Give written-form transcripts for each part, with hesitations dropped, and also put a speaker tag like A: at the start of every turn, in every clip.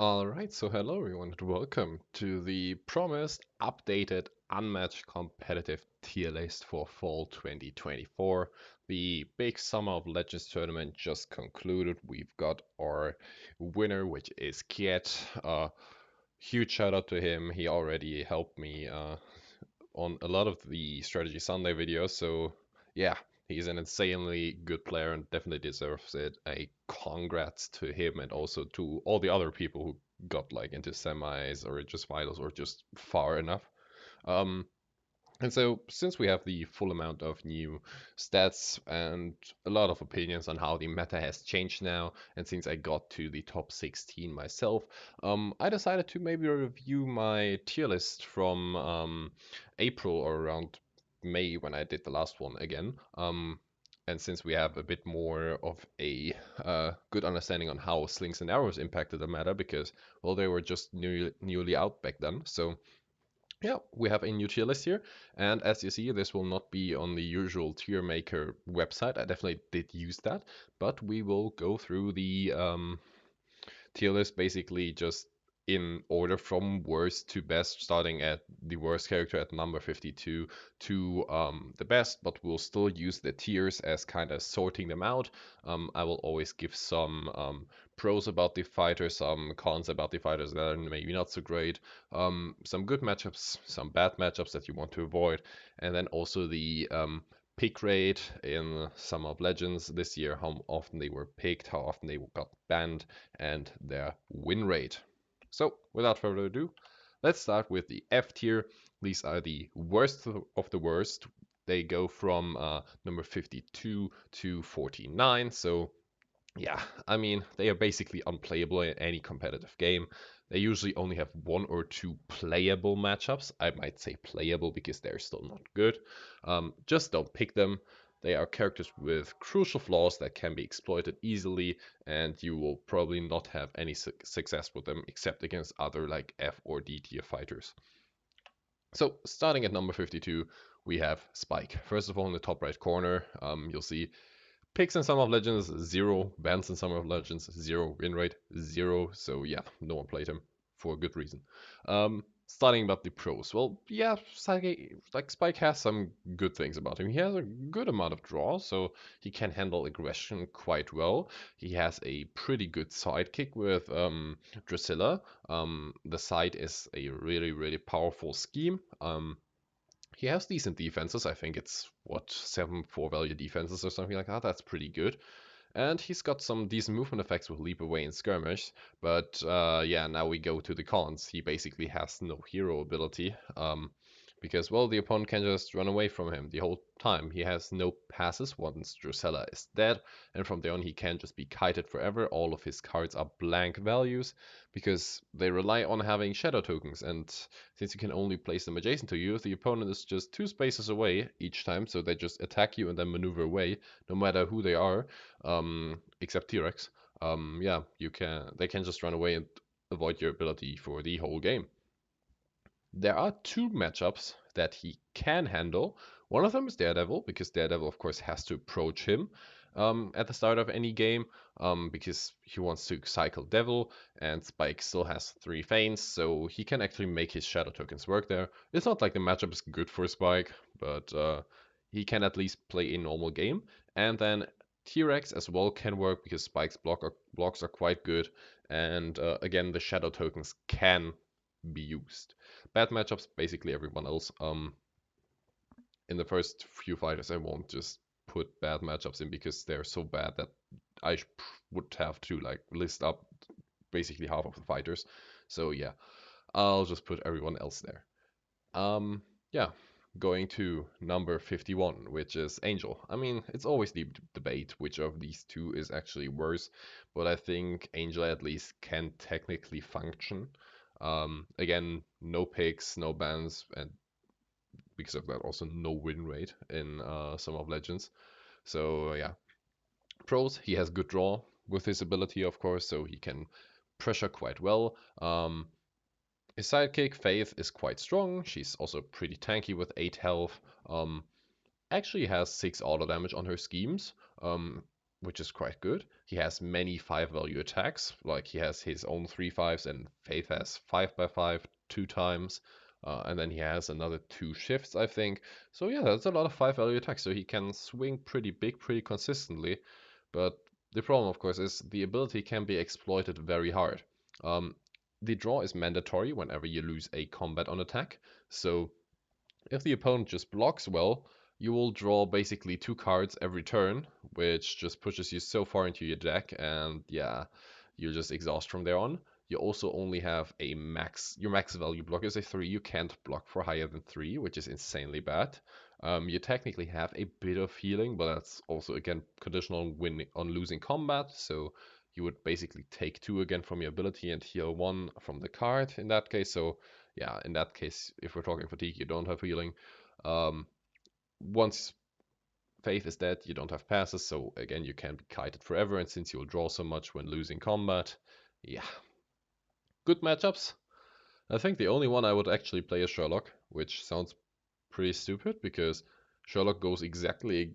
A: Alright, so hello everyone and welcome to the promised updated Unmatched competitive tier list for fall 2024. The big Summer of Legends tournament just concluded. We've got our winner, which is Kiet. Huge shout out to him. He already helped me on a lot of the Strategy Sunday videos, so yeah, he's an insanely good player and definitely deserves it. A congrats to him and also to all the other people who got like into semis or just finals or just far enough. Um, and so, since we have the full amount of new stats and a lot of opinions on how the meta has changed now, and since I got to the top 16 myself, I decided to maybe review my tier list from April or around May when I did the last one again. And since we have a bit more of a good understanding on how slings and arrows impacted the meta, because, well, they were just newly out back then. So yeah, we have a new tier list here, and as you see, this will not be on the usual tier maker website. I definitely did use that, but we will go through the tier list basically just in order from worst to best, starting at the worst character at number 52 to the best, but we'll still use the tiers as kind of sorting them out. I will always give some pros about the fighters, some cons about the fighters that are maybe not so great, some good matchups, some bad matchups that you want to avoid, and then also the pick rate in some of Legends this year, how often they were picked, how often they got banned, and their win rate. So, without further ado, let's start with the F tier. These are the worst of the worst. They go from number 52 to 49. So, yeah, I mean, they are basically unplayable in any competitive game. They usually only have one or two playable matchups. I might say playable because they're still not good. Just don't pick them. They are characters with crucial flaws that can be exploited easily, and you will probably not have any success with them except against other like F or D tier fighters. So, starting at number 52, we have Spike. First of all, in the top right corner, you'll see picks in Summer of Legends, 0. Bans in Summer of Legends, 0. Win rate, 0. So yeah, no one played him for a good reason. Starting about the pros. Well, yeah, Spike has some good things about him. He has a good amount of draw, so he can handle aggression quite well. He has a pretty good sidekick with Drusilla. The side is a really, really powerful scheme. He has decent defenses. I think it's what 7 4 value defenses or something like that. That's pretty good. And he's got some decent movement effects with Leap Away and Skirmish. But yeah, now we go to the cons. He basically has no hero ability. Because, well, the opponent can just run away from him the whole time. He has no passes once Drusilla is dead, and from there on he can just be kited forever. All of his cards are blank values because they rely on having shadow tokens, and since you can only place them adjacent to you, the opponent is just 2 spaces away each time, so they just attack you and then maneuver away, no matter who they are, except T-Rex. Yeah, they can just run away and avoid your ability for the whole game. There are 2 matchups that he can handle. One of them is Daredevil, because Daredevil, of course, has to approach him at the start of any game, because he wants to cycle Devil, and Spike still has 3 feints, so he can actually make his shadow tokens work there. It's not like the matchup is good for Spike, but he can at least play a normal game. And then T-Rex as well can work because Spike's blocks are quite good, and again, the shadow tokens can be used. Bad matchups, basically everyone else. In the first few fighters, I won't just put bad matchups in because they're so bad that I would have to like list up basically half of the fighters. So yeah, I'll just put everyone else there. Yeah, going to number 51, which is Angel. I mean, it's always the debate which of these two is actually worse, but I think Angel at least can technically function. Again, no picks, no bans, and because of that, also no win rate in some of Legends. So yeah, pros, he has good draw with his ability, of course, so he can pressure quite well. His sidekick, Faith, is quite strong. She's also pretty tanky with 8 health. Actually has 6 auto damage on her schemes. which is quite good. He has many 5 value attacks, like he has his own 3/5s, and Faith has 5x5 2 times. And then he has another 2 shifts, I think. So yeah, that's a lot of 5 value attacks. So he can swing pretty big, pretty consistently. But the problem, of course, is the ability can be exploited very hard. Um, the draw is mandatory whenever you lose a combat on attack. So if the opponent just blocks well, you will draw basically 2 cards every turn, which just pushes you so far into your deck, and yeah, you'll just exhaust from there on. You also only have a max, your max value block is a 3, you can't block for higher than 3, which is insanely bad. You technically have a bit of healing, but that's also again conditional on winning, on losing combat, so you would basically take 2 again from your ability and heal 1 from the card in that case. So yeah, in that case, if we're talking fatigue, you don't have healing. Um, Once Faith is dead, you don't have passes, so again, you can be kited forever, and since you'll draw so much when losing combat, yeah, good matchups. I think the only one I would actually play is Sherlock, which sounds pretty stupid because Sherlock goes exactly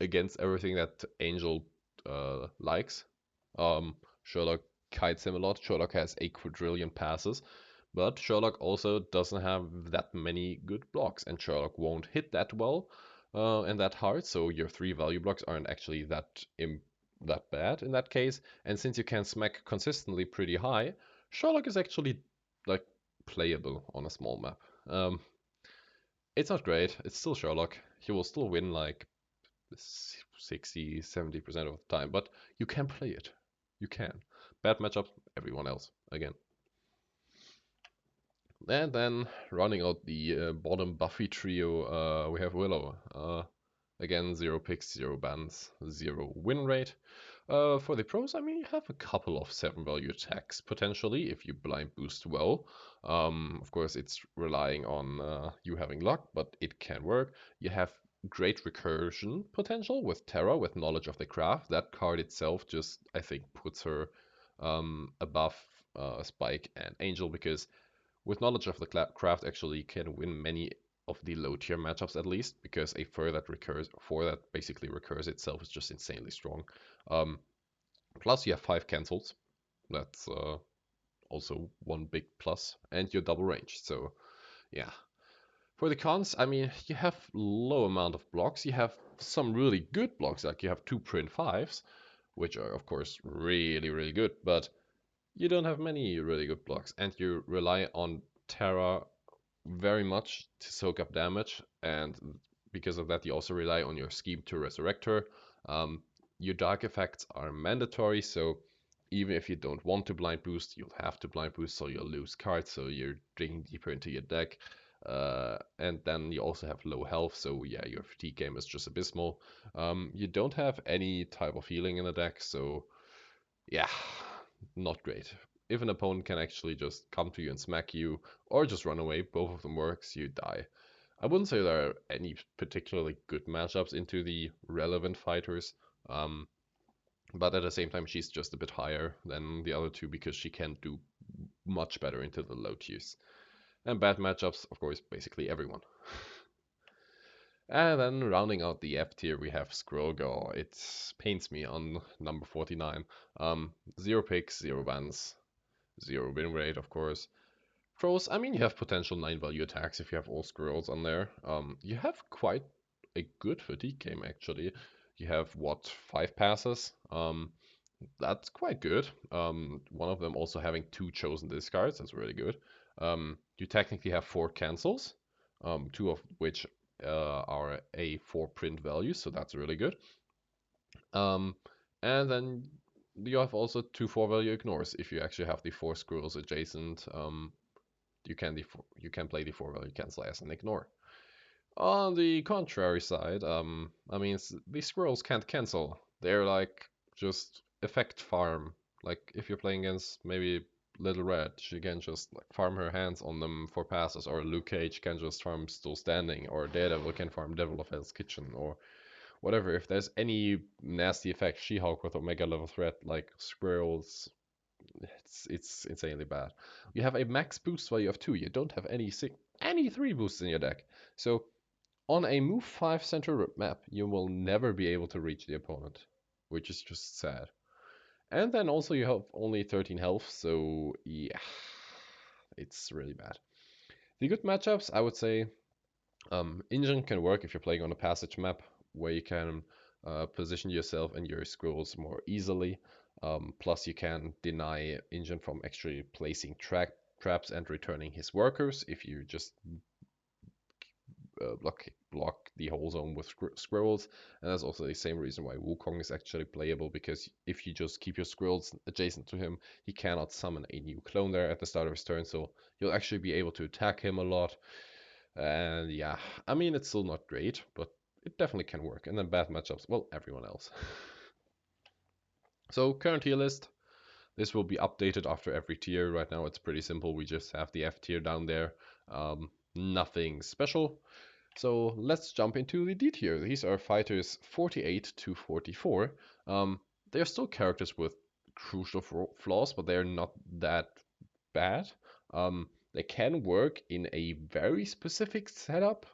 A: against everything that Angel likes. Sherlock kites him a lot. Sherlock has a quadrillion passes, but Sherlock also doesn't have that many good blocks, and Sherlock won't hit that well and that hard. So your 3 value blocks aren't actually that bad in that case. And since you can smack consistently pretty high, Sherlock is actually like playable on a small map. Um, it's not great. It's still Sherlock. He will still win like 60-70% of the time, but you can play it. You can. Bad matchup, everyone else again. And then running out the bottom Buffy trio, we have Willow. Again, 0 picks, 0 bans, 0 win rate. For the pros, I mean, you have a couple of 7 value attacks potentially if you blind boost well. Of course, it's relying on you having luck, but it can work. You have great recursion potential with Terra, with knowledge of the craft. That card itself just, I think, puts her above Spike and Angel because with knowledge of the craft, actually, you can win many of the low tier matchups at least because a four that basically recurs itself is just insanely strong. Um, Plus, you have 5 cancels. That's also one big plus, and you're double ranged. So yeah. For the cons, I mean, you have low amount of blocks. You have some really good blocks, like you have 2 print 5s, which are of course really really good, but you don't have many really good blocks, and you rely on Terra very much to soak up damage, and because of that, you also rely on your scheme to resurrect her. Um, your dark effects are mandatory, so even if you don't want to blind boost, you'll have to blind boost, so you'll lose cards, so you're digging deeper into your deck. And then you also have low health, so yeah, your fatigue game is just abysmal. You don't have any type of healing in the deck, so yeah, not great. If an opponent can actually just come to you and smack you, or just run away, both of them works, you die. I wouldn't say there are any particularly good matchups into the relevant fighters, um, but at the same time, she's just a bit higher than the other two because she can do much better into the low tiers. And bad matchups, of course, basically everyone. And then rounding out the F tier, we have Squirrel Girl. It pains me on number 49. 0 picks, 0 bans, 0 win rate, of course. Pros, I mean, you have potential 9 value attacks if you have all squirrels on there. You have quite a good fatigue game, actually. You have, what, 5 passes? That's quite good. One of them also having 2 chosen discards, that's really good. You technically have 4 cancels, 2 of which are a 4 print value, so that's really good. Um, and then you have also 2 4 value ignores if you actually have the 4 squirrels adjacent. You can play the 4 value cancel as an ignore. On the contrary side, I mean, the squirrels can't cancel. They're like just effect farm. Like if you're playing against maybe Little Red, she can just like farm her hands on them for passes, or Luke Cage can just farm Still Standing, or Daredevil can farm Devil of Hell's Kitchen, or whatever. If there's any nasty effect, She-Hulk with Omega level threat, like squirrels, it's insanely bad. You have a max boost value of 2. You don't have any 3 boosts in your deck. So on a move 5 center map, you will never be able to reach the opponent. which is just sad. And then also you have only 13 health, so yeah, it's really bad. The good matchups, I would say, Engine can work if you're playing on a passage map where you can position yourself and your squirrels more easily. Plus, you can deny Engine from actually placing traps and returning his workers if you just block the whole zone with squirrels. And that's also the same reason why Wukong is actually playable, because if you just keep your squirrels adjacent to him, he cannot summon a new clone there at the start of his turn, so you'll actually be able to attack him a lot. And yeah, I mean, it's still not great, but it definitely can work. And then bad matchups, well, everyone else. So current tier list. This will be updated after every tier. Right now it's pretty simple. We just have the F tier down there. Nothing special. So let's jump into the D tier. These are fighters 48 to 44. They're still characters with crucial flaws, but they're not that bad. They can work in a very specific setup,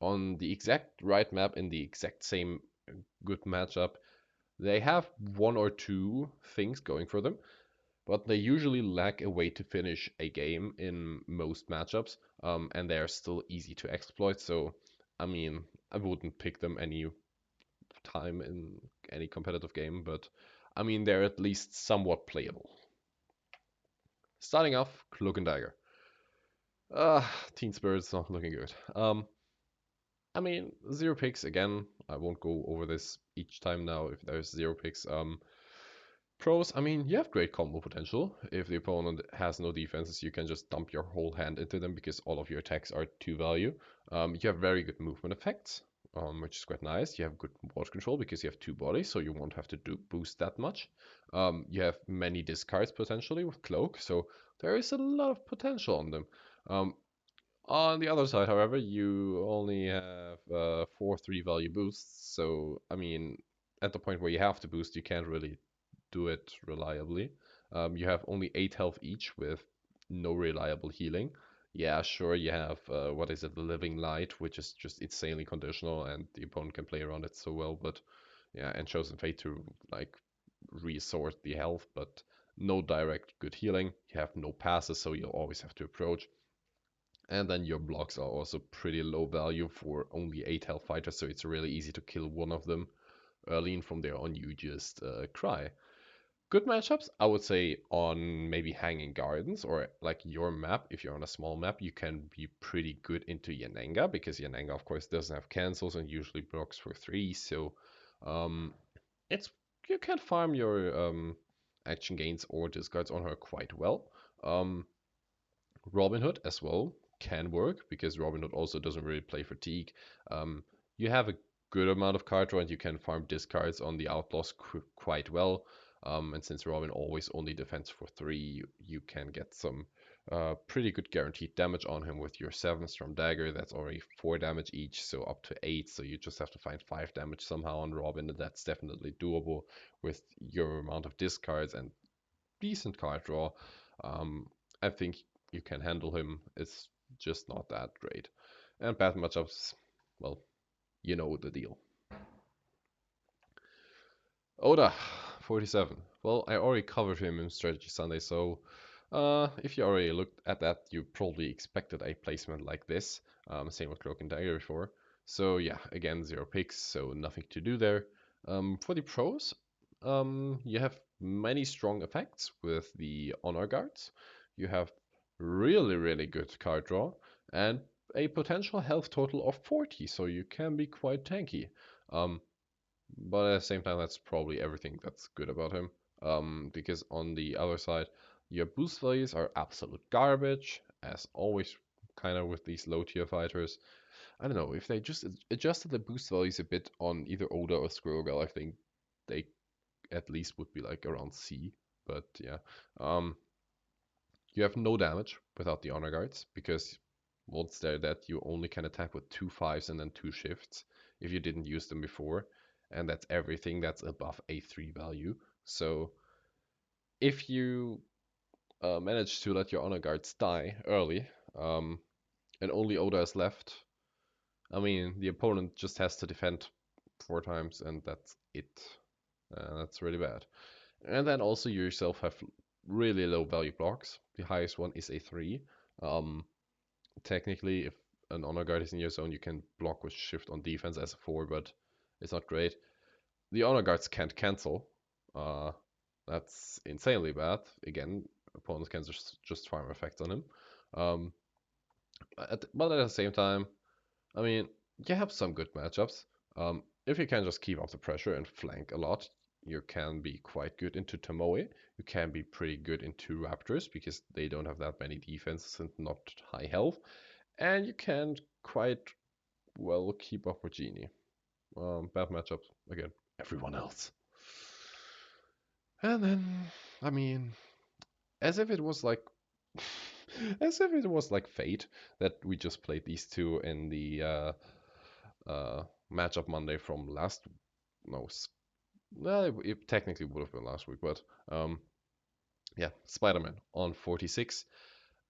A: on the exact right map in the exact same good matchup. They have one or two things going for them, but they usually lack a way to finish a game in most matchups, and they are still easy to exploit. So, I mean, I wouldn't pick them any time in any competitive game, but I mean, they're at least somewhat playable. Starting off, Cloak and Dagger. Teen Spirit's not looking good. I mean, zero picks again. I won't go over this each time now if there's zero picks. Pros, I mean, you have great combo potential. If the opponent has no defenses, you can just dump your whole hand into them because all of your attacks are 2 value. You have very good movement effects, which is quite nice. You have good board control because you have 2 bodies, so you won't have to do boost that much. You have many discards potentially with Cloak, so there is a lot of potential on them. On the other side, however, you only have 4 3 value boosts, so I mean, at the point where you have to boost, you can't really do it reliably. You have only 8 health each with no reliable healing. Yeah, sure, you have, what is it, the Living Light, which is just insanely conditional, and the opponent can play around it so well, but yeah, and Chosen Fate to, like, resort the health, but no direct good healing. You have no passes, so you'll always have to approach. And then your blocks are also pretty low value for only 8 health fighters, so it's really easy to kill one of them early, and from there on you just cry. Good matchups, I would say, on maybe Hanging Gardens or like your map. If you're on a small map, you can be pretty good into Yananga, because Yananga, of course, doesn't have cancels and usually blocks for 3. So um, it's you can farm your action gains or discards on her quite well. Um, Robin Hood as well can work because Robin Hood also doesn't really play fatigue. You have a good amount of card draw and you can farm discards on the outlaws quite well. And since Robin always only defends for 3, you can get some pretty good guaranteed damage on him with your 7s from Dagger. That's already 4 damage each, so up to 8. So you just have to find 5 damage somehow on Robin, and that's definitely doable with your amount of discards and decent card draw. I think you can handle him. It's just not that great. And bad matchups, well, you know the deal. Oda, 47. Well, I already covered him in Strategy Sunday, so if you already looked at that, you probably expected a placement like this. Same with Cloak and Dagger before. So yeah, again, 0 picks, so nothing to do there. For the pros, you have many strong effects with the Honor Guards. You have really, really good card draw and a potential health total of 40, so you can be quite tanky. But at the same time, that's probably everything that's good about him. Because on the other side, your boost values are absolute garbage, as always, kind of with these low tier fighters. I don't know, if they just adjusted the boost values a bit on either Oda or Squirrel, I think they at least would be like around C. But yeah. You have no damage without the Honor Guards, because once they're dead, you only can attack with 2 5s and then 2 shifts if you didn't use them before. And that's everything that's above a 3 value. So if you manage to let your Honor Guards die early, and only Oda is left, I mean, the opponent just has to defend 4 times and that's it. That's really bad. And then also you yourself have really low value blocks. The highest one is a 3. Um, Technically, if an honor guard is in your zone, you can block with shift on defense as a 4, but it's not great. The honor guards can't cancel. Uh, that's insanely bad. Again, opponents can just farm effects on him. Um, but at the same time, I mean, you have some good matchups. If you can just keep up the pressure and flank a lot, you can be quite good into Tomoe. You can be pretty good into Raptors because they don't have that many defenses and not high health. And you can quite well keep up with Genie. Bad matchups again. Everyone else. And then, I mean, as if it was like, as if it was like fate that we just played these two in the matchup Monday from last. No, well, it technically would have been last week, but um, yeah, Spider-Man on 46.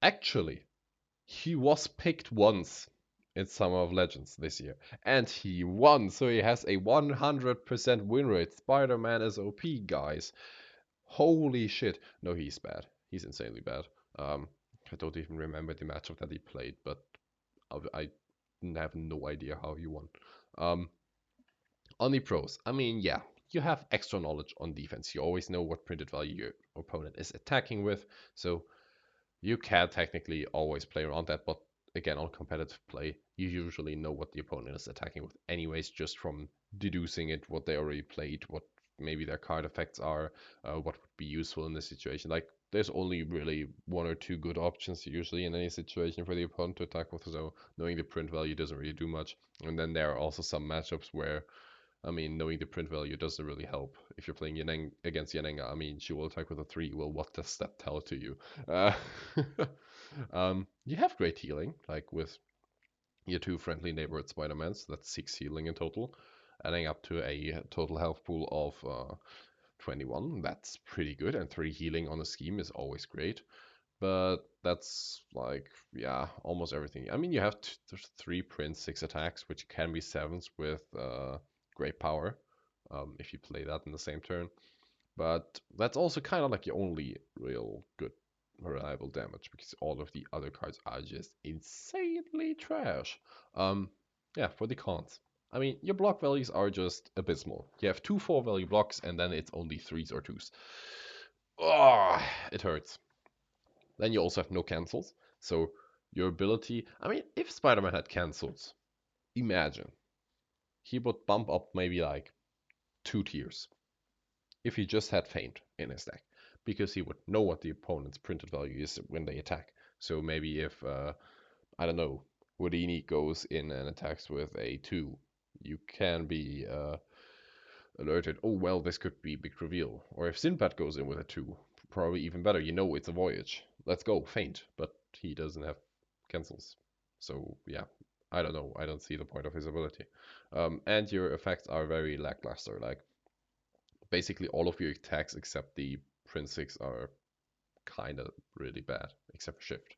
A: Actually, he was picked once in Summer of Legends this year, and he won, so he has a 100% win rate. Spider-Man is OP, guys. Holy shit. No, he's bad. He's insanely bad. Um, I don't even remember the matchup that he played, but I have no idea how he won. Um, on the pros, I mean, yeah, you have extra knowledge on defense. You always know what printed value your opponent is attacking with, so you can technically always play around that, but again, on competitive play, you usually know what the opponent is attacking with anyways, just from deducing it, what they already played, what maybe their card effects are, what would be useful in this situation. Like, there's only really one or two good options usually in any situation for the opponent to attack with, so knowing the print value doesn't really do much. And then there are also some matchups where I mean, knowing the print value doesn't really help. If you're playing Yaneng against Yanenga, I mean, she will attack with a 3. Well, what does that tell to you? Uh, you have great healing, like with your two friendly neighborhood Spider-Mans. That's 6 healing in total, adding up to a total health pool of 21. That's pretty good, and 3 healing on a scheme is always great. But that's like, yeah, almost everything. I mean, you have there's 3 prints, 6 attacks, which can be 7s with great power if you play that in the same turn. But that's also kind of like your only real good reliable damage because all of the other cards are just insanely trash. Um, yeah, for the cons. I mean, your block values are just abysmal. You have 2 4 value blocks and then it's only 3s or 2s. Oh, it hurts. Then you also have no cancels. So your ability, I mean, if Spider-Man had cancels, imagine he would bump up maybe like 2 tiers if he just had Feint in his deck, because he would know what the opponent's printed value is when they attack. So maybe if, I don't know, Houdini goes in and attacks with a 2, you can be alerted, oh, well, this could be big reveal. Or if Sinbad goes in with a 2, probably even better, you know it's a voyage. Let's go, Feint. But he doesn't have cancels. So, yeah, I don't know. I don't see the point of his ability. And your effects are very lackluster. Like, basically all of your attacks except the Prince 6 are kind of really bad, except for Shift.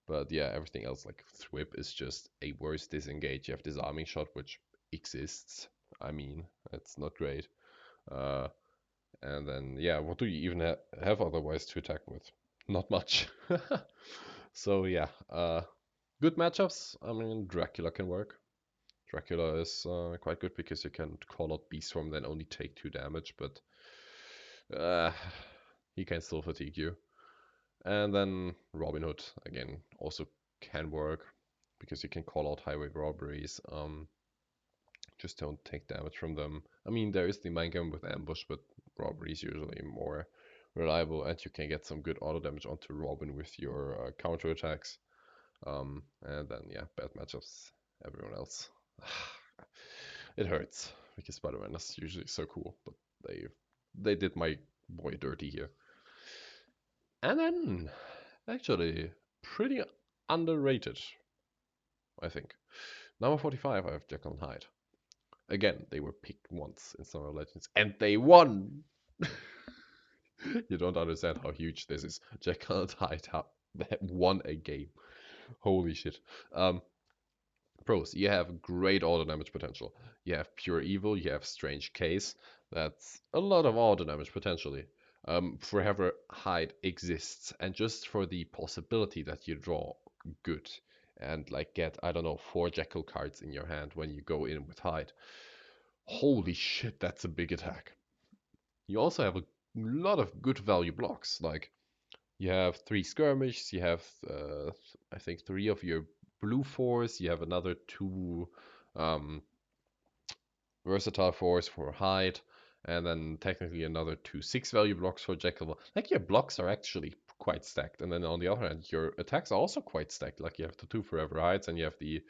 A: But yeah, everything else, like Thwip, is just a worse disengage. You have Disarming Shot, which exists. I mean, it's not great. Uh, and then, yeah, what do you even have otherwise to attack with? Not much. So, yeah, good matchups. I mean, Dracula can work. Dracula is quite good because you can call out Beast Form, then only take 2 damage, but uh, he can still fatigue you. And then Robin Hood, again, also can work because you can call out highway robberies. Just don't take damage from them. I mean, there is the mind game with ambush, but robbery is usually more reliable, and you can get some good auto damage onto Robin with your counter attacks. And then, yeah, bad matchups, everyone else. It hurts because Spider-Man is usually so cool, but they did my boy dirty here. And then, actually, pretty underrated, I think. Number 45, I have Jekyll and Hyde. Again, they were picked once in Summer of Legends, and they won! You don't understand how huge this is. Jekyll and Hyde won a game. Holy shit. Pros, you have great auto damage potential. You have Pure Evil, you have Strange Case. That's a lot of auto damage potentially. Forever Hide exists, and just for the possibility that you draw good and like get, I don't know, 4 Jekyll cards in your hand when you go in with Hide. Holy shit, that's a big attack. You also have a lot of good value blocks. Like you have 3 skirmish, you have I think 3 of your blue force, you have another 2 um, versatile force for Hide, and then technically another 2 6 value blocks for Jekyll. Like your blocks are actually quite stacked, and then on the other hand, your attacks are also quite stacked. Like you have the 2 Forever Hides, and you have the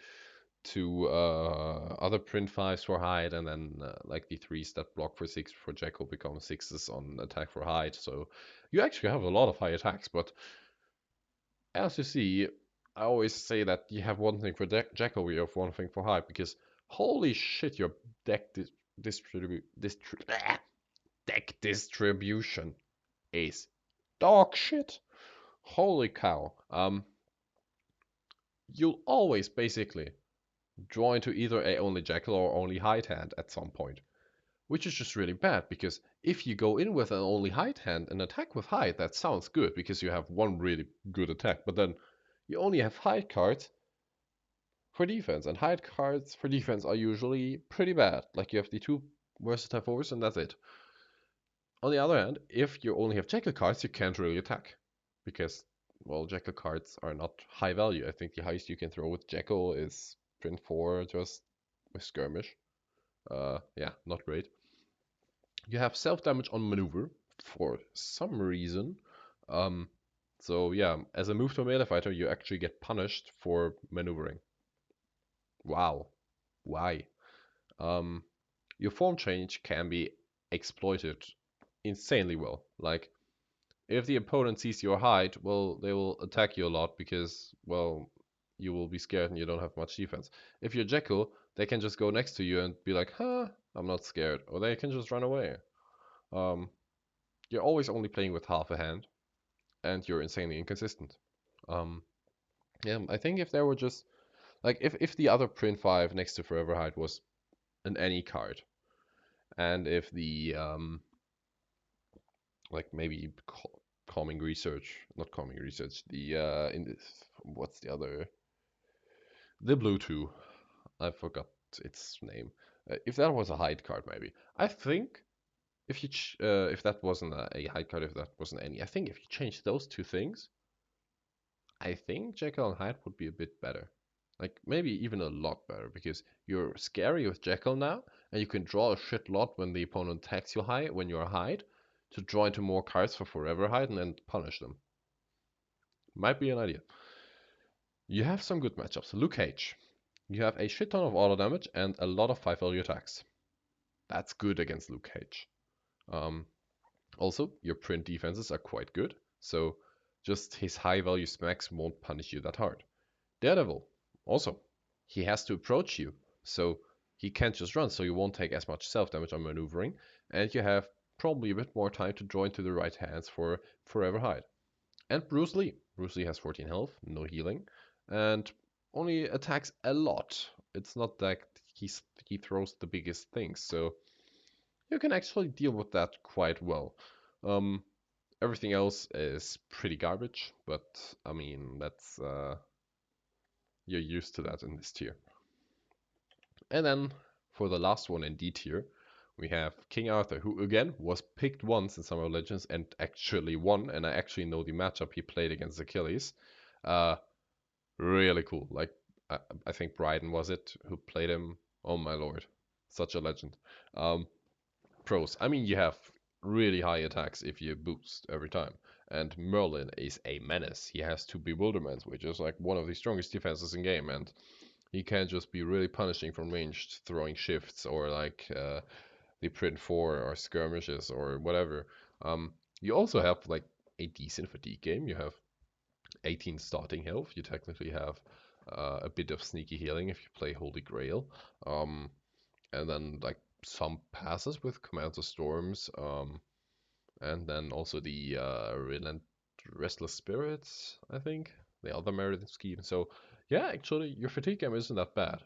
A: 2 other print 5s for Hide, and then like the 3s that block for 6 for Jekyll become 6s on attack for Hide. So you actually have a lot of high attacks, but as you see, I always say that you have one thing for Jekyll, you have one thing for Hyde, because holy shit, your deck deck distribution is dog shit. Holy cow. You'll always basically draw into either a only Jekyll or only Hyde hand at some point, which is just really bad because if you go in with an only Hyde hand and attack with Hyde, that sounds good because you have one really good attack, but then you only have Hyde cards for defense, and Hyde cards for defense are usually pretty bad. Like you have the 2 versatile force and that's it. On the other hand, if you only have Jekyll cards, you can't really attack because, well, Jekyll cards are not high value. I think the highest you can throw with Jekyll is print 4 just with skirmish. Yeah, not great. You have self damage on maneuver for some reason. Um, so yeah, as a move to a melee fighter, you actually get punished for maneuvering. Wow, why? Um, your form change can be exploited insanely well. Like, if the opponent sees your height, well, they will attack you a lot because, well, you will be scared and you don't have much defense. If you're Jekyll, they can just go next to you and be like, huh, I'm not scared. Or they can just run away. Um, you're always only playing with half a hand, and you're insanely inconsistent. Um, yeah, I think if there were just, like, if the other print 5 next to Forever Hide was an any card, and if the like maybe calming research, not calming research, the in this, what's the other, the blue 2, I forgot its name. If that was a hide card, maybe I think if you if that wasn't a hide card, if that wasn't any, I think if you change those 2 things, I think Jekyll and Hyde would be a bit better. Like maybe even a lot better because you're scary with Jekyll now, and you can draw a shit lot when the opponent attacks you high when you're Hyde to draw into more cards for Forever Hyde and then punish them. Might be an idea. You have some good matchups. Luke Cage. You have a shit ton of auto damage and a lot of 5 value attacks. That's good against Luke Cage. Um, Also, your print defenses are quite good, so just his high value smacks won't punish you that hard. Daredevil, also, he has to approach you, so he can't just run, so you won't take as much self damage on maneuvering, and you have probably a bit more time to draw into the right hands for Forever Hide. And Bruce Lee. Bruce Lee has 14 health, no healing, and only attacks a lot. It's not that he throws the biggest things, so you can actually deal with that quite well. Um, Everything else is pretty garbage, but I mean that's you're used to that in this tier. And then for the last one in D tier, we have King Arthur, who again was picked once in Summer of Legends and actually won. And I actually know the matchup he played against Achilles. Uh, Really cool. Like I think Bryden was it who played him. Oh my lord, such a legend. Um, Pros. I mean, you have really high attacks if you boost every time. And Merlin is a menace. He has 2 bewilderments, which is like one of the strongest defenses in game, and he can just be really punishing from range, throwing shifts or like the print 4 or skirmishes or whatever. You also have like a decent fatigue game. You have 18 starting health. You technically have a bit of sneaky healing if you play Holy Grail. And then like some passes with Commands of Storms. And then also the Restless Spirits, I think. The other Meredith scheme. So yeah, actually your fatigue game isn't that bad.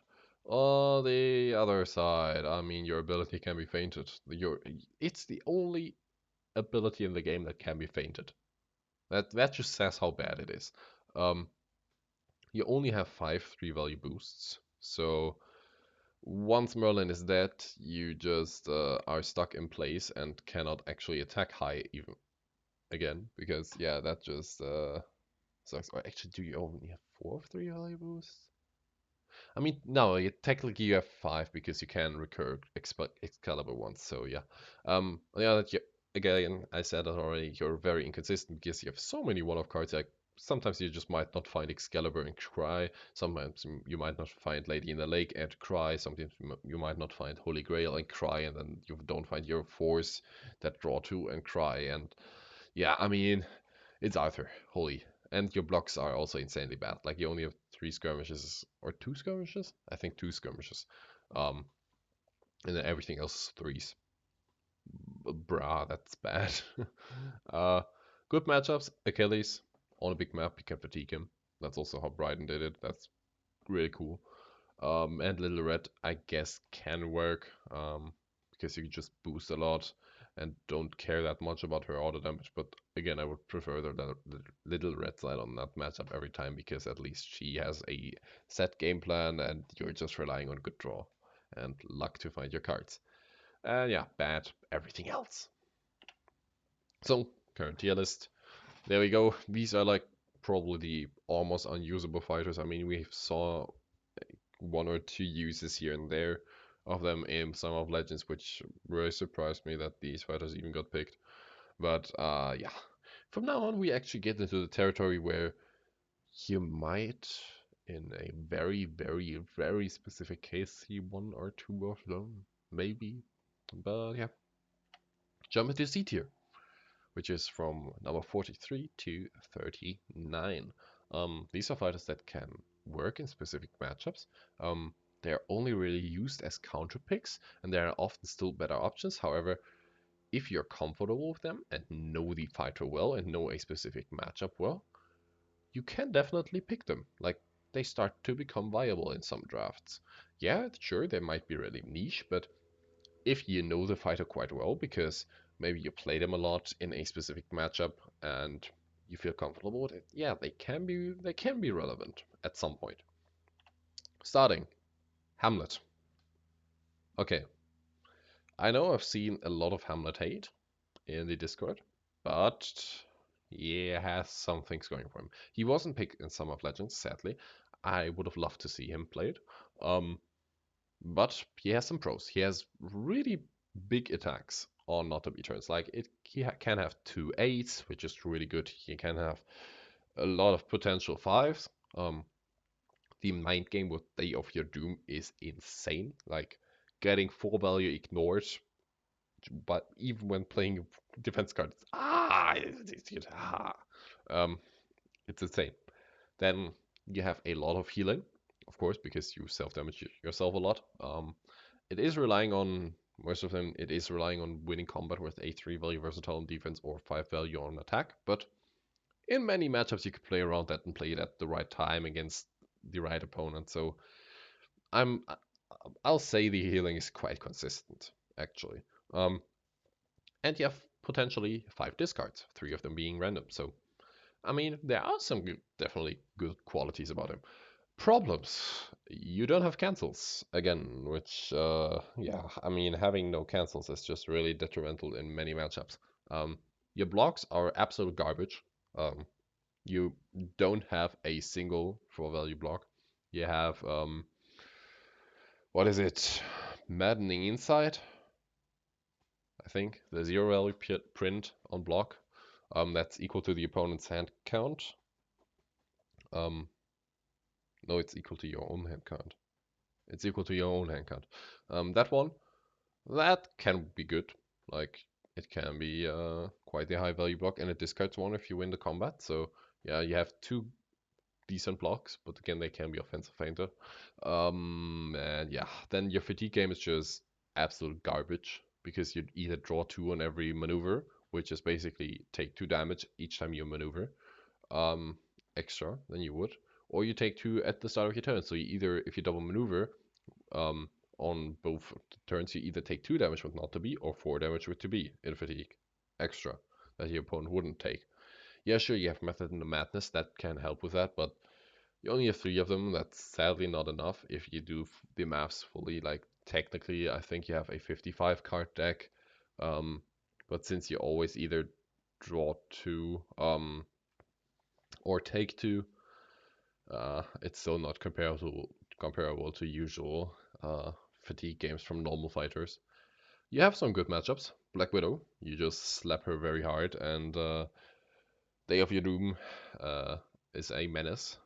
A: On the other side, I mean, your ability can be fainted. It's the only ability in the game that can be fainted. That just says how bad it is. Um, you only have 5 3 value boosts, so once Merlin is dead, you just are stuck in place and cannot actually attack high even again because yeah, that just sucks. Or actually, do you only have 4 3 value boosts? I mean, no, technically you have 5 because you can recur Excalibur once. So yeah, yeah, again, I said that already. You're very inconsistent because you have so many one-off cards. Like sometimes you just might not find Excalibur and cry. Sometimes you might not find Lady in the Lake and cry. Sometimes you might not find Holy Grail and cry, and then you don't find your Force that draw 2 and cry. And yeah, I mean, it's Arthur, holy. And your blocks are also insanely bad. Like you only have 3 skirmishes or 2 skirmishes? I think 2 skirmishes. Um, and then everything else is threes. Bruh, that's bad. uh, good matchups. Achilles on a big map, you can fatigue him. That's also how Bryden did it. That's really cool. And Little Red, I guess, can work because you can just boost a lot and don't care that much about her auto damage. But again, I would prefer the Little Red side on that matchup every time because at least she has a set game plan and you're just relying on good draw and luck to find your cards. And yeah, bad everything else. So, current tier list. There we go. These are like probably the almost unusable fighters. I mean, we saw 1 or 2 uses here and there of them in some of Legends, which really surprised me that these fighters even got picked. But yeah, from now on we actually get into the territory where you might, in a very, very, very specific case, see 1 or 2 of them, maybe. But yeah, jump into C tier, which is from number 43 to 39. These are fighters that can work in specific matchups. They're only really used as counter picks, and they are often still better options. However, if you're comfortable with them and know the fighter well and know a specific matchup well, you can definitely pick them. Like, they start to become viable in some drafts. Yeah, sure, they might be really niche, but if you know the fighter quite well, because maybe you play them a lot in a specific matchup and you feel comfortable with it, yeah, they can be relevant at some point. Starting Hamlet. Okay, I know I've seen a lot of Hamlet hate in the Discord, but he has some things going for him. He wasn't picked in Summer of Legends, sadly. I would have loved to see him played. Um, But he has some pros. He has really big attacks on not to be turns. Like can have 2 8s, which is really good. He can have a lot of potential 5s. The mind game with Day of Your Doom is insane. Like getting 4 value ignored, but even when playing defense cards, um, it's insane. Then you have a lot of healing, of course, because you self-damage yourself a lot. It is relying on most of them. It is relying on winning combat with a 3 value versatile on defense or 5 value on attack. But in many matchups, you could play around that and play it at the right time against the right opponent. So I'm I'll say the healing is quite consistent actually. Um, and you have potentially 5 discards, 3 of them being random. So I mean, there are some definitely good qualities about him. Problems. You don't have cancels again, which yeah, I mean having no cancels is just really detrimental in many matchups. Your blocks are absolute garbage. You don't have a single 4 value block. You have what is it? Maddening Insight, I think. The 0 value print on block. That's equal to the opponent's hand count. Um, no, it's equal to your own hand count. It's equal to your own hand count. That one, that can be good. Like, it can be quite a high value block, and it discards 1 if you win the combat. So, yeah, you have 2 decent blocks, but again, they can be offensive feinter. And yeah, then your fatigue game is just absolute garbage because you either draw 2 on every maneuver, which is basically take 2 damage each time you maneuver, um, extra than you would, or you take 2 at the start of your turn. So you either, if you double maneuver, Um, on both turns, you either take 2 damage with not to be, or 4 damage with to be in fatigue extra that your opponent wouldn't take. Yeah, sure, you have Method in the Madness that can help with that, but you only have 3 of them. That's sadly not enough if you do the maths fully. Like, technically, I think you have a 55 card deck, um, but since you always either draw 2 or take 2, it's still not comparable to usual fatigue games from normal fighters. You have some good matchups. Black Widow, you just slap her very hard, and Day of Your Doom uh, is a menace.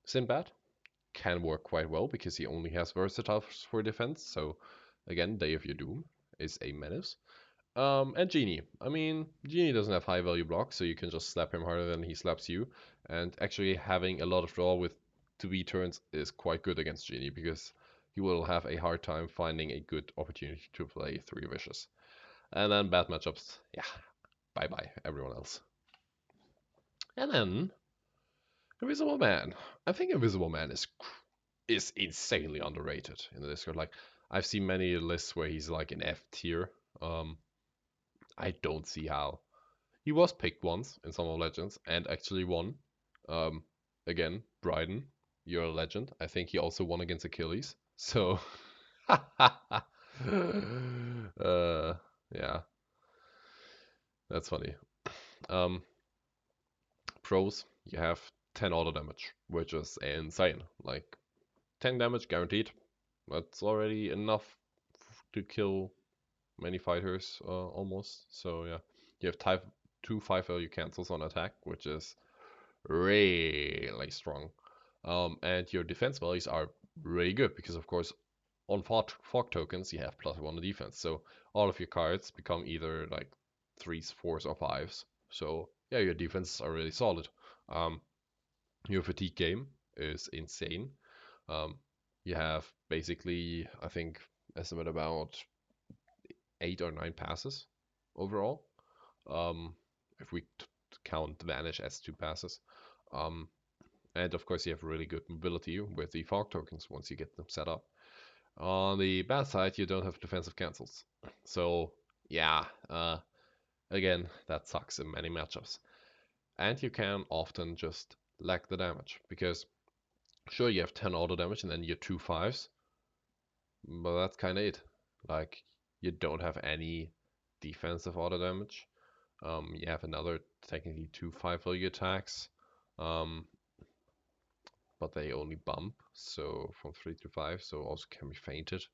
A: Sinbad can work quite well because he only has versatile for defense. So again, Day of Your Doom is a menace. And Genie. I mean, Genie doesn't have high value blocks, so you can just slap him harder than he slaps you. And actually, having a lot of draw with 2v turns is quite good against Genie because you will have a hard time finding a good opportunity to play 3 Vicious. And then bad matchups, yeah, bye bye, everyone else. And then Invisible Man. I think Invisible Man is insanely underrated in the Discord. Like, I've seen many lists where he's like an F tier. Um, I don't see how. He was picked once in Summer of Legends and actually won. Um, again, Bryden, you're a legend. I think he also won against Achilles. So, yeah, that's funny. Um, Pros, you have 10 auto damage, which is insane. Like, 10 damage guaranteed. That's already enough to kill many fighters, almost. So yeah, you have type 2 5 value cancels on attack, which is really strong. And your defense values are really good because, of course, on fog tokens you have +1 defense. So all of your cards become either like 3s, 4s, or 5s. So yeah, your defenses are really solid. Um, your fatigue game is insane. Um, you have basically, I think, estimate about 8 or 9 passes overall. Um, if we count Vanish as 2 passes. Um, and of course, you have really good mobility with the fog tokens once you get them set up. On the bad side, you don't have defensive cancels. So, yeah, again, that sucks in many matchups. And you can often just lack the damage because, sure, you have 10 auto damage and then you 2 5s, but that's kind of it. Like, you don't have any defensive auto damage. You have another technically 2 5 value attacks, um, but they only bump, so from 3 to 5, so also can be fainted.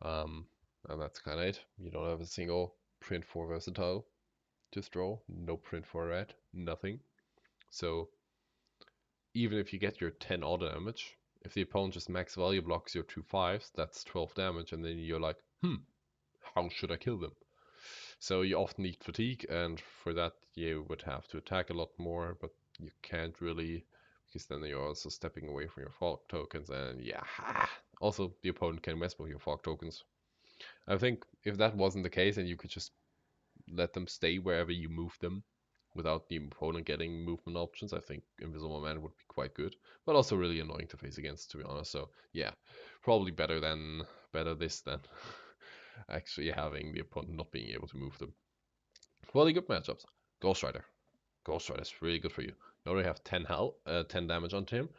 A: Um, and that's kind of it. You don't have a single print for versatile to throw, no print for red, nothing. So even if you get your 10 auto damage, if the opponent just max value blocks your 2 5s, that's 12 damage, and then you're like, how should I kill them? So you often need fatigue, and for that you would have to attack a lot more, but you can't really, because then you're also stepping away from your fog tokens, and yeah. Also, the opponent can mess with your fog tokens. I think if that wasn't the case, and you could just let them stay wherever you move them, without the opponent getting movement options, I think Invisible Man would be quite good, but also really annoying to face against, to be honest. So yeah, probably better this than actually having the opponent not being able to move them. Really good matchups. Ghost Rider. Ghost Rider is really good for you. You already have 10 health, 10 damage onto him.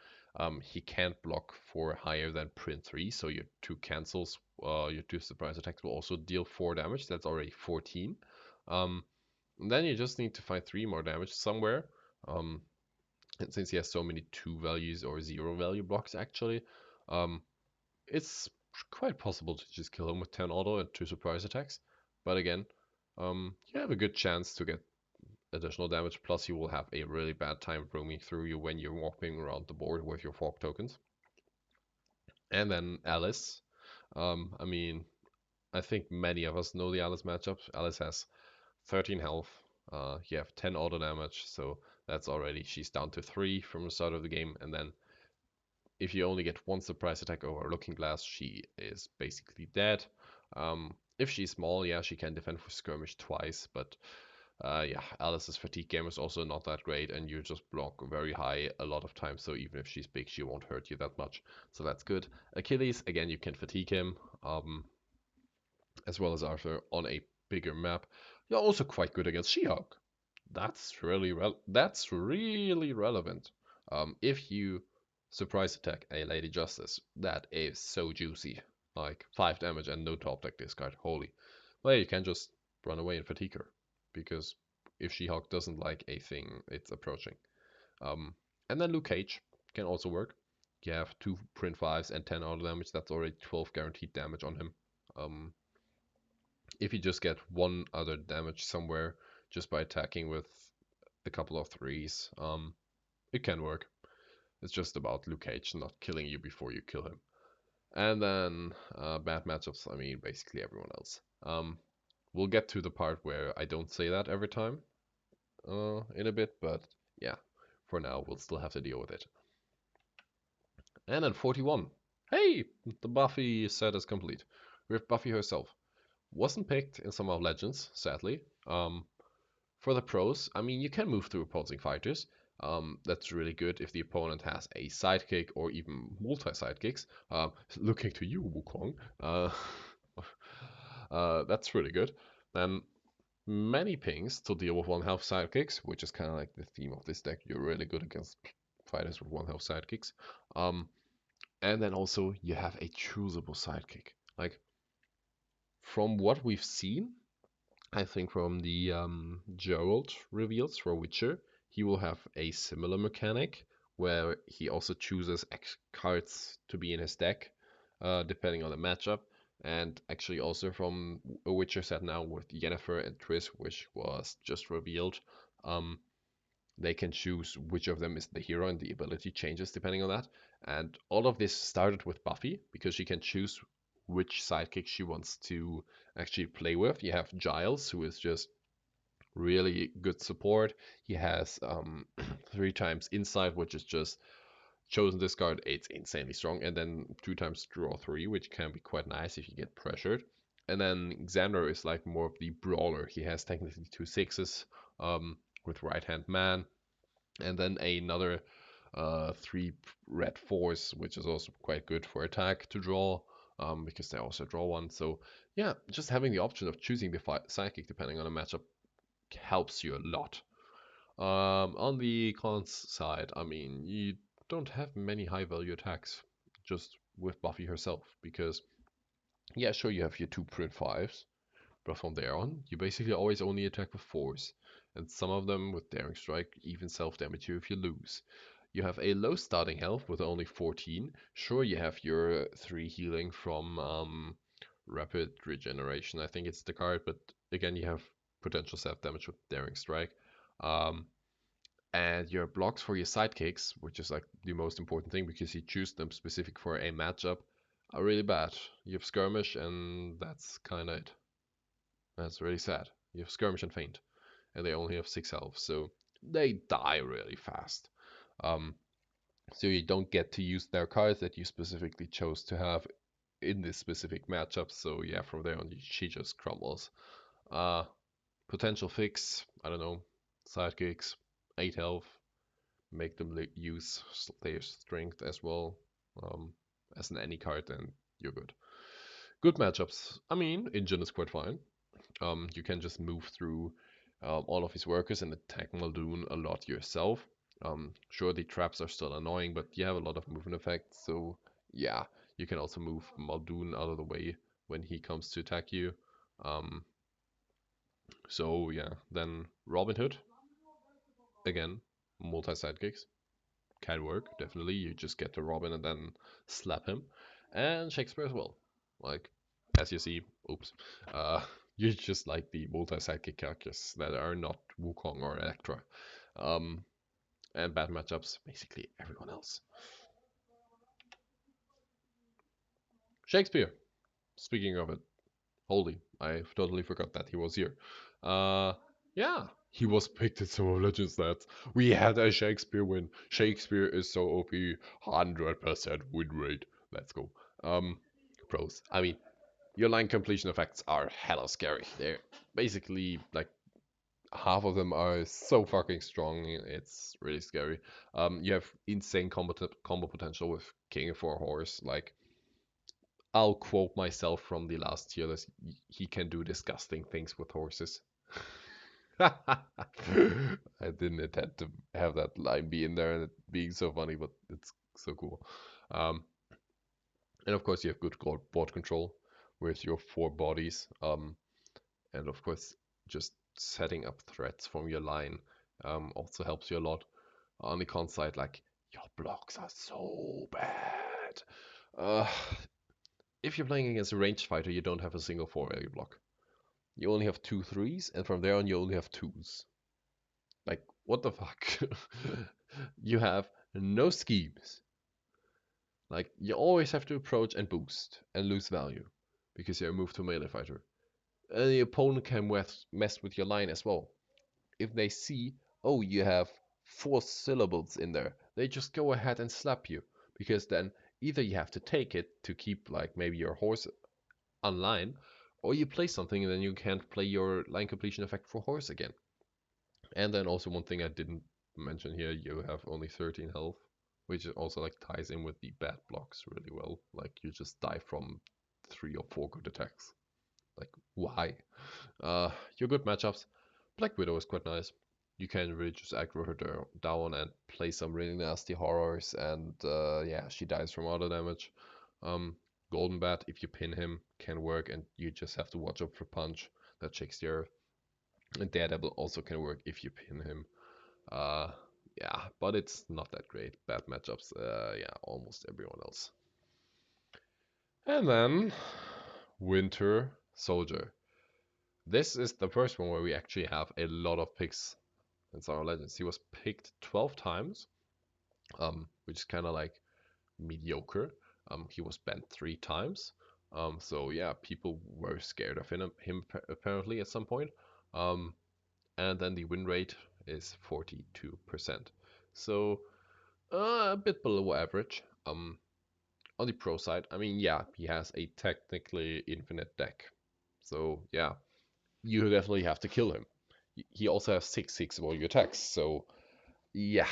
A: He can't block for higher than print 3, so your 2 cancels, your 2 surprise attacks will also deal 4 damage. That's already 14. And then you just need to find 3 more damage somewhere. And since he has so many 2 values or 0 value blocks, actually, um, it's quite possible to just kill him with 10 auto and 2 surprise attacks. But again, you have a good chance to get additional damage, plus you will have a really bad time roaming through you when you're walking around the board with your fog tokens. And then Alice. I mean, I think many of us know the Alice matchup. Alice has 13 health. You have 10 auto damage, so that's already, she's down to 3 from the start of the game. And then if you only get 1 surprise attack over Looking Glass, she is basically dead. If she's small, yeah, she can defend for skirmish twice, but Yeah, Alice's fatigue game is also not that great, and you just block very high a lot of times, so even if she's big, she won't hurt you that much. So that's good. Achilles, again, you can fatigue him, as well as Arthur on a bigger map. You're also quite good against She-Hulk. That's really relevant. If you surprise attack a Lady Justice, that is so juicy. Like 5 damage and no top deck discard. Holy. Well, you can just run away and fatigue her. Because if She-Hulk doesn't like a thing, it's approaching. Um, and then Luke Cage can also work. You have 2 print 5s and 10 auto damage. That's already 12 guaranteed damage on him. If you just get one other damage somewhere just by attacking with a couple of threes, it can work. It's just about Luke Cage not killing you before you kill him. And then bad matchups, I mean, basically everyone else. We'll get to the part where I don't say that every time in a bit, but yeah, for now we'll still have to deal with it. And at 41, hey, the Buffy set is complete. We have Buffy herself. Wasn't picked in some of Legends, sadly. For the pros, I mean, you can move through opposing fighters. That's really good if the opponent has a sidekick or even multi-sidekicks. Looking to you, Wukong. That's really good. Then many pings to deal with one health sidekicks, which is kind of like the theme of this deck. You're really good against fighters with one health sidekicks. And then also you have a choosable sidekick. Like from what we've seen, I think from the Geralt reveals for Witcher, he will have a similar mechanic where he also chooses X cards to be in his deck, depending on the matchup. And actually, also from a Witcher set now with Yennefer and Triss, which was just revealed, um, they can choose which of them is the hero, and the ability changes depending on that. And all of this started with Buffy because she can choose which sidekick she wants to actually play with. You have Giles, who is just really good support. He has 3 times insight, which is just chosen discard. It's insanely strong, and then 2 times draw 3, which can be quite nice if you get pressured. And then Xander is like more of the brawler. He has technically 2 6s with right hand man, and then another 3 red 4s, which is also quite good for attack to draw, because they also draw one. So yeah, just having the option of choosing the psychic depending on a matchup helps you a lot. On the cons side, I mean, you don't have many high value attacks just with Buffy herself, because yeah, sure, you have your 2 print 5s, but from there on, you basically always only attack with 4s, and some of them with Daring Strike even self-damage you if you lose. You have a low starting health with only 14. Sure, you have your 3 healing from Rapid Regeneration, I think it's the card, but again, you have potential self-damage with Daring Strike. And your blocks for your sidekicks, which is like the most important thing because you choose them specific for a matchup, are really bad. You have Skirmish, and that's kind of it. That's really sad. You have Skirmish and Feint, and they only have 6 health, so they die really fast. Um, so you don't get to use their cards that you specifically chose to have in this specific matchup. So yeah, from there on, she just crumbles. Uh, Potential fix, I don't know, sidekicks, 8 health, make them use their strength as well as an any card, and you're good. Good matchups. I mean, Injun is quite fine. You can just move through all of his workers and attack Muldoon a lot yourself. Sure, the traps are still annoying, but you have a lot of movement effects, so yeah, you can also move Muldoon out of the way when he comes to attack you. Um, so yeah, then Robin Hood, again, multi-sidekicks. Can work, definitely. You just get to Robin and then slap him. And Shakespeare as well. Like, as you see, oops. Uh, you just like the multi-sidekick characters that are not Wukong or Electra. Um, and bad matchups, basically everyone else. Shakespeare. Speaking of it, holy, I totally forgot that he was here. Uh, yeah, he was picked in some of Legends stats. We had a Shakespeare win. Shakespeare is so OP, 100% win rate. Let's go. Um, Pros. I mean, your line completion effects are hella scary. They're basically like Half of them are so fucking strong, it's really scary. You have insane combo potential with King for a horse. Like, I'll quote myself from the last tier list. He can do disgusting things with horses. I didn't intend to have that line be in there and it being so funny, but it's so cool. Um, and of course, you have good board control with your four bodies. And of course, just setting up threats from your line also helps you a lot. On the con side, like, your blocks are so bad. Uh, if you're playing against a ranged fighter, you don't have a single four value block. You only have two threes, and from there on, you only have twos. Like, what the fuck? You have no schemes. Like, you always have to approach and boost and lose value because you're a move to melee fighter. And the opponent can mess with your line as well. If they see, oh, you have four syllables in there, they just go ahead and slap you. Because then either you have to take it to keep, like, maybe your horse online, or you play something and then you can't play your line completion effect for horse again. And then also one thing I didn't mention here, you have only 13 health, which also like ties in with the bad blocks really well. Like, you just die from 3 or 4 good attacks. Like, why? Your good matchups. Black Widow is quite nice. You can really just aggro her down and play some really nasty horrors, and yeah, she dies from auto damage. Um, Golden Bat, if you pin him, can work, and you just have to watch out for punch that shakes the earth. And Daredevil also can work if you pin him. Uh, yeah, but it's not that great. Bad matchups. Yeah, almost everyone else. And then Winter Soldier. This is the first one where we actually have a lot of picks in Star Legends. He was picked 12 times, which is kind of like mediocre. He was banned 3 times. So yeah, people were scared of him apparently at some point. Um, and then the win rate is 42%. So a bit below average. On the pro side, I mean, yeah, he has a technically infinite deck. So yeah, you definitely have to kill him. He also has 6/6 volume attacks, so yeah,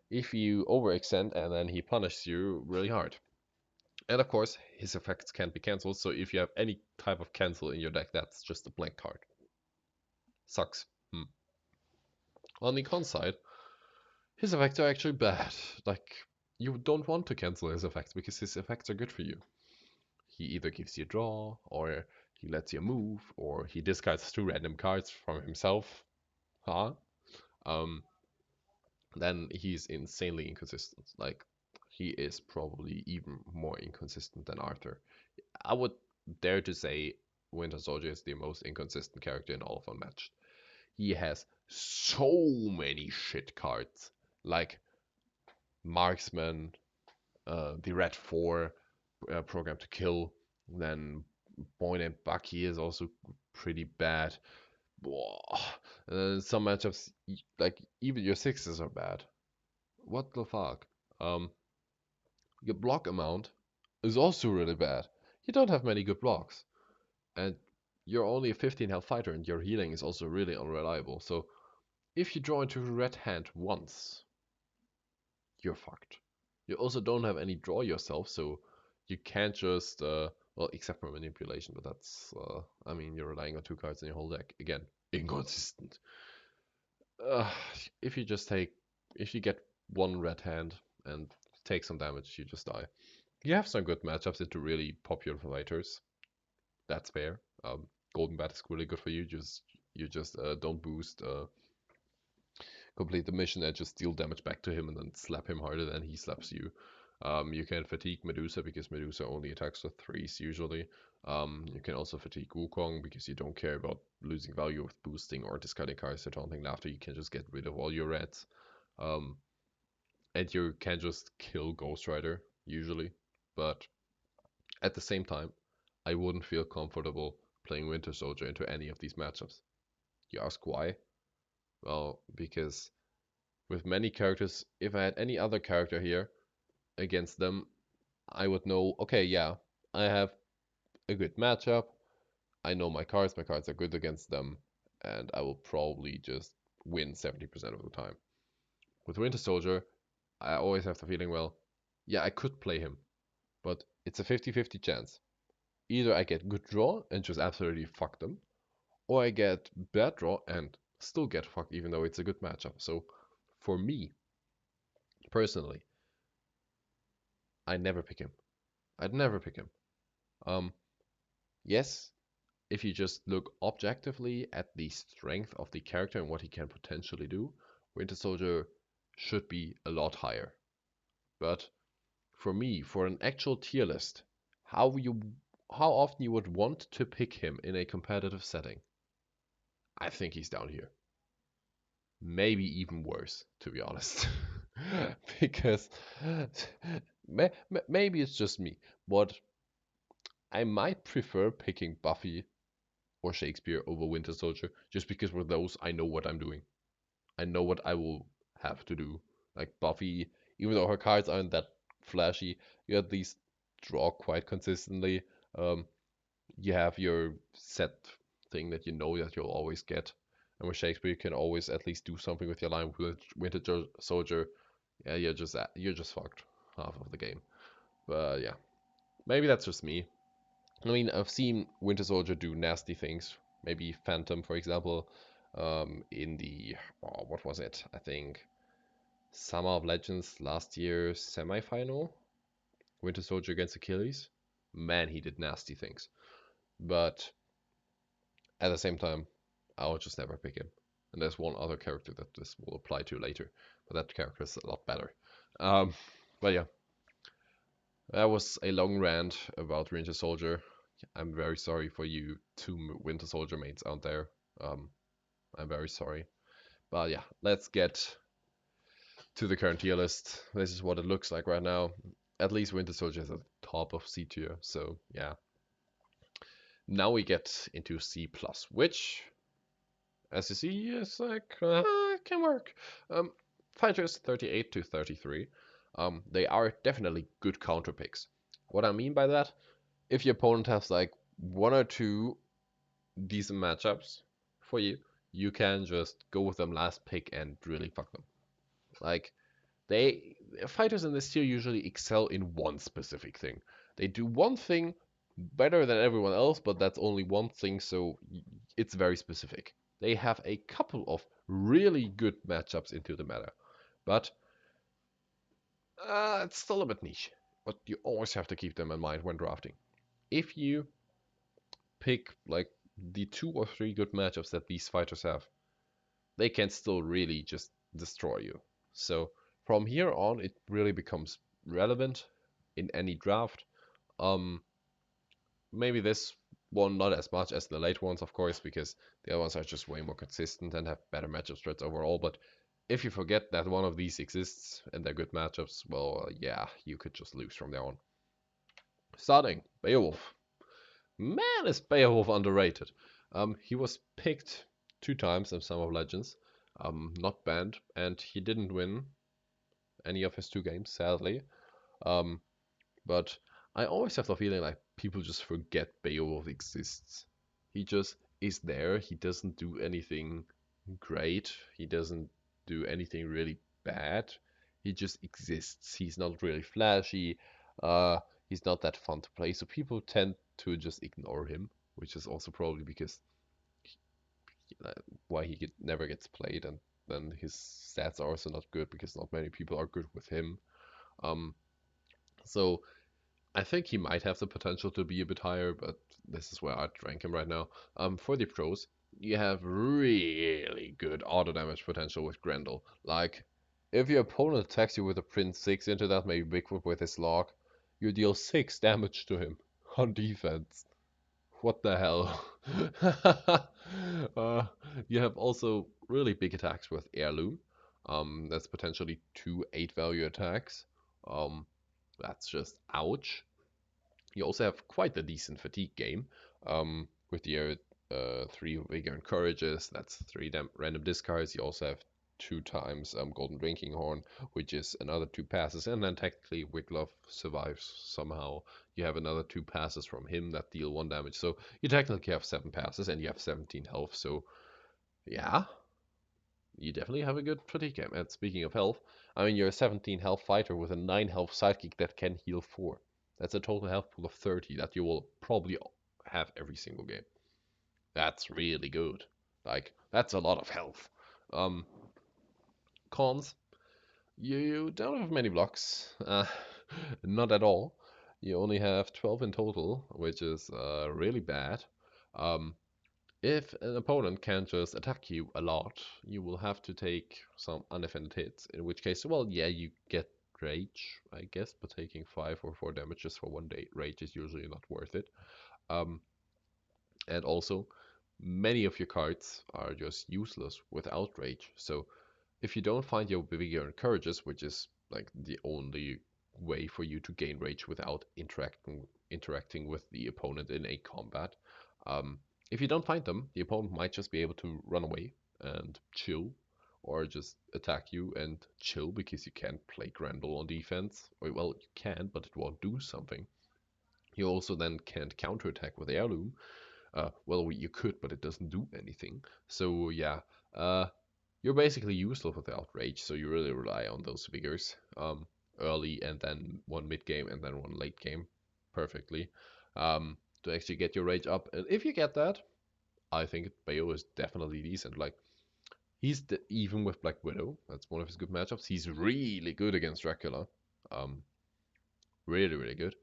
A: if you overextend and then he punishes you really hard. And of course, his effects can't be cancelled, so if you have any type of cancel in your deck, that's just a blank card. Sucks. On the con side, his effects are actually bad. Like, you don't want to cancel his effects because his effects are good for you. He either gives you a draw, or he lets you move, or he discards 2 random cards from himself. Huh? Um, then he's insanely inconsistent. Like, he is probably even more inconsistent than Arthur. I would dare to say Winter Soldier is the most inconsistent character in all of Unmatched. He has so many shit cards, like Marksman, the Red 4, Program to Kill, then Boyd and Bucky is also pretty bad. Some matchups, like even your sixes are bad. What the fuck? Um, your block amount is also really bad. You don't have many good blocks, and you're only a 15 health fighter, and your healing is also really unreliable. So if you draw into a red hand once, you're fucked. You also don't have any draw yourself, so you can't just well, except for manipulation, but that's I mean, you're relying on 2 cards in your whole deck. Again, inconsistent. Uh, if you just take, if you get one red hand and take some damage, you just die. You have some good matchups into really popular fighters. That's fair. Golden Bat is really good for you. You just don't boost, complete the mission and just deal damage back to him and then slap him harder than he slaps you. You can fatigue Medusa because Medusa only attacks with threes usually. You can also fatigue Wukong because you don't care about losing value with boosting or discarding cards or taunting after. You can just get rid of all your reds. Um, and you can just kill Ghost Rider usually. But at the same time, I wouldn't feel comfortable playing Winter Soldier into any of these matchups. You ask why? Well, because with many characters, if I had any other character here against them, I would know, okay, yeah, I have a good matchup. I know my cards are good against them. and I will probably just win 70% of the time. With Winter Soldier, I always have the feeling, well, yeah, I could play him, but it's a 50-50 chance. Either I get good draw and just absolutely fuck them, or I get bad draw and still get fucked even though it's a good matchup. So for me, personally, I never pick him. I'd never pick him. Um, yes, if you just look objectively at the strength of the character and what he can potentially do, Winter Soldier should be a lot higher. But for me, for an actual tier list, how often you would want to pick him in a competitive setting, I think he's down here. Maybe even worse, to be honest. Because maybe it's just me, but I might prefer picking Buffy or Shakespeare over Winter Soldier just because with those I know what I'm doing. I know what I will have to do. Like Buffy, even though her cards aren't that flashy, you at least draw quite consistently. Um, you have your set thing that you know that you'll always get. And with Shakespeare, you can always at least do something with your line. With Winter Soldier, yeah, you're just fucked half of the game. But yeah, maybe that's just me. I mean, I've seen Winter Soldier do nasty things. Maybe Phantom, for example, in the what was it? I think Summer of Legends last year semifinal. Winter Soldier against Achilles. Man, he did nasty things. But at the same time, I'll just never pick him. And there's one other character that this will apply to later, but that character is a lot better. Um, but yeah, that was a long rant about Winter Soldier. I'm very sorry for you two Winter Soldier mates out there. Um, I'm very sorry. But yeah, let's get to the current tier list. This is what it looks like right now. At least Winter Soldier is at the top of C tier. So yeah. Now we get into C plus, which, as you see, is like it can work. Fighters 38 to 33. They are definitely good counter picks. What I mean by that, if your opponent has like one or two decent matchups for you, you can just go with them last pick and really fuck them. Like they fighters in this tier usually excel in one specific thing. They do one thing better than everyone else, but that's only one thing, so it's very specific. They have a couple of really good matchups into the meta, but it's still a bit niche. But you always have to keep them in mind when drafting. If you pick like the two or three good matchups that these fighters have, they can still really just destroy you. So from here on, it really becomes relevant in any draft. Um, Maybe this one not as much as the late ones, of course, because the other ones are just way more consistent and have better matchup spreads overall. But if you forget that one of these exists and they're good matchups, well, yeah, you could just lose from there on. Starting, Beowulf. Man, is Beowulf underrated. He was picked 2 times in Summer of Legends, not banned, and he didn't win any of his 2 games, sadly. Um, but I always have the feeling like people just forget Beowulf exists. He just is there. He doesn't do anything great. He doesn't do anything really bad. He just exists. He's not really flashy. Uh, he's not that fun to play. So people tend to just ignore him, which is also probably because why he never gets played, and then his stats are also not good because not many people are good with him. Um, so I think he might have the potential to be a bit higher, but this is where I'd rank him right now. For the pros, you have really good auto damage potential with Grendel. Like, if your opponent attacks you with a Prince 6 into that, maybe Bigfoot with his log, you deal 6 damage to him on defense. What the hell? You have also really big attacks with Heirloom. That's potentially 2 8 value attacks. Um, that's just ouch. You also have quite a decent fatigue game with your 3 vigor and courages. That's 3 random discards. You also have 2 times Golden Drinking Horn, which is another 2 passes, and then technically Wiglove survives somehow. You have another 2 passes from him that deal 1 damage. So you technically have 7 passes, and you have 17 health. So Yeah, you definitely have a good fatigue game. And speaking of health, I mean, you're a 17 health fighter with a 9 health sidekick that can heal 4. That's a total health pool of 30 that you will probably have every single game. That's really good. Like, that's a lot of health. Um, Cons, you don't have many blocks. Not at all. You only have 12 in total, which is really bad. Um, If an opponent can just attack you a lot, you will have to take some undefended hits. In which case, well, yeah, you get rage, I guess, but taking 5 or 4 damage just for one day rage is usually not worth it. Um, and also, many of your cards are just useless without rage. So if you don't find your vigor and courages, which is like the only way for you to gain rage without interacting with the opponent in a combat, um, if you don't find them, the opponent might just be able to run away and chill, or just attack you and chill because you can't play Grendel on defense. Or, well, you can, but it won't do something. You also then can't counterattack with Heirloom. Well, you could, but it doesn't do anything. So yeah, uh, you're basically useless without rage, so you really rely on those figures early and then one mid game and then one late game perfectly to actually get your rage up. And if you get that, I think Bayo is definitely decent. Like even with Black Widow, that's one of his good matchups. He's really good against Dracula, um, really really good.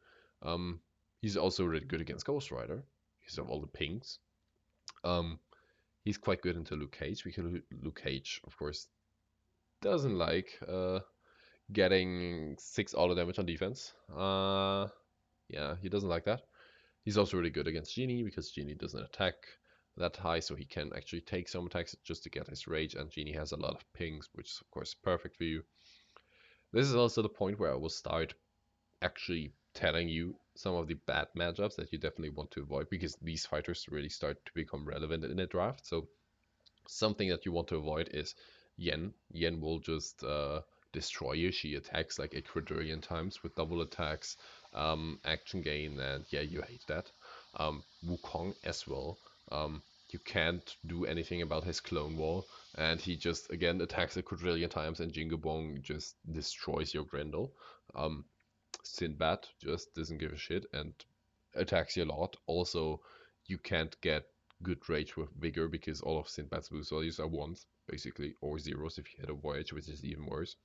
A: Um, he's also really good against Ghost Rider. He's of all the pinks. Um, he's quite good into Luke Cage because Luke Cage, of course, doesn't like getting 6 auto damage on defense. Yeah, he doesn't like that. He's also really good against Genie because Genie doesn't attack that high, so he can actually take some attacks just to get his rage, and Genie has a lot of pings, which is of course perfect for you. This is also the point where I will start actually telling you some of the bad matchups that you definitely want to avoid because these fighters really start to become relevant in a draft. So something that you want to avoid is Yen. Yen will just destroy you. She attacks like a quadrillion times with double attacks, action gain, and yeah, you hate that. Wukong as well. You can't do anything about his clone wall, and he just again attacks a quadrillion times, and Jingo Bong just destroys your Grendel. Um, Sinbad just doesn't give a shit and attacks you a lot. Also, you can't get good rage with vigor because all of Sinbad's boost values are ones, basically, or zeros if you hit a voyage, which is even worse.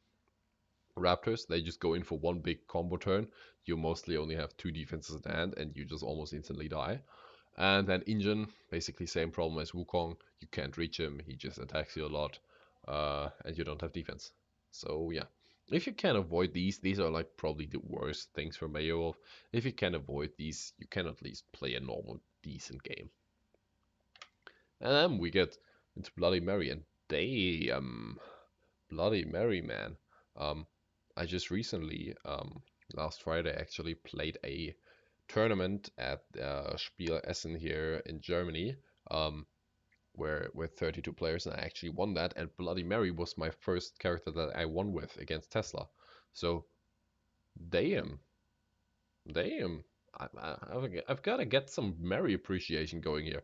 A: Raptors, they just go in for one big combo turn. You mostly only have 2 defenses at hand, and you just almost instantly die. And then Injun, basically same problem as Wukong. You can't reach him, he just attacks you a lot, and you don't have defense. So yeah, if you can avoid these are like probably the worst things for Mayo. If you can avoid these, you can at least play a normal, decent game. And then we get into Bloody Mary, and Bloody Mary, man. Um, I just recently, last Friday, actually played a tournament at Spiel Essen here in Germany, um, where with 32 players, and I actually won that. And Bloody Mary was my first character that I won with against Tesla. So damn, damn, I've got to get some Mary appreciation going here.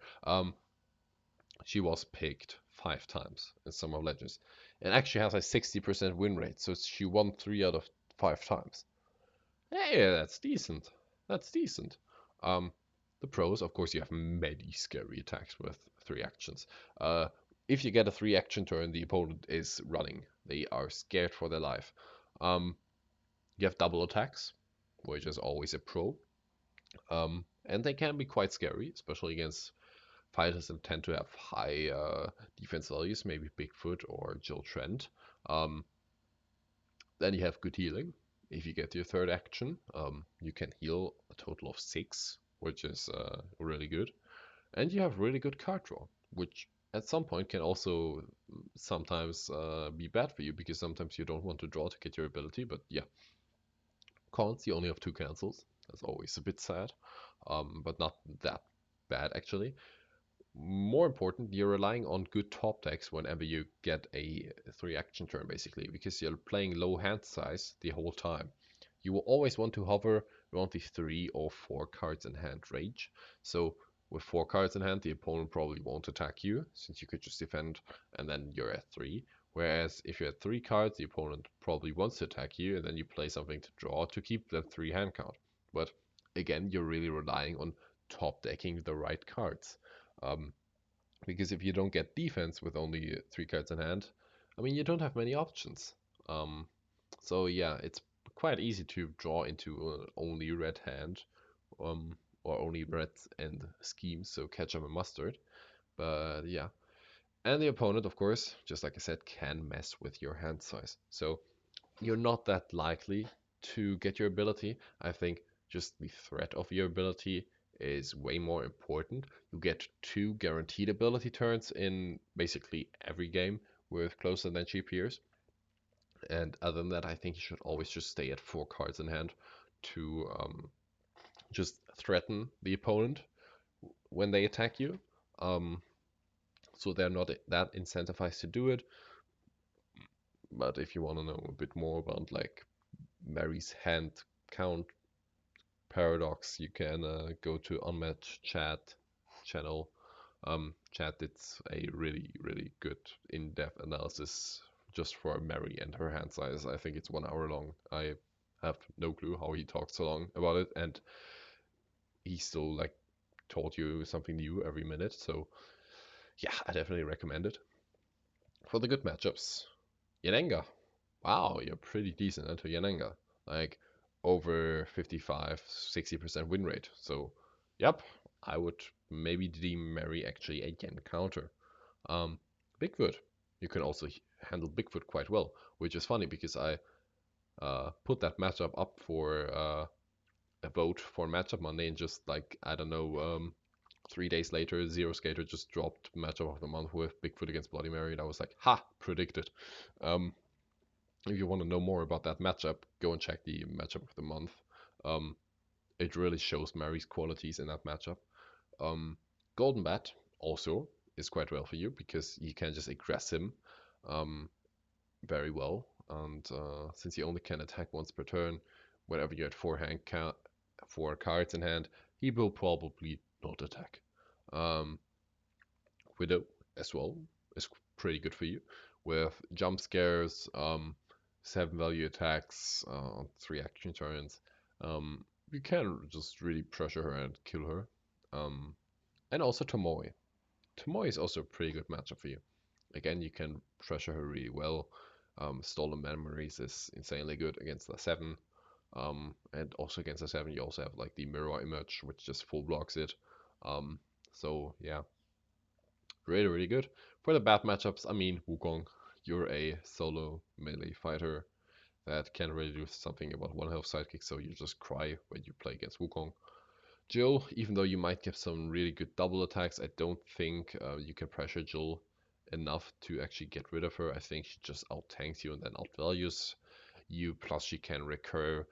A: She was picked 5 times in Summer of Legends, and actually has a 60% win rate. So she won 3 out of 5 times. Hey, that's decent. That's decent. Um, the pros, of course, you have many scary attacks with 3 actions. If you get a 3 action turn, the opponent is running. They are scared for their life. You have double attacks, which is always a pro. And they can be quite scary, especially against fighters that tend to have high defense values, maybe Bigfoot or Jill Trent. Um, Then you have good healing. If you get your 3rd action, you can heal a total of 6, which is really good. And you have really good card draw, which at some point can also sometimes be bad for you because sometimes you don't want to draw to get your ability. But yeah, cons, you only have 2 cancels. That's always a bit sad, but not that bad actually. More important, you're relying on good top decks whenever you get a 3 action turn, basically, because you're playing low hand size the whole time. You will always want to hover around the 3 or 4 cards in hand range. So With 4 cards in hand, the opponent probably won't attack you, since you could just defend, and then you're at 3. Whereas if you're at 3 cards, the opponent probably wants to attack you, and then you play something to draw to keep that 3 hand count. But again, you're really relying on top decking the right cards. Um, because if you don't get defense with only 3 cards in hand, I mean, you don't have many options. Um, so yeah, it's quite easy to draw into only red hand, um, or only red and schemes, so ketchup and mustard. But yeah, and the opponent, of course, just like I said, can mess with your hand size. So you're not that likely to get your ability. I think just the threat of your ability is way more important. You get 2 guaranteed ability turns in basically every game with closer than cheap peers. And other than that, I think you should always just stay at 4 cards in hand to just threaten the opponent when they attack you. Um, so they're not that incentivized to do it. But if you want to know a bit more about like Mary's hand count paradox, you can go to Unmatched Chat channel. Chat, it's a really good in-depth analysis just for Mary and her hand size. I think it's 1 hour long. I have no clue how he talked so long about it, and he still like told you something new every minute. So yeah, I definitely recommend it. For the good matchups, Yenenga. Wow, you're pretty decent into Yenenga. Like over 55, 60% win rate. So, yep, I would maybe deem Mary actually a Yen counter. Um, Bigfoot. You can also handle Bigfoot quite well, which is funny because I put that matchup up for a vote for matchup Monday, and just like, I don't know, 3 days later, Zero Skater just dropped matchup of the month with Bigfoot against Bloody Mary, and I was like, ha, predicted. Um, if you want to know more about that matchup, go and check the matchup of the month. Um, it really shows Mary's qualities in that matchup. Golden Bat also is quite well for you because you can just aggress him um, very well. And since he only can attack once per turn, whenever you had 4 cards in hand, he will probably not attack. Um, Widow as well is pretty good for you with jump scares, 7 value attacks, 3 action turns. You can just really pressure her and kill her. And also Tomoe. Tomoe is also a pretty good matchup for you. Again, you can pressure her really well. Stolen Memories is insanely good against the 7. And also against the 7, you also have like the Mirror Image, which just full blocks it. So yeah, really good. For the bad matchups, I mean, Wukong, you're a solo melee fighter that can really do something about 1 health sidekick, so you just cry when you play against Wukong. Jill, even though you might get some really good double attacks, I don't think you can pressure Jill enough to actually get rid of her. I think she just out-tanks you and then outvalues you, plus she can recur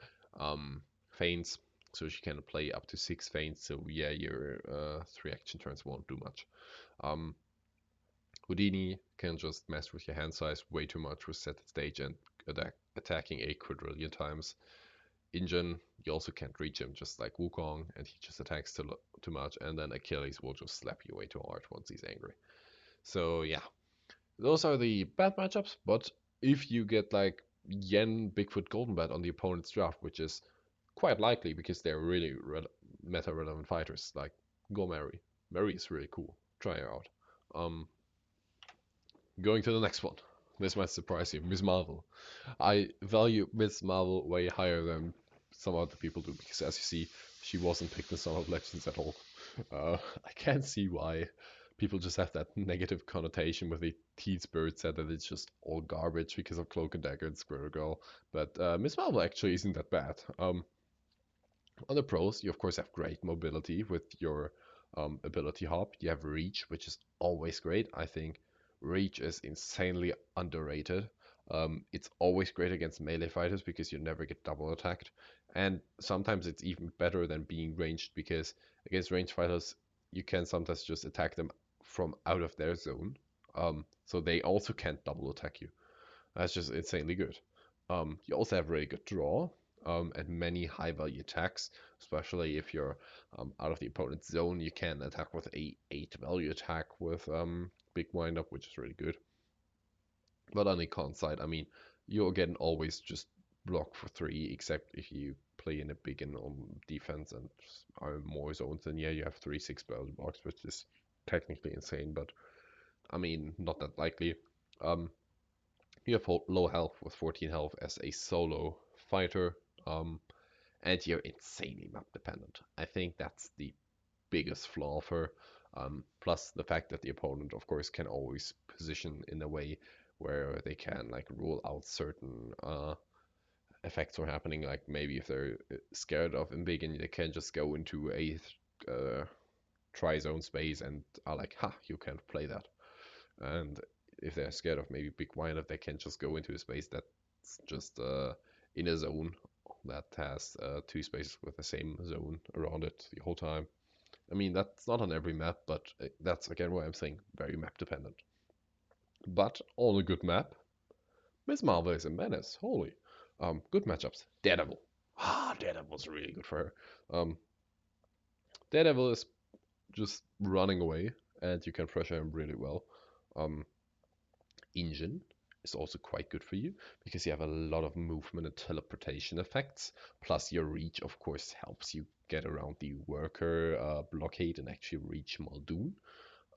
A: feints, so she can play up to 6 feints, so yeah, your 3 action turns won't do much. Houdini can just mess with your hand size way too much with set stage and attacking a quadrillion times. Injun, you also can't reach him, just like Wukong, and he just attacks too much, and then Achilles will just slap you way too hard once he's angry. So yeah, those are the bad matchups, but if you get like Yen, Bigfoot, Golden Bat on the opponent's draft, which is quite likely because they're really meta-relevant fighters, like go Mary. Mary is really cool. Try her out. Um, Going to the next one. This might surprise you, Miss Marvel. I value Miss Marvel way higher than some other people do because, as you see, she wasn't picked in Son of Legends at all. I can't see why people just have that negative connotation with the Teen Spirit set that it's just all garbage because of Cloak and Dagger and Squirrel Girl. But Miss Marvel actually isn't that bad. On the pros, you of course have great mobility with your ability hop. You have reach, which is always great. I think reach is insanely underrated. It's always great against melee fighters because you never get double attacked. And sometimes it's even better than being ranged because against ranged fighters, you can sometimes just attack them from out of their zone. So they also can't double attack you. That's just insanely good. You also have really good draw. and many high value attacks, especially if you're out of the opponent's zone. You can attack with a 8 value attack with big windup, which is really good. But on the con side, I mean, you again always just block for 3, except if you play in a big and defense and are more zones, then yeah, you have 3 6 blocks, which is technically insane, but I mean, not that likely. Um, you have low health with 14 health as a solo fighter, and you're insanely map dependent. I think that's the biggest flaw of her. Plus the fact that the opponent, of course, can always position in a way where they can like rule out certain effects are happening. Like maybe if they're scared of Embiggen, they can just go into a tri-zone space and are like, ha, you can't play that. And if they're scared of maybe big windup, they can just go into a space that's just in a zone that has 2 spaces with the same zone around it the whole time. I mean, that's not on every map, but that's again why I'm saying very map dependent. But on a good map, Miss Marvel is a menace. Holy. Good matchups. Daredevil. Daredevil's really good for her. Daredevil is just running away, and you can pressure him really well. Um, Engine is also quite good for you because you have a lot of movement and teleportation effects. Plus, your reach, of course, helps you get around the worker blockade and actually reach Muldoon.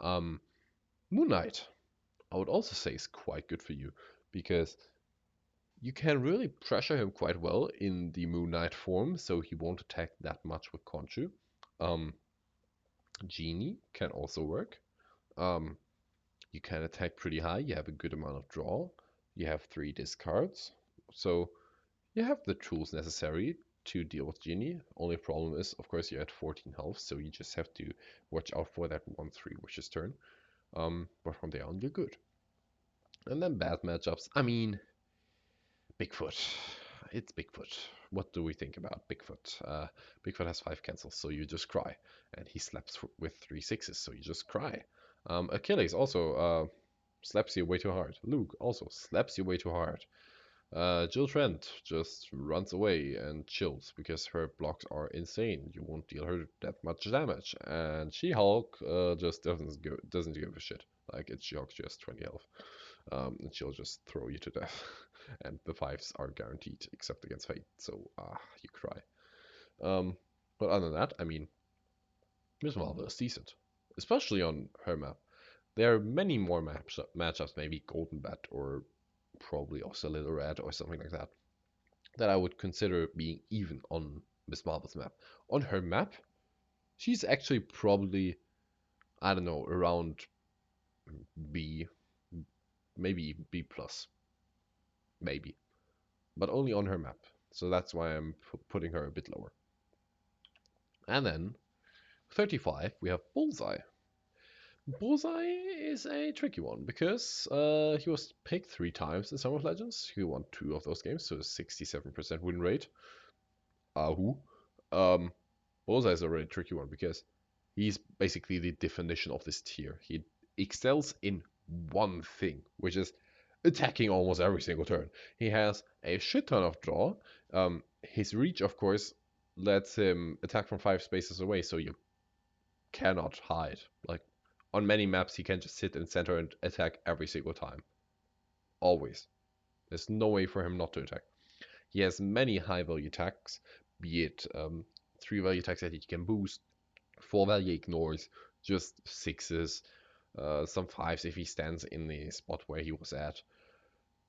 A: Um, Moon Knight, I would also say, is quite good for you because you can really pressure him quite well in the Moon Knight form, so he won't attack that much with Khonshu. Um, Genie can also work. Um, you can attack pretty high. You have a good amount of draw. You have 3 discards. So you have the tools necessary to deal with Genie. Only problem is, of course, you're at 14 health, so you just have to watch out for that 1/3 wishes turn. But from there on, you're good. And then bad matchups. I mean, Bigfoot. It's Bigfoot. What do we think about Bigfoot? Bigfoot has 5 cancels, so you just cry. And he slaps with 3 6s, so you just cry. Achilles also slaps you way too hard. Luke also slaps you way too hard. Jill Trent just runs away and chills because her blocks are insane. You won't deal her that much damage. And She-Hulk just doesn't give a shit. Like it's She-Hulk, she has 20 health, and she'll just throw you to death. And the 5s are guaranteed, except against Fate. So you cry. But other than that, I mean, Miss Marvel is decent, especially on her map. There are many more matchups, maybe Golden Bat or probably also Little Red or something like that, that I would consider being even on Miss Marvel's map. On her map, she's actually probably, I don't know, around B, maybe B plus, maybe, but only on her map. So that's why I'm putting her a bit lower. And then 35, we have Bullseye. Bullseye is a tricky one because he was picked 3 times in Summer of Legends. He won 2 of those games, so 67% win rate. Ahoo. Um, Bullseye is a really tricky one because he's basically the definition of this tier. He excels in one thing, which is attacking almost every single turn. He has a shit ton of draw. His reach, of course, lets him attack from 5 spaces away, so you cannot hide. Like on many maps, he can just sit in center and attack every single time. Always. There's no way for him not to attack. He has many high value attacks, be it 3 value attacks that he can boost, 4 value ignores, just 6s, some 5s if he stands in the spot where he was at.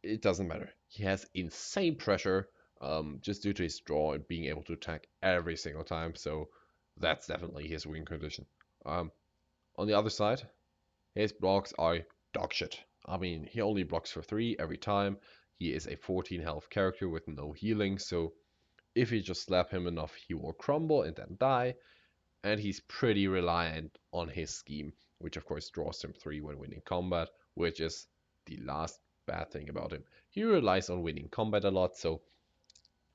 A: It doesn't matter. He has insane pressure just due to his draw and being able to attack every single time, so that's definitely his win condition. On the other side, his blocks are dog shit. I mean, he only blocks for 3 every time. He is a 14 health character with no healing, so if you just slap him enough, he will crumble and then die. And he's pretty reliant on his scheme, which of course draws him 3 when winning combat, which is the last bad thing about him. He relies on winning combat a lot, so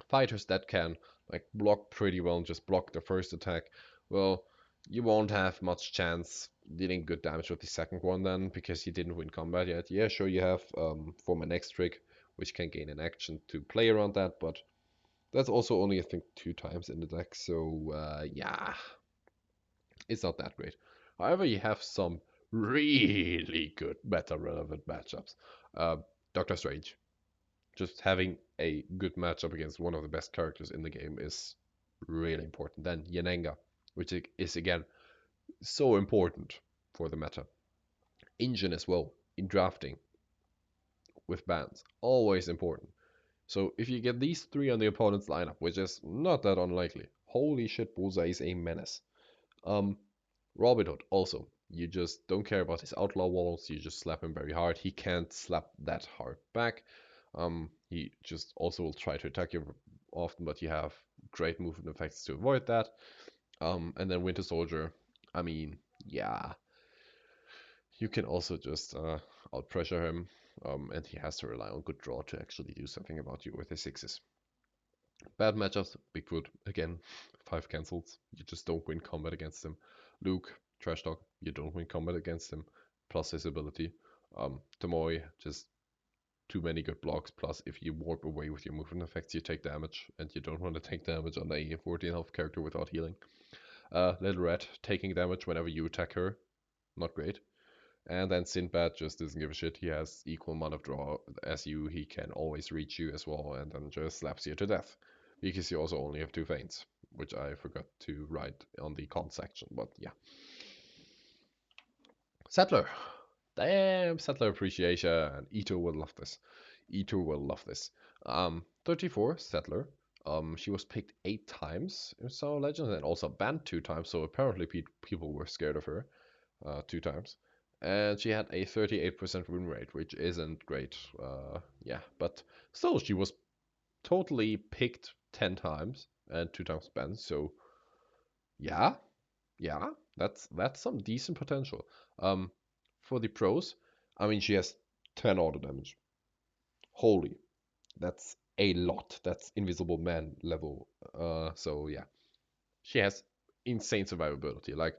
A: fighters that can like block pretty well and just block the first attack, well, you won't have much chance dealing good damage with the second one then because you didn't win combat yet. Yeah, sure you have for my next trick, which can gain an action to play around that, but That's also only, I think, two times in the deck, so yeah, it's not that great. However, you have some really good meta-relevant matchups. Uh, Doctor Strange. Just having a good matchup against one of the best characters in the game is really important. Then Yanenga, which is again so important for the meta. Engine as well in drafting with bans, always important. So if you get these three on the opponent's lineup, which is not that unlikely, holy shit, Bullseye is a menace. Um, Robin Hood also. You just don't care about his outlaw walls. You just slap him very hard. He can't slap that hard back. He just also will try to attack you often, but you have great movement effects to avoid that. And then Winter Soldier. I mean, yeah, you can also just out pressure him, and he has to rely on good draw to actually do something about you with his sixes. Bad matchups, Bigfoot, again, 5 cancels. You just don't win combat against him. Luke, trash talk, you don't win combat against him, plus his ability. Tomoe, just too many good blocks, plus if you warp away with your movement effects, you take damage, and you don't want to take damage on a 14 health character without healing. Little Red, taking damage whenever you attack her, not great. And then Sinbad just doesn't give a shit. He has equal amount of draw as you. He can always reach you as well, and then just slaps you to death. Because you also only have 2 feints, which I forgot to write on the con section, but yeah. Settler. Damn, Settler appreciation. Ito will love this. Ito will love this. 34, Settler. She was picked 8 times in Star Legends and also banned 2 times, so apparently people were scared of her 2 times. And she had a 38% win rate, which isn't great. Yeah, but still, she was totally picked 10 times and 2 times banned, so yeah, yeah, that's some decent potential. Um, for the pros, I mean, she has 10 auto damage. Holy, that's a lot. That's Invisible Man level. So yeah, she has insane survivability. Like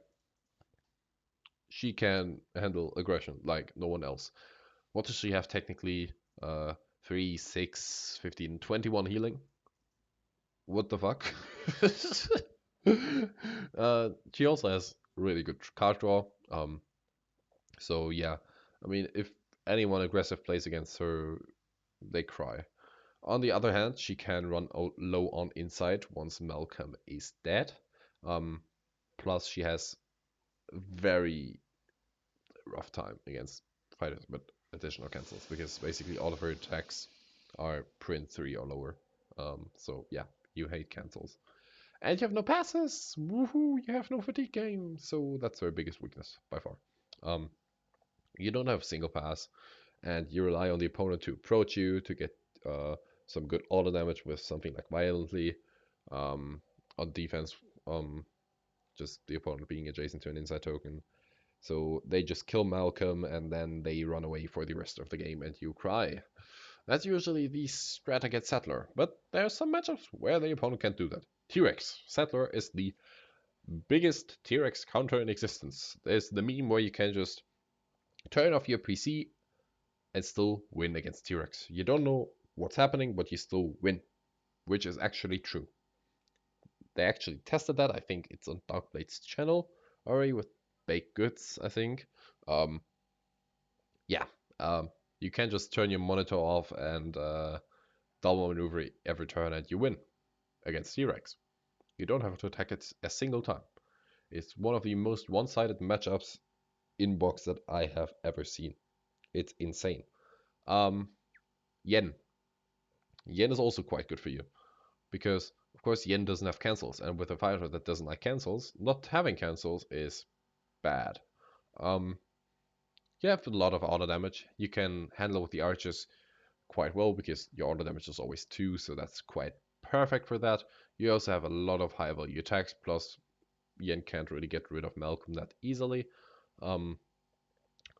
A: she can handle aggression like no one else. What does she have technically? 3, 6, 15, 21 healing. What the fuck? She also has really good card draw. So yeah, I mean, if anyone aggressive plays against her, they cry. On the other hand, she can run low on insight once Malcolm is dead. Um, Plus, she has very rough time against fighters with additional cancels because basically all of her attacks are print 3 or lower. So yeah, you hate cancels. And you have no passes! Woohoo! You have no fatigue game! So that's her biggest weakness by far. Um, you don't have single pass, and you rely on the opponent to approach you to get some good auto damage with something like violently. On defense, just the opponent being adjacent to an inside token. So they just kill Malcolm and then they run away for the rest of the game and you cry. That's usually the strat against Settler, but there are some matchups where the opponent can't do that. T-Rex. Settler is the biggest T-Rex counter in existence. There's the meme where you can just turn off your PC and still win against T-Rex. You don't know what's happening, but you still win, which is actually true. They actually tested that. I think it's on Darkblade's channel already with baked goods, I think. Um, yeah, um, you can just turn your monitor off and double maneuver every turn and you win against T-Rex. You don't have to attack it a single time. It's one of the most one-sided matchups in box that I have ever seen. It's insane. Um, Yen. Yen is also quite good for you because, of course, Yen doesn't have cancels, and with a fighter that doesn't like cancels, not having cancels is bad. Um, you have a lot of auto damage. You can handle with the archers quite well because your auto damage is always 2, so that's quite perfect for that. You also have a lot of high value attacks, plus Yen can't really get rid of Malcolm that easily. Um,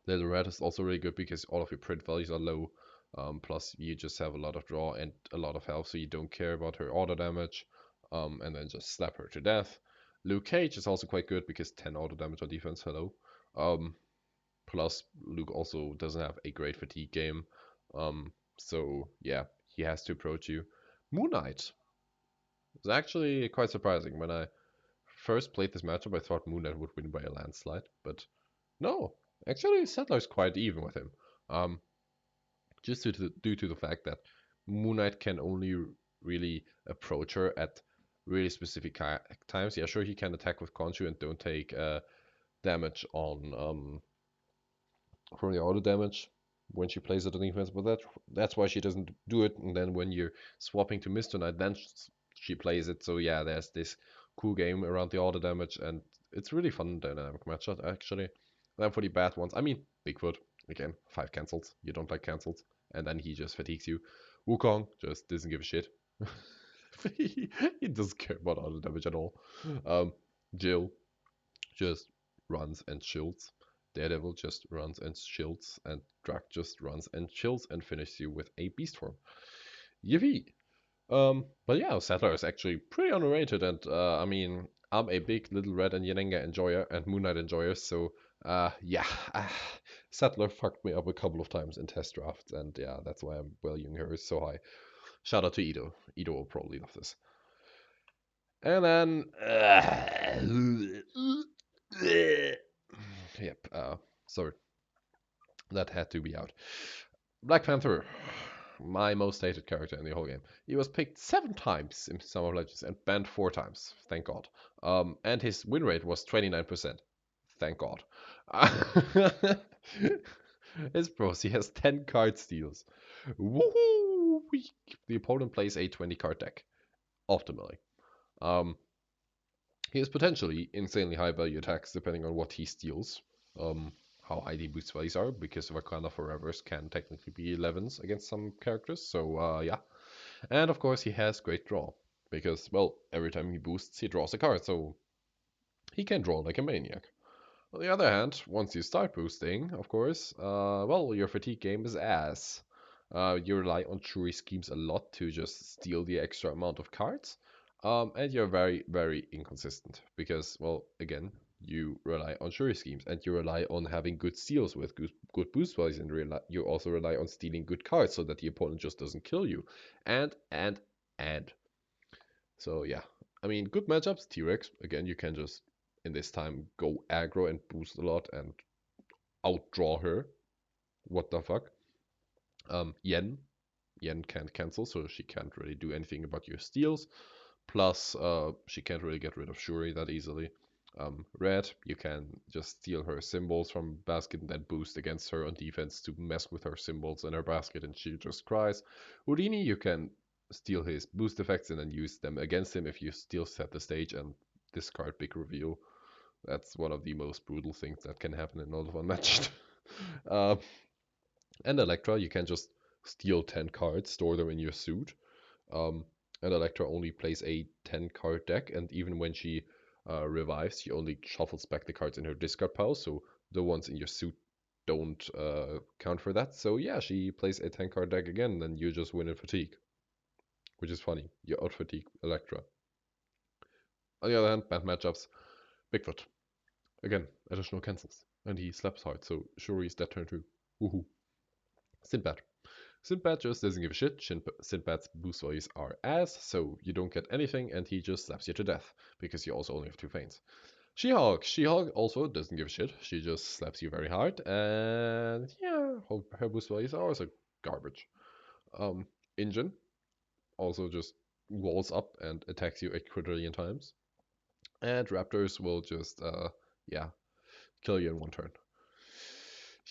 A: Little Red is also really good because all of your print values are low. Plus, you just have a lot of draw and a lot of health, so you don't care about her auto damage. And then just slap her to death. Luke Cage is also quite good because 10 auto damage on defense. Hello. Plus, Luke also doesn't have a great fatigue game. So yeah, he has to approach you. Moon Knight. It's actually quite surprising. When I first played this matchup, I thought Moon Knight would win by a landslide, but no. Actually, Settler's quite even with him. Um, just due to the fact that Moon Knight can only really approach her at really specific times. Yeah, sure, he can attack with Khonshu and don't take damage on from the auto damage when she plays it on defense, but that's why she doesn't do it. And then when you're swapping to Mr. Knight, then she plays it. So yeah, there's this cool game around the auto damage, and it's really fun dynamic matchup actually. Then for the bad ones, I mean Bigfoot again, 5 cancels. You don't like cancels, and then he just fatigues you. Wukong just doesn't give a shit. he doesn't care about auto damage at all. Jill just runs and shields. Daredevil just runs and shields, and Drac just runs and shields and finishes you with a beast form. Yippee! But yeah, Sattler is actually pretty underrated, and I mean, I'm a big Little Red and Yanenga enjoyer and Moon Knight enjoyer, so yeah, Sattler fucked me up a couple of times in test drafts, and yeah, that's why I'm valuing her so high. Shout out to Ido. Ido will probably love this. And then, yep, sorry, that had to be out. Black Panther, my most hated character in the whole game. He was picked 7 times in Summer of Legends and banned 4 times. Thank God. And his win rate was 29%. Thank God. His pros, he has 10 card steals. Woohoo! The opponent plays a 20 card deck, optimally. Um, he has potentially insanely high value attacks depending on what he steals. How high the boost values are, because Wakanda Forevers can technically be 11s against some characters, so yeah. And of course he has great draw, because, well, every time he boosts he draws a card, so he can draw like a maniac. On the other hand, once you start boosting, of course, well, your fatigue game is ass. You rely on Shuri schemes a lot to just steal the extra amount of cards. And you're very, very inconsistent because, well, again, you rely on Shuri schemes and you rely on having good steals with good boost values, and you also rely on stealing good cards so that the opponent just doesn't kill you. And. So yeah, I mean, good matchups. T-Rex, again, you can just in this time go aggro and boost a lot and outdraw her. What the fuck? Yen. Yen can't cancel, so she can't really do anything about your steals. Plus, she can't really get rid of Shuri that easily. Red, you can just steal her symbols from basket and then boost against her on defense to mess with her symbols in her basket and she just cries. Houdini, you can steal his boost effects and then use them against him if you still set the stage and discard big reveal. That's one of the most brutal things that can happen in all of Unmatched. uh, and Electra, you can just steal 10 cards, store them in your suit. Um, and Electra only plays a 10 card deck, and even when she revives, she only shuffles back the cards in her discard pile, so the ones in your suit don't count for that. So yeah, she plays a 10 card deck again, and you just win in fatigue, which is funny. You out fatigue Electra. On the other hand, bad matchups, Bigfoot. Again, additional cancels, and he slaps hard, so Shuri is dead turn 2. Woohoo. Sinbad. Sinbad just doesn't give a shit. Sinbad's boost values are ass, so you don't get anything, and he just slaps you to death, because you also only have 2 feints. She-Hulk. She-Hulk also doesn't give a shit. She just slaps you very hard, and yeah, her boost values are also garbage. Injun also just walls up and attacks you a quadrillion times. And Raptors will just, yeah, kill you in 1 turn.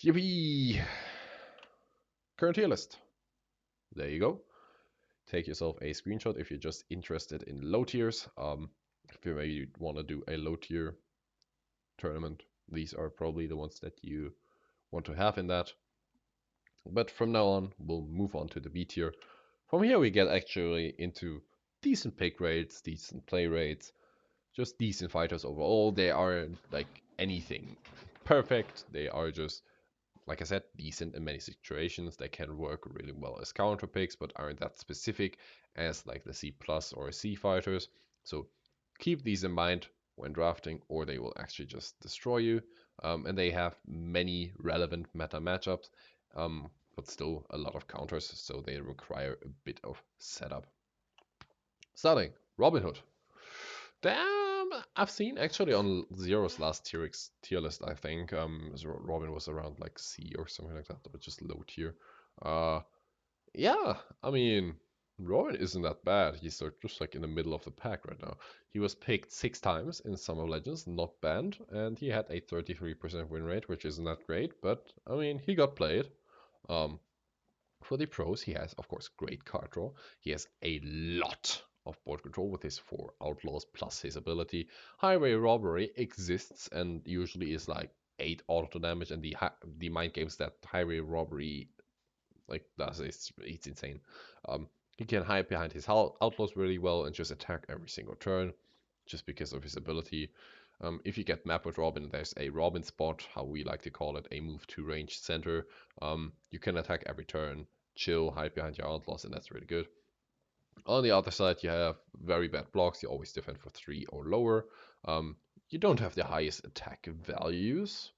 A: Yippee! Current tier list. There you go. Take yourself a screenshot if you're just interested in low tiers. If you maybe want to do a low tier tournament, these are probably the ones that you want to have in that. But from now on, we'll move on to the B tier. From here, we get actually into decent pick rates, decent play rates, just decent fighters overall. They aren't like anything perfect. They are just, like I said, decent in many situations. They can work really well as counter picks, but aren't that specific as like the C plus or C fighters. So keep these in mind when drafting, or they will actually just destroy you. And they have many relevant meta matchups, but still a lot of counters, so they require a bit of setup. Starting Robin Hood. Damn, I've seen actually on Zero's last tier list, I think, Robin was around like C or something like that, or just low tier. Uh, yeah, I mean, Robin isn't that bad. He's just like in the middle of the pack right now. He was picked 6 times in Summer of Legends, not banned, and he had a 33% win rate, which isn't that great, but I mean, he got played. Um, for the pros, he has, of course, great card draw. He has a lot of board control with his 4 outlaws plus his ability. Highway Robbery exists and usually is like 8 auto damage, and the mind games that Highway Robbery like does it's insane. Um, he can hide behind his outlaws really well and just attack every single turn, just because of his ability. If you get map with Robin, there's a Robin spot, how we like to call it, a move to range center. You can attack every turn, chill, hide behind your outlaws, and that's really good. On the other side, you have very bad blocks. You always defend for 3 or lower. You don't have the highest attack values,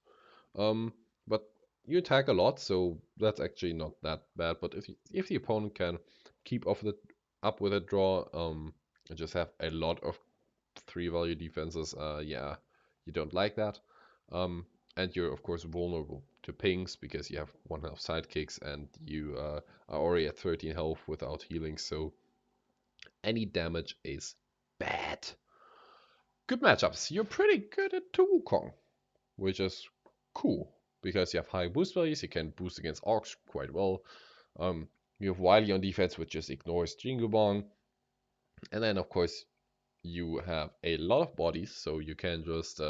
A: but you attack a lot, so that's actually not that bad. But if the opponent can keep up with a draw, and just have a lot of 3 value defenses, yeah, you don't like that. And you're of course vulnerable to pings because you have 1 health sidekicks and you are already at 13 health without healing, so any damage is bad. Good matchups. You're pretty good at Wukong, which is cool because you have high boost values. You can boost against Orcs quite well. You have Wily on defense, which just ignores Jingle Bong. And then, of course, you have a lot of bodies, so you can just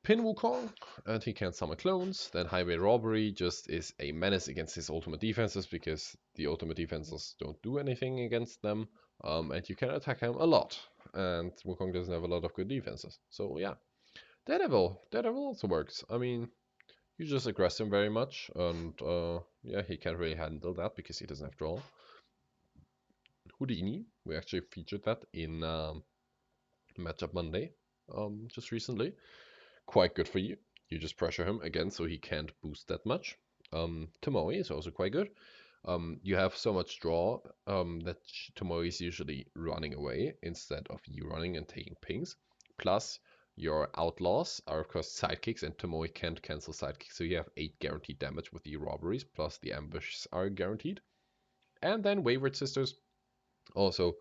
A: pin Wukong, and he can summon clones. Then Highway Robbery just is a menace against his ultimate defenses because the ultimate defenses don't do anything against them. And you can attack him a lot. And Wukong doesn't have a lot of good defenses. So yeah, Daredevil also works. I mean, you just aggress him very much, and yeah, he can't really handle that because he doesn't have draw. Houdini, we actually featured that in Matchup Monday just recently. Quite good for you. You just pressure him again so he can't boost that much. Tomoe is also quite good. You have so much draw that Tomoe is usually running away instead of you running and taking pings. Plus, your outlaws are of course sidekicks, and Tomoe can't cancel sidekicks, so you have 8 guaranteed damage with the robberies, plus the ambushes are guaranteed. And then Wayward Sisters, also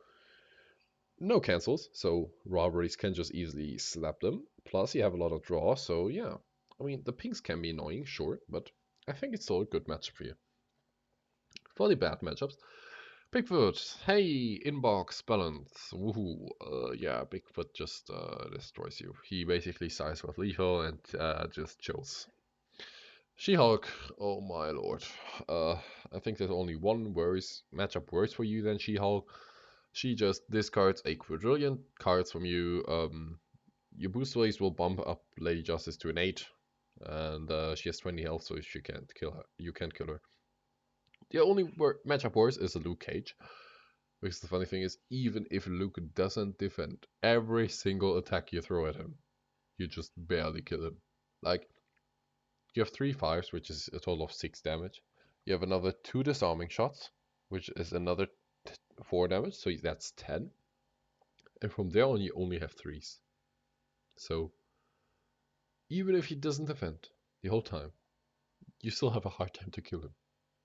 A: no cancels, so robberies can just easily slap them. Plus, you have a lot of draw, so yeah. I mean, the pings can be annoying, sure, but I think it's still a good matchup for you. For the bad matchups, Bigfoot, hey, inbox balance, woohoo, yeah, Bigfoot just destroys you. He basically sides with lethal and just chills. She-Hulk, oh my lord. I think there's only one matchup worse for you than She-Hulk. She just discards a quadrillion cards from you. Your boost values will bump up Lady Justice to an 8, and she has 20 health, so she can't kill her. You can't kill her. The only matchup worse is a Luke Cage. Because the funny thing is, even if Luke doesn't defend every single attack you throw at him, you just barely kill him. Like, you have 3 fires, which is a total of 6 damage. You have another 2 disarming shots, which is another 4 damage, so that's 10. And from there on, you only have 3s. So, even if he doesn't defend the whole time, you still have a hard time to kill him.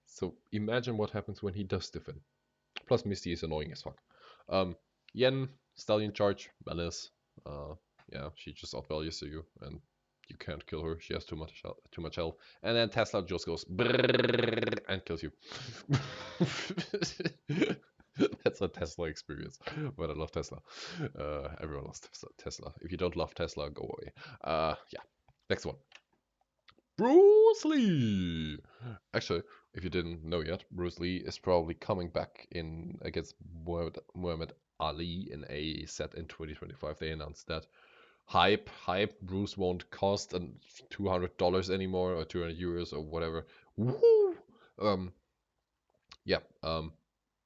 A: So, imagine what happens when he does defend. Plus, Misty is annoying as fuck. Yen, Stallion Charge, Menace. Yeah, she just outvalues you, and you can't kill her. She has too much health. And then Tesla just goes and kills you. That's a Tesla experience, but I love Tesla. Everyone loves Tesla. If you don't love Tesla, go away. Yeah. Next one. Bruce Lee. Actually, if you didn't know yet, Bruce Lee is probably coming back in against Muhammad Ali in a set in 2025. They announced that. Hype. Bruce won't cost $200 anymore, or 200 euros or whatever. Woo! Yeah.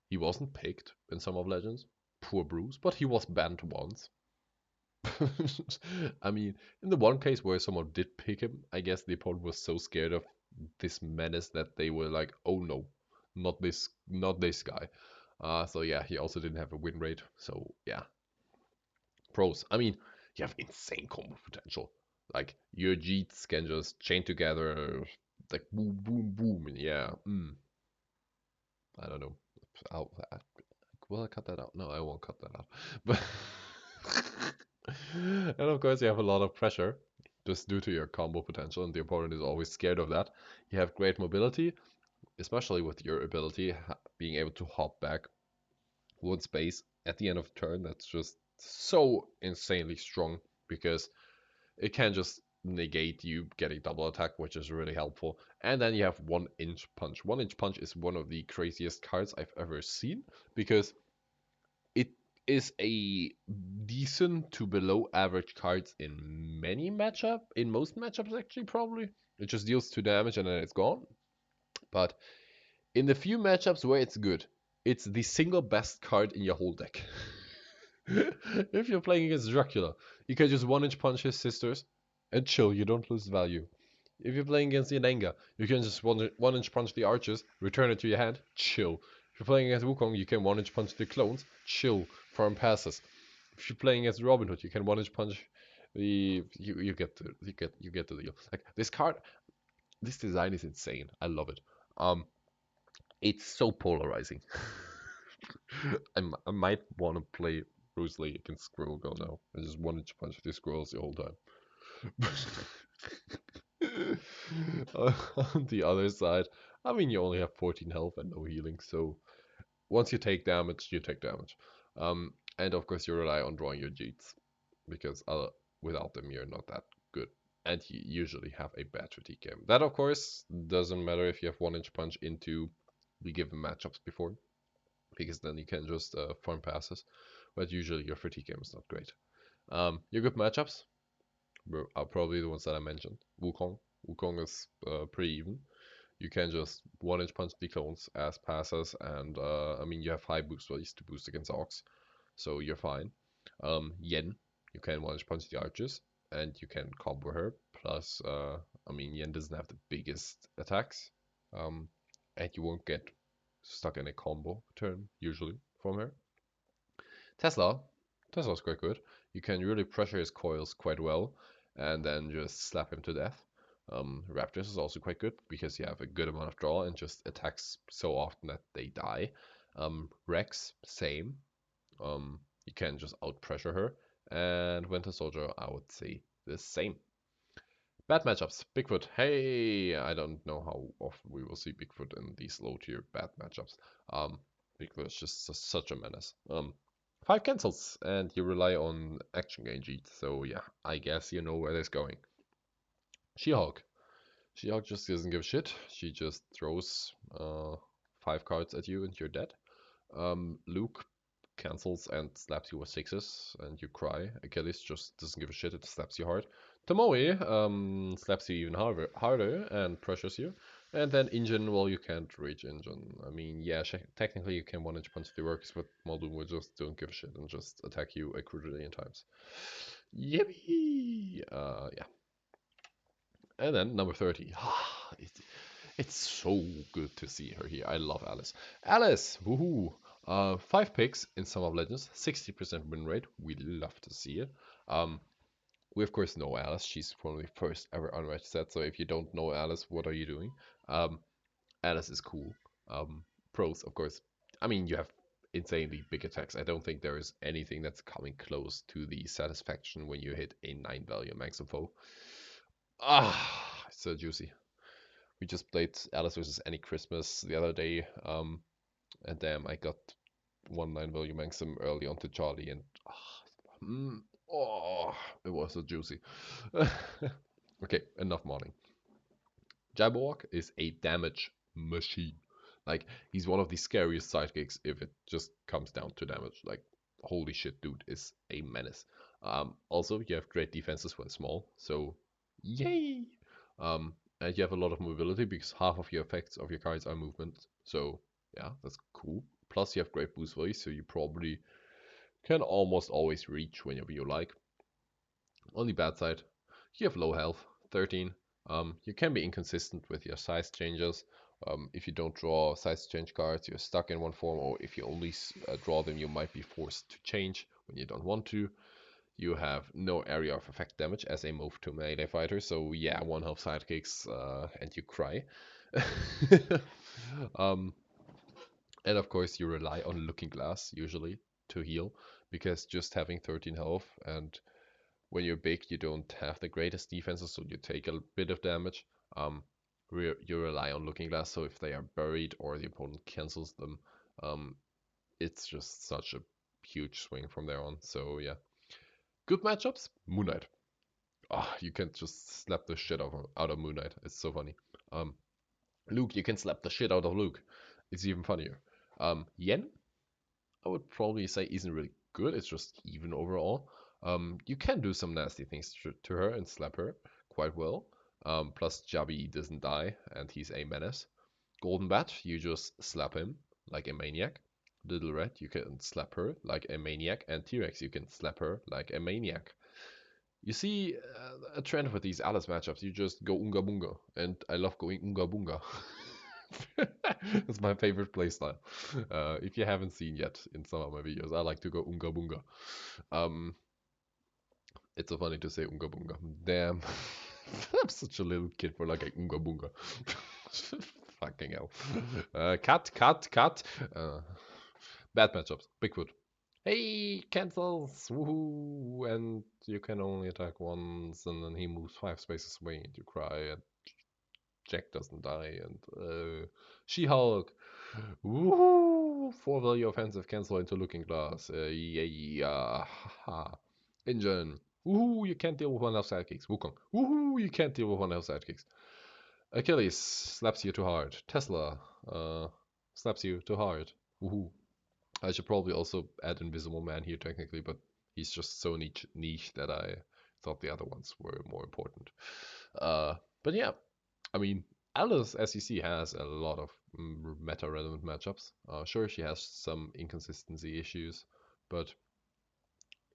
A: He wasn't picked in Summer of Legends. Poor Bruce, but he was banned once. I mean, in the one case where someone did pick him, I guess the opponent was so scared of this menace that they were like, "Oh no, not this guy." So yeah, he also didn't have a win rate. So yeah, pros. I mean, you have insane combo potential. Like your Jeets can just chain together, like boom, boom, boom. And yeah, I don't know. Will I cut that out? No, I won't cut that out. But and of course, you have a lot of pressure just due to your combo potential, and the opponent is always scared of that. You have great mobility, especially with your ability being able to hop back one space at the end of the turn. That's just so insanely strong because it can just negate you getting double attack, which is really helpful. And then you have 1 inch punch. 1 inch punch is one of the craziest cards I've ever seen because it is a decent to below average card in most matchups actually probably. It just deals 2 damage and then it's gone. But in the few matchups where it's good, it's the single best card in your whole deck. If you're playing against Dracula, you can just 1 inch punch his sisters and chill, you don't lose value. If you're playing against Yanenga, you can just 1 inch punch the archers, return it to your hand, chill. If you're playing against Wukong, you can 1 inch punch the clones, chill, farm passes. If you're playing against Robin Hood, you can 1 inch punch the you get the deal. Like this card, this design is insane. I love it. Um, it's so polarizing. I might want to play Bruce Lee against Squirrel Girl now. I just wanted to punch these squirrels the whole time. On the other side, I mean, you only have 14 health and no healing, so once you take damage, you take damage. And of course, you rely on drawing your Jeets, because without them, you're not that good. And you usually have a bad fatigue game. That, of course, doesn't matter if you have 1 inch punch into the given matchups before, because then you can just farm passes. But usually your fatigue game is not great. Your good matchups are probably the ones that I mentioned. Wukong. Wukong is pretty even. You can just 1 inch punch the clones as passes, and I mean, you have high boost values to boost against Ox, so you're fine. Yen, you can 1 inch punch the archers, and you can combo her. Plus, I mean, Yen doesn't have the biggest attacks, um, and you won't get stuck in a combo turn usually from her. Tesla, Tesla's quite good. You can really pressure his coils quite well, and then just slap him to death. Raptors is also quite good because you have a good amount of draw and just attacks so often that they die. Rex, same. You can just out pressure her. And Winter Soldier, I would say the same. Bad matchups. Bigfoot. Hey, I don't know how often we will see Bigfoot in these low tier bad matchups. Um, Bigfoot is just such a menace. 5 cancels, and you rely on action gain G. So yeah, I guess you know where that's going. She-Hulk. She-Hulk just doesn't give a shit. She just throws 5 cards at you and you're dead. Luke cancels and slaps you with 6s and you cry. Achilles just doesn't give a shit, it slaps you hard. Tomoe slaps you even harder and pressures you. And then Injin, well, you can't reach Injin. I mean, yeah, technically you can 1 inch punch the works, but Muldoon will just don't give a shit and just attack you a quadrillion times. Yippee! Yeah. And then number 30. It's so good to see her here. I love Alice. Alice! Woohoo! 5 picks in Summer of Legends, 60% win rate. We love to see it. We of course know Alice. She's one of the first ever Unmatched set. So if you don't know Alice, what are you doing? Um, Alice is cool. Pros, of course. I mean, you have insanely big attacks. I don't think there is anything that's coming close to the satisfaction when you hit a 9 value maximum foe. It's so juicy. We just played Alice versus Any Christmas the other day, and damn, I got 1 9 value maximum early onto Charlie, and oh, it was so juicy. Okay, enough modding. Jabberwock is a damage machine. Like, he's one of the scariest sidekicks if it just comes down to damage. Like, holy shit, dude is a menace. Also, you have great defenses when small, so yay! And you have a lot of mobility because half of your effects of your cards are movement. So yeah, that's cool. Plus, you have great boost value, so you probably can almost always reach whenever you like. On the bad side, you have low health, 13. You can be inconsistent with your size changes, If you don't draw size change cards, you're stuck in one form, or if you only draw them, you might be forced to change when you don't want to. You have no area of effect damage as a move to melee fighter, so yeah, 1 health sidekicks and you cry. um, and of course, you rely on Looking Glass usually to heal, because just having 13 health and when you're big, you don't have the greatest defenses, so you take a bit of damage. Um, you rely on Looking Glass, so if they are buried or the opponent cancels them, um, it's just such a huge swing from there on. So yeah, good matchups. Moon Knight. Ah, you can just slap the shit out of Moon Knight. It's so funny. Um, Luke, you can slap the shit out of Luke. It's even funnier. Yen, I would probably say isn't really good. It's just even overall. You can do some nasty things to her and slap her quite well. Plus, Jabi doesn't die, and he's a menace. Golden Bat, you just slap him like a maniac. Little Red, you can slap her like a maniac. And T-Rex, you can slap her like a maniac. You see a trend with these Alice matchups. You just go Unga Bunga, and I love going Unga Bunga. It's my favorite playstyle. If you haven't seen yet in some of my videos, I like to go Unga Bunga. Um, it's so funny to say Unga Bunga. Damn, I'm such a little kid for like a Unga Bunga. Fucking hell. Cut. Uh, Bad matchups. Bigfoot. Hey, cancels! Woohoo! And you can only attack once, and then he moves 5 spaces away, and you cry, and Jack doesn't die, and She-Hulk! Woohoo! 4 value offensive cancel into Looking Glass. Yeah, haha. Engine. Woohoo! You can't deal with 1 health sidekicks. Wukong. Woohoo! You can't deal with 1 health sidekicks. Achilles slaps you too hard. Tesla slaps you too hard. Woohoo! I should probably also add Invisible Man here technically, but he's just so niche that I thought the other ones were more important. But yeah, I mean, Alice, as you see, has a lot of meta-relevant matchups. Sure, she has some inconsistency issues, but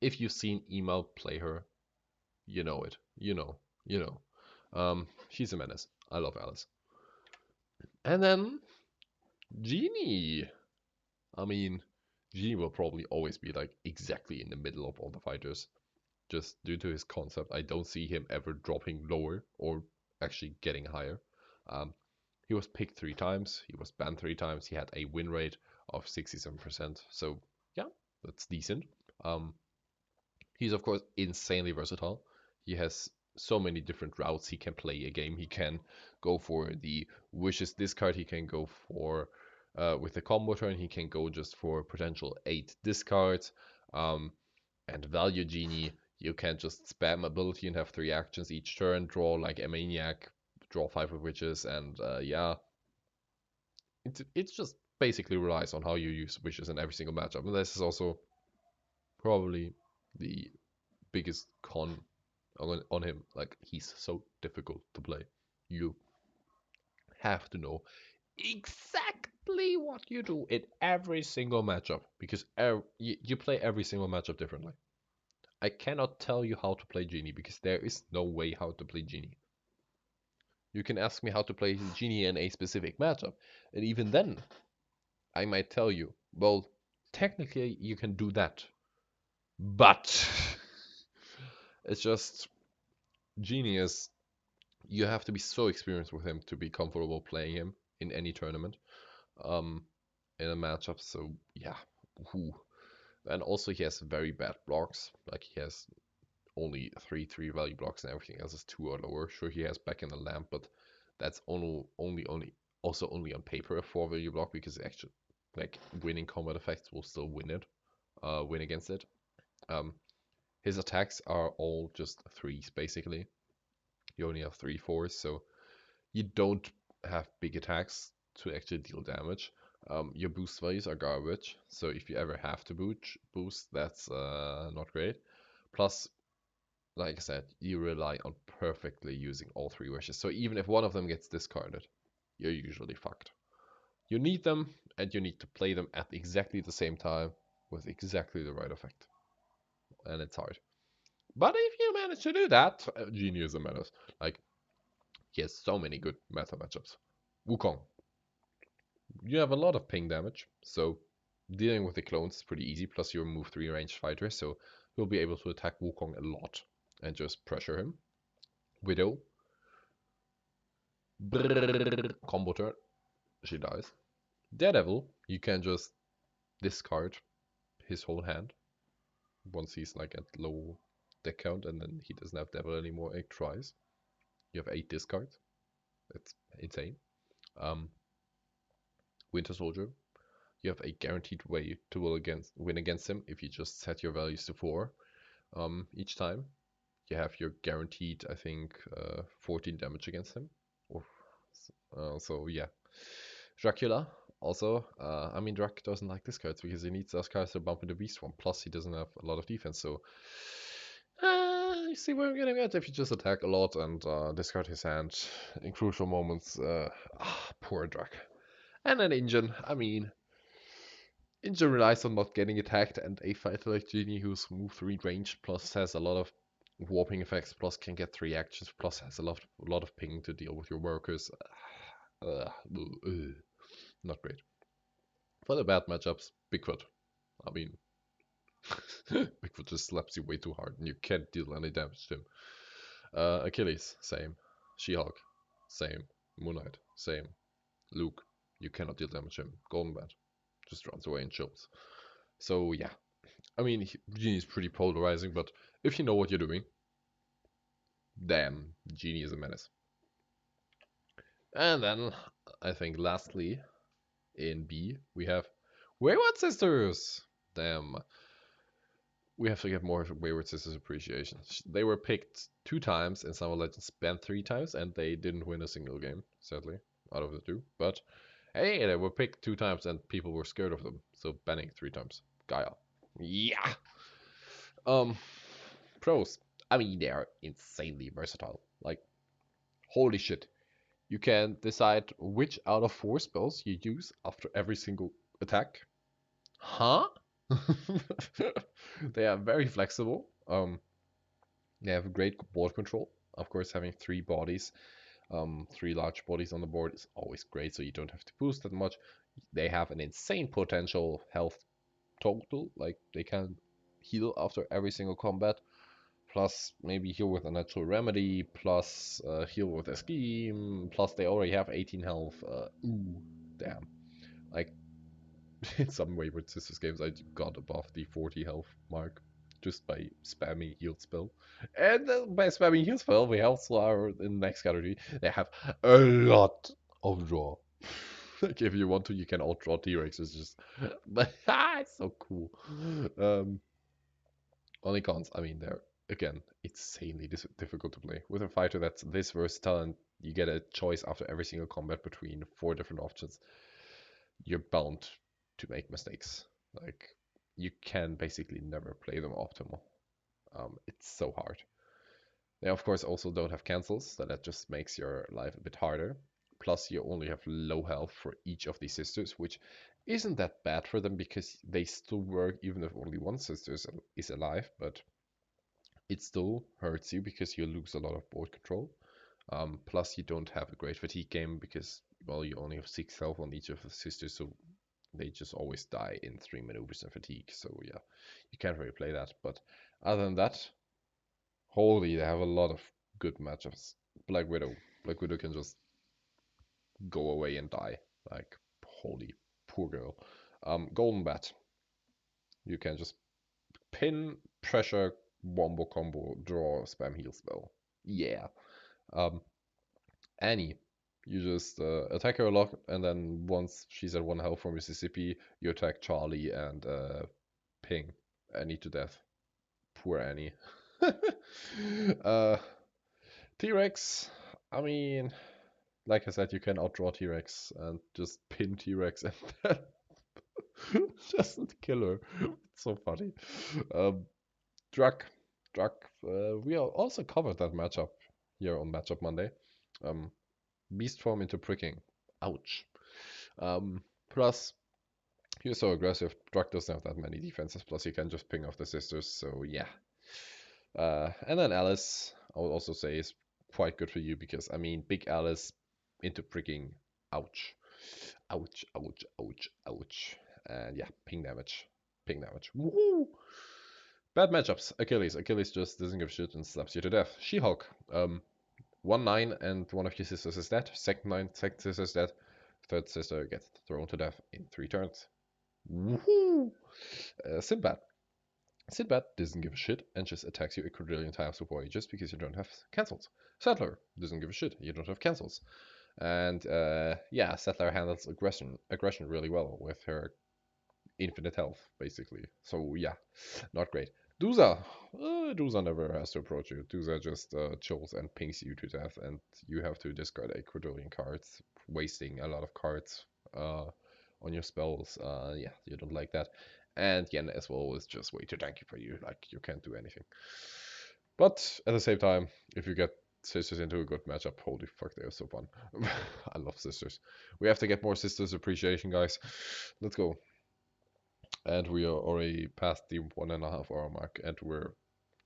A: if you've seen Email play her, you know it. You know. She's a menace. I love Alice. And then Genie. I mean, Genie will probably always be like exactly in the middle of all the fighters. Just due to his concept, I don't see him ever dropping lower or actually getting higher. Um, he was picked 3 times, he was banned 3 times, he had a win rate of 67%. So yeah, that's decent. Um, he's of course insanely versatile. He has so many different routes he can play a game. He can go for the wishes discard. He can go for with the combo turn. He can go just for potential 8 discards. And value Genie, you can just spam ability and have 3 actions each turn. Draw like a maniac. Draw 5 of witches, and yeah, it's just basically relies on how you use wishes in every single matchup. And this is also probably the biggest con on him. Like, he's so difficult to play. You have to know exactly what you do in every single matchup, because you play every single matchup differently. I cannot tell you how to play Genie because there is no way how to play Genie. You can ask me how to play Genie in a specific matchup, and even then, I might tell you, well, technically you can do that, but it's just Genius. You have to be so experienced with him to be comfortable playing him in any tournament, um, in a matchup. So yeah, whoo. And also he has very bad blocks. Like, he has only 3 value blocks, and everything else is 2 or lower. Sure, he has Back in the Lamp, but that's only on paper a 4 value block, because actually, like, winning combat effects will still win against it. Um, his attacks are all just 3s basically. You only have 3 4s, so you don't have big attacks to actually deal damage. Your boost values are garbage, so if you ever have to boost, that's not great. Plus, like I said, you rely on perfectly using all 3 wishes. So even if one of them gets discarded, you're usually fucked. You need them, and you need to play them at exactly the same time with exactly the right effect. And it's hard. But if you manage to do that, Genie is a menace. Like, he has so many good meta matchups. Wukong. You have a lot of ping damage, so dealing with the clones is pretty easy. Plus, you're a move 3 ranged fighter, so you'll be able to attack Wukong a lot and just pressure him. Widow. Brrr, combo turn. She dies. Daredevil, you can just discard his whole hand once he's like at low deck count, and then he doesn't have Devil anymore 8 tries. You have 8 discards. That's insane. Um, Winter Soldier, you have a guaranteed way to win against him if you just set your values to 4 each time. You have your guaranteed, I think, 14 damage against him. Or, so yeah. Dracula, also, I mean, Drac doesn't like discards because he needs those cards to bump into Beast Form. Plus, he doesn't have a lot of defense, so you see where I'm getting at. If you just attack a lot and discard his hand in crucial moments, poor Drac. And an Injun, I mean, Injun relies on not getting attacked, and a fighter like Genie who's move 3 range, plus has a lot of warping effects, plus can get 3 actions, plus has a lot of ping to deal with your workers. Not great. For the bad matchups, Bigfoot. I mean, Bigfoot just slaps you way too hard and you can't deal any damage to him. Achilles, same. She-Hulk, same. Moon Knight, same. Luke, you cannot deal damage to him. Golden Bat, just runs away and chills. So yeah, I mean, Genie is pretty polarizing, but if you know what you're doing, damn, Genie is a menace. And then, I think lastly, in B, we have Wayward Sisters. Damn, we have to get more Wayward Sisters appreciation. They were picked 2 times in Summer Legends, banned 3 times, and they didn't win a single game, sadly, out of the 2. But hey, they were picked 2 times and people were scared of them, so banning 3 times. Gaia. Yeah! Um, Pros. I mean, they are insanely versatile. Like, holy shit. You can decide which out of 4 spells you use after every single attack. Huh? They are very flexible. They have great board control. Of course, having 3 bodies, 3 large bodies on the board is always great, so you don't have to boost that much. They have an insane potential health total. Like, they can heal after every single combat, plus maybe heal with a natural remedy, plus heal with a scheme, plus they already have 18 health. Ooh, damn. Like, in some Wayward Sisters games, I got above the 40 health mark just by spamming heal spell. And by spamming heal spell, we also are in the next category. They have a lot of draw. Like, if you want to, you can outdraw T-Rex. It's just, but it's so cool. Um, Only cons, I mean, they're again insanely difficult to play. With a fighter that's this versatile and you get a choice after every single combat between 4 different options, you're bound to make mistakes. Like, you can basically never play them optimal. It's so hard. They of course also don't have cancels, so that just makes your life a bit harder. Plus, you only have low health for each of these sisters, which isn't that bad for them because they still work even if only one sister is alive, but it still hurts you because you lose a lot of board control. Plus, you don't have a great fatigue game because, well, you only have 6 health on each of the sisters, so they just always die in 3 maneuvers and fatigue. So yeah, you can't really play that. But other than that, holy, they have a lot of good matchups. Black Widow. Black Widow can just go away and die. Like, holy, poor girl. Golden Bat. You can just pin, pressure, wombo combo, draw, spam heal spell. Yeah. Um, Annie. You just attack her a lot, and then once she's at 1 health from Mississippi, you attack Charlie and ping Annie to death. Poor Annie. uh, T-Rex. I mean, like I said, you can outdraw T-Rex and just pin T-Rex and then just kill her. It's so funny. Um, Druck. Druck. We also covered that matchup here on Matchup Monday. Um, Beast form into pricking. Ouch. Plus, you're so aggressive. Druck doesn't have that many defenses. Plus, you can just ping off the sisters. So yeah. And then Alice, I would also say, is quite good for you because, I mean, big Alice into pricking. Ouch. Ouch, ouch, ouch, ouch. And yeah, ping damage. Ping damage. Woo! Bad matchups. Achilles. Achilles just doesn't give a shit and slaps you to death. She-Hulk. 1-9 and one of your sisters is dead. Second sister is dead. Third sister gets thrown to death in 3 turns. Woohoo! Sinbad. Sinbad doesn't give a shit and just attacks you a quadrillion times before you just because you don't have cancels. Sattler doesn't give a shit. You don't have cancels. And yeah, Sattler handles aggression really well with her infinite health, basically. So yeah, not great. Duza. Duza never has to approach you. Duza just chills and pings you to death, and you have to discard a quadrillion cards, wasting a lot of cards on your spells. Yeah, you don't like that. And Yen as well is just way too tanky for you. Like, you can't do anything. But at the same time, if you get sisters into a good matchup, holy fuck, they are so fun. I love sisters. We have to get more sisters appreciation, guys. Let's go. And we are already past the 1.5 hour mark, and we're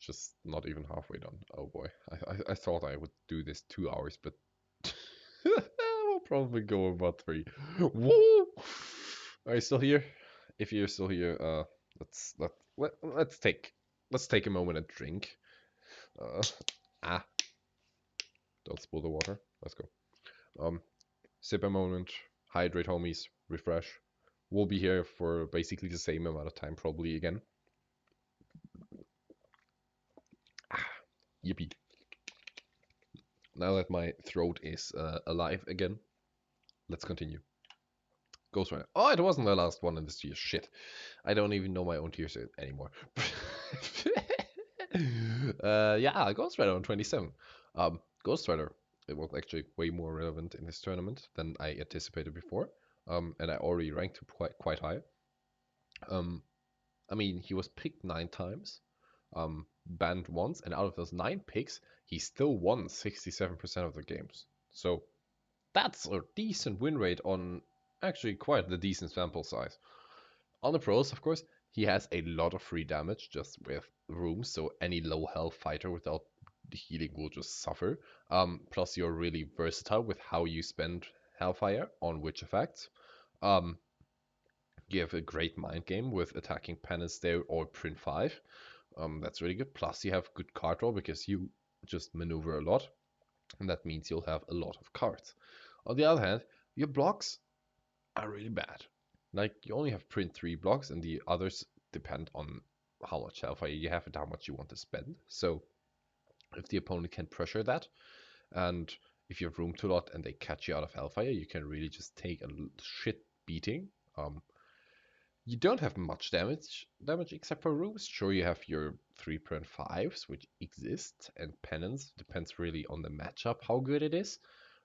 A: just not even halfway done. Oh boy, I thought I would do this 2 hours, but we'll probably go about 3. Woo! Are you still here? If you're still here, let's take a moment and drink. Uh, ah, don't spill the water. Let's go. Sip a moment, hydrate, homies, refresh. We'll be here for basically the same amount of time, probably again. Yippee. Now that my throat is alive again, let's continue. Ghost Rider. Oh, it wasn't the last one in this tier. Shit. I don't even know my own tiers anymore. Yeah, Ghost Rider on 27. Ghost Rider, it was actually way more relevant in this tournament than I anticipated before. And I already ranked him quite high. I mean, he was picked 9 times, banned once, and out of those 9 picks, he still won 67% of the games. So that's a decent win rate on actually quite the decent sample size. On the pros, of course, he has a lot of free damage just with rooms, so any low health fighter without healing will just suffer. Plus, you're really versatile with how you spend Hellfire on which effects. Um, you have a great mind game with attacking Penance there or Print 5. That's really good. Plus, you have good card draw because you just maneuver a lot, and that means you'll have a lot of cards. On the other hand, your blocks are really bad. Like, you only have Print 3 blocks, and the others depend on how much Hellfire you have and how much you want to spend. So, if the opponent can pressure that, and if you have room to lot and they catch you out of Hellfire, you can really just take a shit beating. You don't have much damage except for rooms. Sure, you have your 3.5s, which exist, and penance depends really on the matchup, how good it is.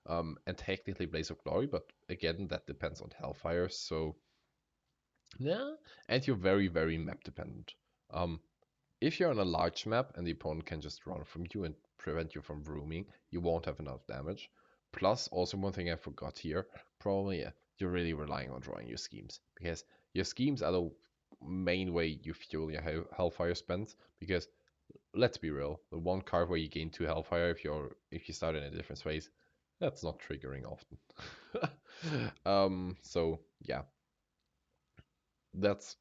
A: And technically Blaze of Glory, but again, that depends on Hellfire, so yeah. And you're very, very map dependent. If you're on a large map and the opponent can just run from you and prevent you from rooming, you won't have enough damage. Plus, also one thing I forgot here, probably, yeah, you're really relying on drawing your schemes, because your schemes are the main way you fuel your Hellfire spends, because let's be real, the one card where you gain 2 Hellfire if you start in a different phase, that's not triggering often. So yeah, that's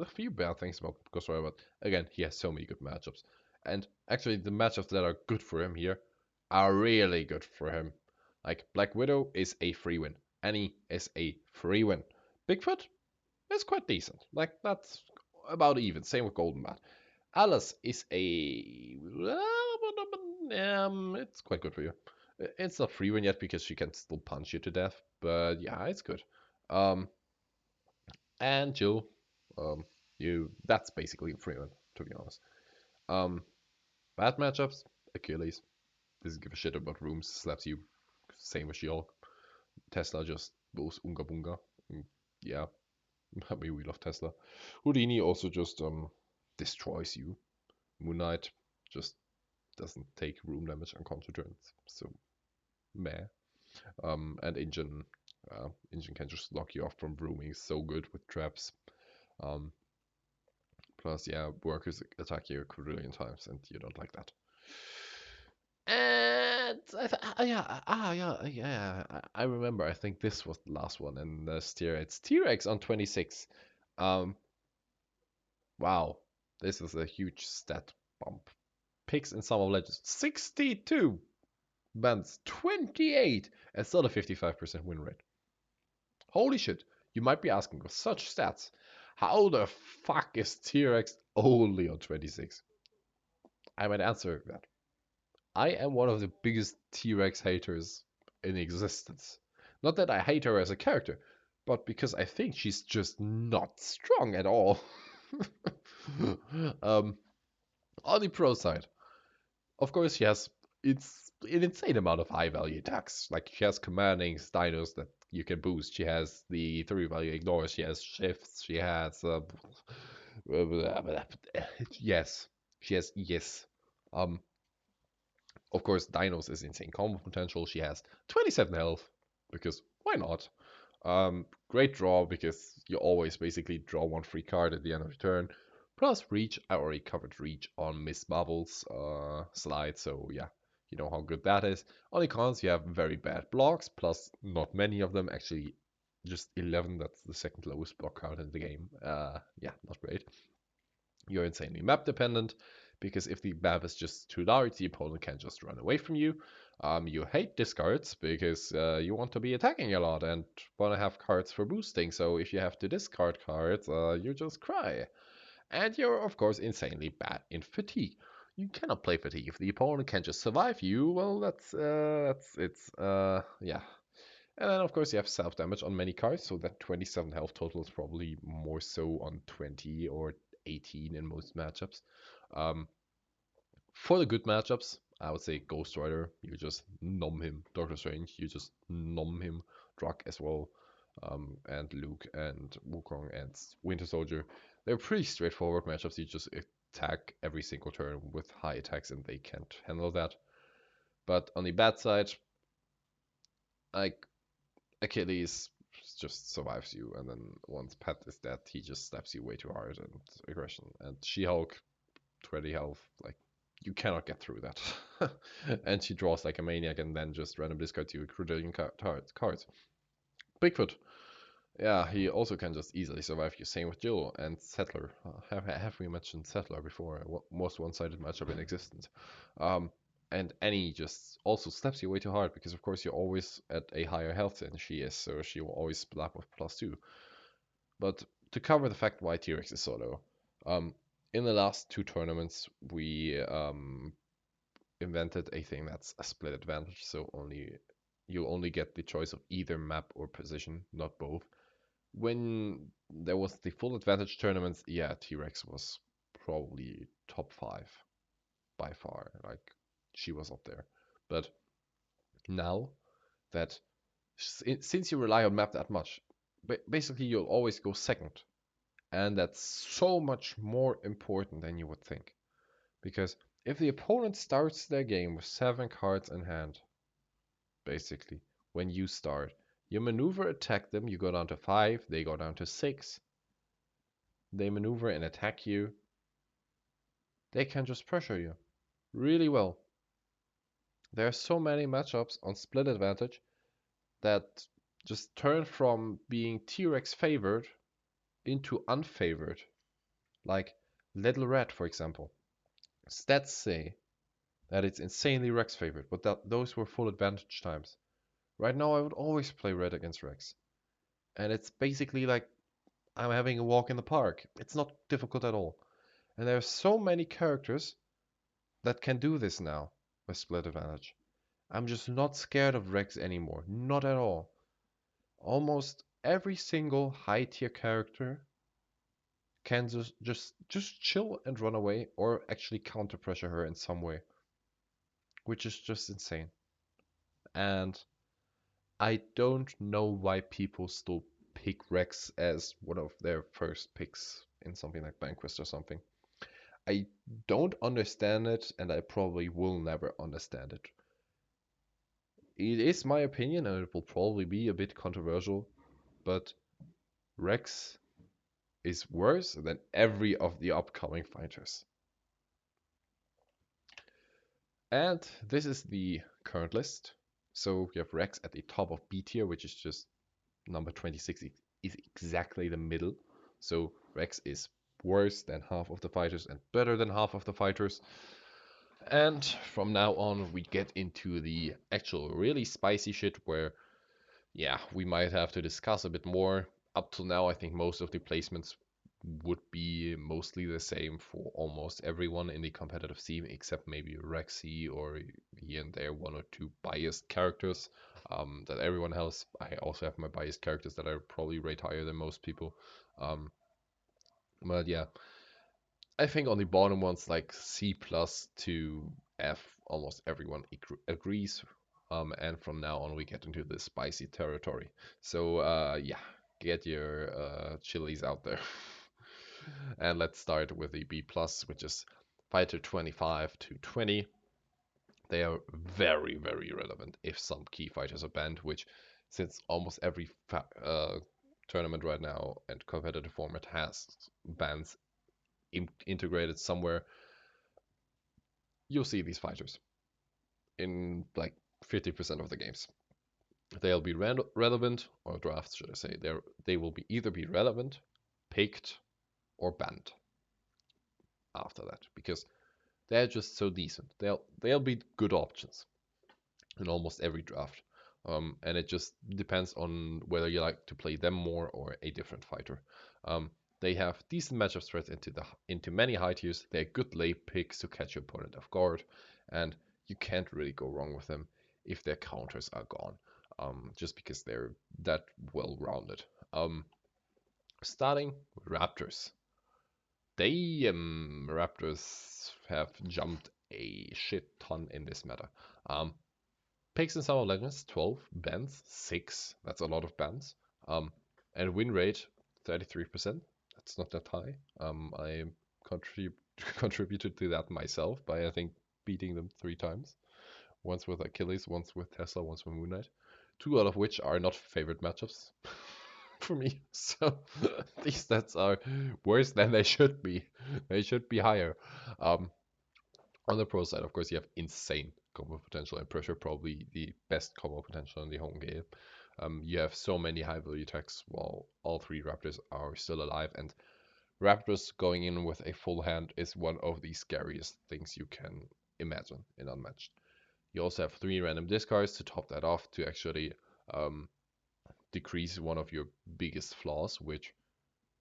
A: a few bad things about Ghost Rider, but again, he has so many good matchups. And actually, the matchups that are good for him here are really good for him. Like, Black Widow is a free win. Annie is a free win. Bigfoot is quite decent. Like, that's about even. Same with Golden Bat. Alice is a... it's quite good for you. It's not free win yet because she can still punch you to death. But yeah, it's good. And Jill, um, that's basically a free win, to be honest. Bad matchups, Achilles doesn't give a shit about rooms, slaps you, same with She-Hulk. Tesla just goes unga bunga. Yeah, I mean, we love Tesla. Houdini also just destroys you. Moon Knight just doesn't take room damage on counter turns, so meh. And Engine can just lock you off from rooming so good with traps. Plus, yeah, workers attack you a quadrillion times, and you don't like that. And yeah, I remember. I think this was the last one in the tier. It's T-Rex on 26. Um, wow, this is a huge stat bump. Picks in Summer of Legends 62, bans 28, and still a 55% win rate. Holy shit! You might be asking with such stats, how the fuck is T-Rex only on 26? I might answer that. I am one of the biggest T-Rex haters in existence. Not that I hate her as a character, but because I think she's just not strong at all. um, on the pro side, of course, she has it's an insane amount of high value attacks. Like she has commanding dinos that you can boost. She has the 3 value ignores. She has shifts. She has yes, she has yes. Um, of course, Dinos is insane combo potential. She has 27 health, because why not? Great draw, because you always basically draw one free card at the end of your turn. Plus reach, I already covered reach on Miss Bubbles slide, so yeah, you know how good that is. Only cons, you have very bad blocks, plus not many of them, actually just 11, that's the second lowest block count in the game. Yeah, not great. You're insanely map dependent, because if the map is just too large, the opponent can just run away from you. You hate discards because you want to be attacking a lot and want to have cards for boosting. So if you have to discard cards, you just cry. And you're of course insanely bad in fatigue. You cannot play fatigue if the opponent can just survive you. Well, that's it's yeah. And then of course you have self damage on many cards, so that 27 health total is probably more so on 20 or 18 in most matchups. Um, for the good matchups, I would say Ghost Rider, you just numb him. Doctor Strange, you just numb him. Drug as well, and Luke and Wukong and Winter Soldier. They're pretty straightforward matchups. You just attack every single turn with high attacks, and they can't handle that. But on the bad side, like Achilles just survives you, and then once Pat is dead, he just slaps you way too hard and aggression. And She-Hulk, 20 health, like you cannot get through that. And she draws like a maniac and then just random discards you a quadrillion cards. Bigfoot, yeah, he also can just easily survive you. Same with Jill and Settler. Have we mentioned Settler before? Most one-sided matchup in existence. Um, and Annie just also slaps you way too hard because, of course, you're always at a higher health than she is, so she will always slap with +2. But to cover the fact why T-Rex is so low, in the last two tournaments, we invented a thing that's a split advantage, so you only get the choice of either map or position, not both. When there was the full advantage tournaments, yeah, T-Rex was probably top 5 by far. Like she was up there. But now that since you rely on map that much, basically you'll always go second. And that's so much more important than you would think. Because if the opponent starts their game with 7 cards in hand, basically, when you start, you maneuver attack them, you go down to 5, they go down to 6, they maneuver and attack you, they can just pressure you really well. There are so many matchups on split advantage that just turn from being T-Rex favored into unfavored. Like Little Red, for example. Stats say that it's insanely Rex favored, but that those were full advantage times. Right now, I would always play Red against Rex. And it's basically like I'm having a walk in the park. It's not difficult at all. And there are so many characters that can do this now with split advantage. I'm just not scared of Rex anymore. Not at all. Almost every single high tier character can just chill and run away or actually counter pressure her in some way, which is just insane. And I don't know why people still pick Rex as one of their first picks in something like Banquist or something. I don't understand it, and I probably will never understand it. It is my opinion, and it will probably be a bit controversial, but Rex is worse than every of the upcoming fighters. And this is the current list. So you have Rex at the top of B tier, which is just number 26 is exactly the middle. So Rex is worse than half of the fighters and better than half of the fighters. And from now on, we get into the actual really spicy shit where, yeah, we might have to discuss a bit more. Up till now, I think most of the placements would be mostly the same for almost everyone in the competitive scene, except maybe Rexy or here and there one or two biased characters that everyone has. I also have my biased characters that I probably rate higher than most people. Um, but yeah, I think on the bottom ones like C plus to F, almost everyone agrees. And from now on, we get into the spicy territory. So yeah, get your chilies out there. And let's start with the B plus, which is fighter 25 to 20. They are very, very relevant if some key fighters are banned, which since almost every tournament right now and competitive format has bans integrated somewhere, you'll see these fighters in like 50% of the games. They'll be relevant, or drafts, should I say. They will be either be relevant, picked, or banned after that because they're just so decent. They'll be good options in almost every draft. And it just depends on whether you like to play them more or a different fighter. Um, they have decent matchup threats into many high tiers. They're good late picks to catch your opponent off guard, and you can't really go wrong with them if their counters are gone. Just because they're that well rounded. Starting with Raptors. Raptors have jumped a shit ton in this matter. Picks in Summer of Legends, 12. Bans, 6. That's a lot of bans. And win rate, 33%. That's not that high. I contrib contributed to that myself by, I think, beating them 3 times. Once with Achilles, once with Tesla, once with Moon Knight. 2 out of which are not favorite matchups for me. So these stats are worse than they should be. They should be higher. Um, on the pro side, of course, you have insane combo potential and pressure, probably the best combo potential in the home game. You have so many high value attacks while all 3 Raptors are still alive, and Raptors going in with a full hand is one of the scariest things you can imagine in Unmatched. You also have 3 random discards to top that off to actually um, decrease one of your biggest flaws, which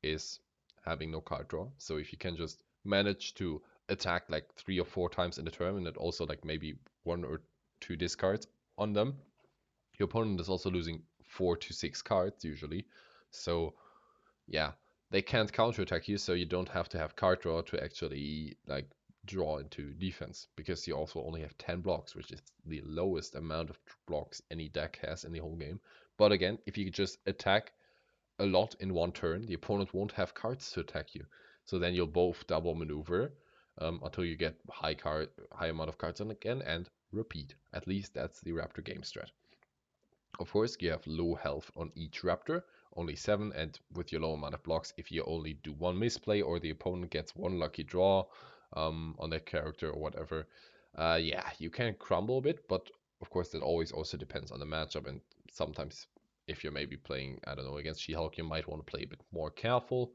A: is having no card draw. So if you can just manage to attack like 3 or 4 times in the turn and also like maybe 1 or 2 discards on them, your opponent is also losing 4 to 6 cards usually. So yeah, they can't counterattack you, so you don't have to have card draw to actually like draw into defense because you also only have 10 blocks, which is the lowest amount of blocks any deck has in the whole game. But again, if you just attack a lot in one turn, the opponent won't have cards to attack you. So then you'll both double maneuver until you get high amount of cards on again and repeat. At least that's the Raptor game strat. Of course, you have low health on each Raptor, only 7, and with your low amount of blocks, if you only do 1 misplay or the opponent gets 1 lucky draw on their character or whatever, yeah, you can crumble a bit, but of course that always also depends on the matchup, and sometimes if you're maybe playing, I don't know, against She-Hulk, you might want to play a bit more careful,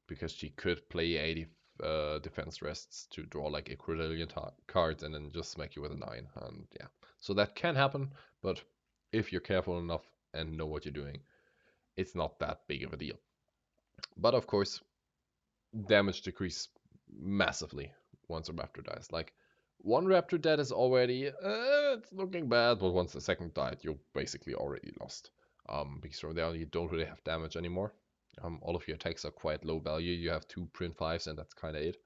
A: because she could play 80 defense rests to draw like a quadrillion cards and then just smack you with a 9, and yeah. So that can happen, but if you're careful enough and know what you're doing, it's not that big of a deal. But of course, damage decrease massively once a raptor dies. Like 1 raptor dead is already it's looking bad, but once the second died, you're basically already lost. Because from there on you don't really have damage anymore. All of your attacks are quite low value. You have 2 print 5s and that's kind of it.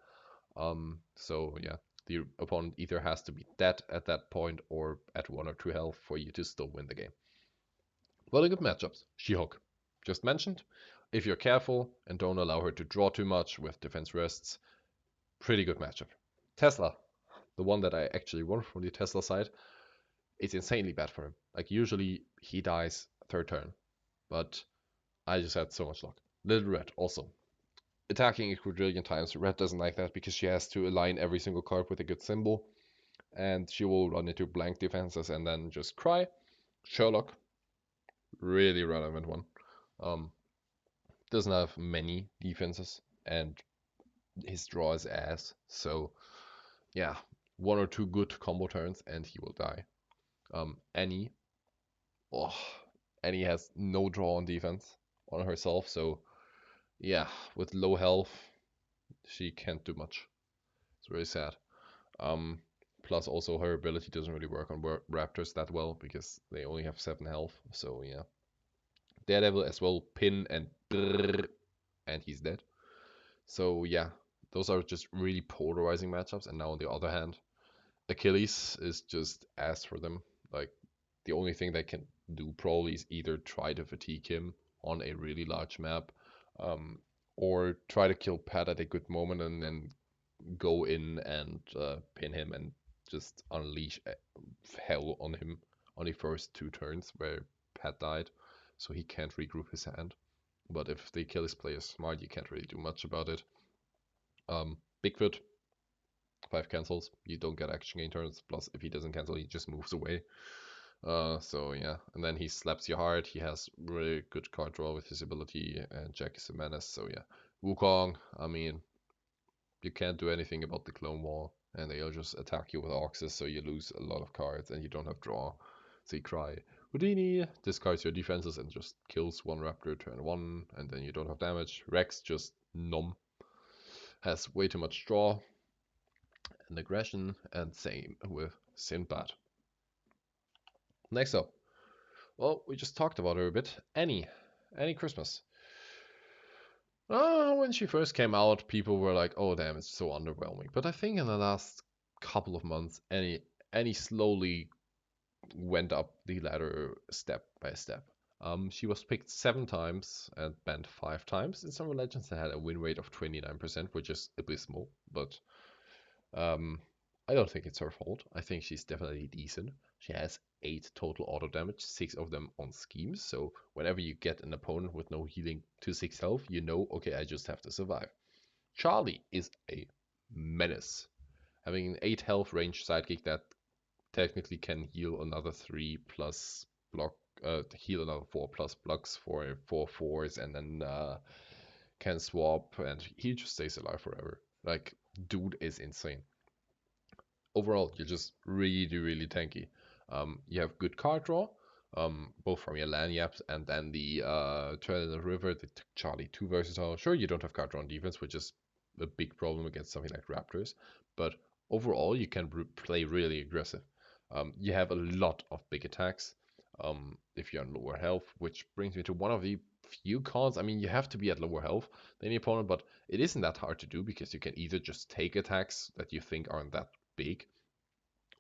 A: So yeah, the opponent either has to be dead at that point or at 1 or 2 health for you to still win the game. What are good matchups? She-Hulk, just mentioned. If you're careful and don't allow her to draw too much with defense rests, pretty good matchup. Tesla, the one that I actually won from the Tesla side, it's insanely bad for him. Like usually he dies 3rd turn, but I just had so much luck. Little Red also. Attacking a quadrillion times. Red doesn't like that because she has to align every single card with a good symbol. and she will run into blank defenses and then just cry. Sherlock, really relevant one. Um, doesn't have many defenses, and his draw is ass. So yeah, one or two good combo turns and he will die. Annie, oh, Annie has no draw on defense on herself, so yeah, with low health, she can't do much. It's very sad. Um, Plus also her ability doesn't really work on raptors that well because they only have 7 health. So yeah, Daredevil as well, pin and brrr, and he's dead. So yeah, those are just really polarizing matchups. And now on the other hand, Achilles is just ass for them. Like the only thing they can do probably is either try to fatigue him on a really large map, um, or try to kill Pat at a good moment and then go in and pin him and just unleash hell on him on the first 2 turns where Pat died, so he can't regroup his hand. But if the Achilles player is smart, you can't really do much about it. Bigfoot, 5 cancels. You don't get action gain turns. Plus, if he doesn't cancel, he just moves away. So yeah, and then he slaps you hard. He has really good card draw with his ability, and Jack is a menace. So yeah, Wukong. I mean, you can't do anything about the clone wall, and they'll just attack you with Oxus, so you lose a lot of cards, and you don't have draw. So you cry. Houdini discards your defenses and just kills one raptor turn 1, and then you don't have damage. Rex just numb, has way too much draw and aggression, and same with Sinbad. Next up, well, we just talked about her a bit. Annie Christmas. When she first came out, people were like, "Oh damn, it's so underwhelming." But I think in the last couple of months, Annie slowly went up the ladder step by step. She was picked 7 times and banned 5 times in Summer Legends and had a win rate of 29%, which is abysmal. But um, I don't think it's her fault. I think she's definitely decent. She has 8 total auto damage, 6 of them on schemes. So whenever you get an opponent with no healing to 6 health, you know, okay, I just have to survive. Charlie is a menace, having an 8 health range sidekick that technically can heal another 3 plus block, heal another 4 plus blocks for 4/4s, and then can swap, and he just stays alive forever. Like, dude is insane. Overall, you're just really, really tanky. You have good card draw, both from your Lanyards and then the Trail in the River, the Charlie 2 versatile. Sure, you don't have card draw on defense, which is a big problem against something like Raptors, but overall, you can play really aggressive. You have a lot of big attacks if you're on lower health, which brings me to one of the few cons. I mean, you have to be at lower health than the opponent, but it isn't that hard to do because you can either just take attacks that you think aren't that big,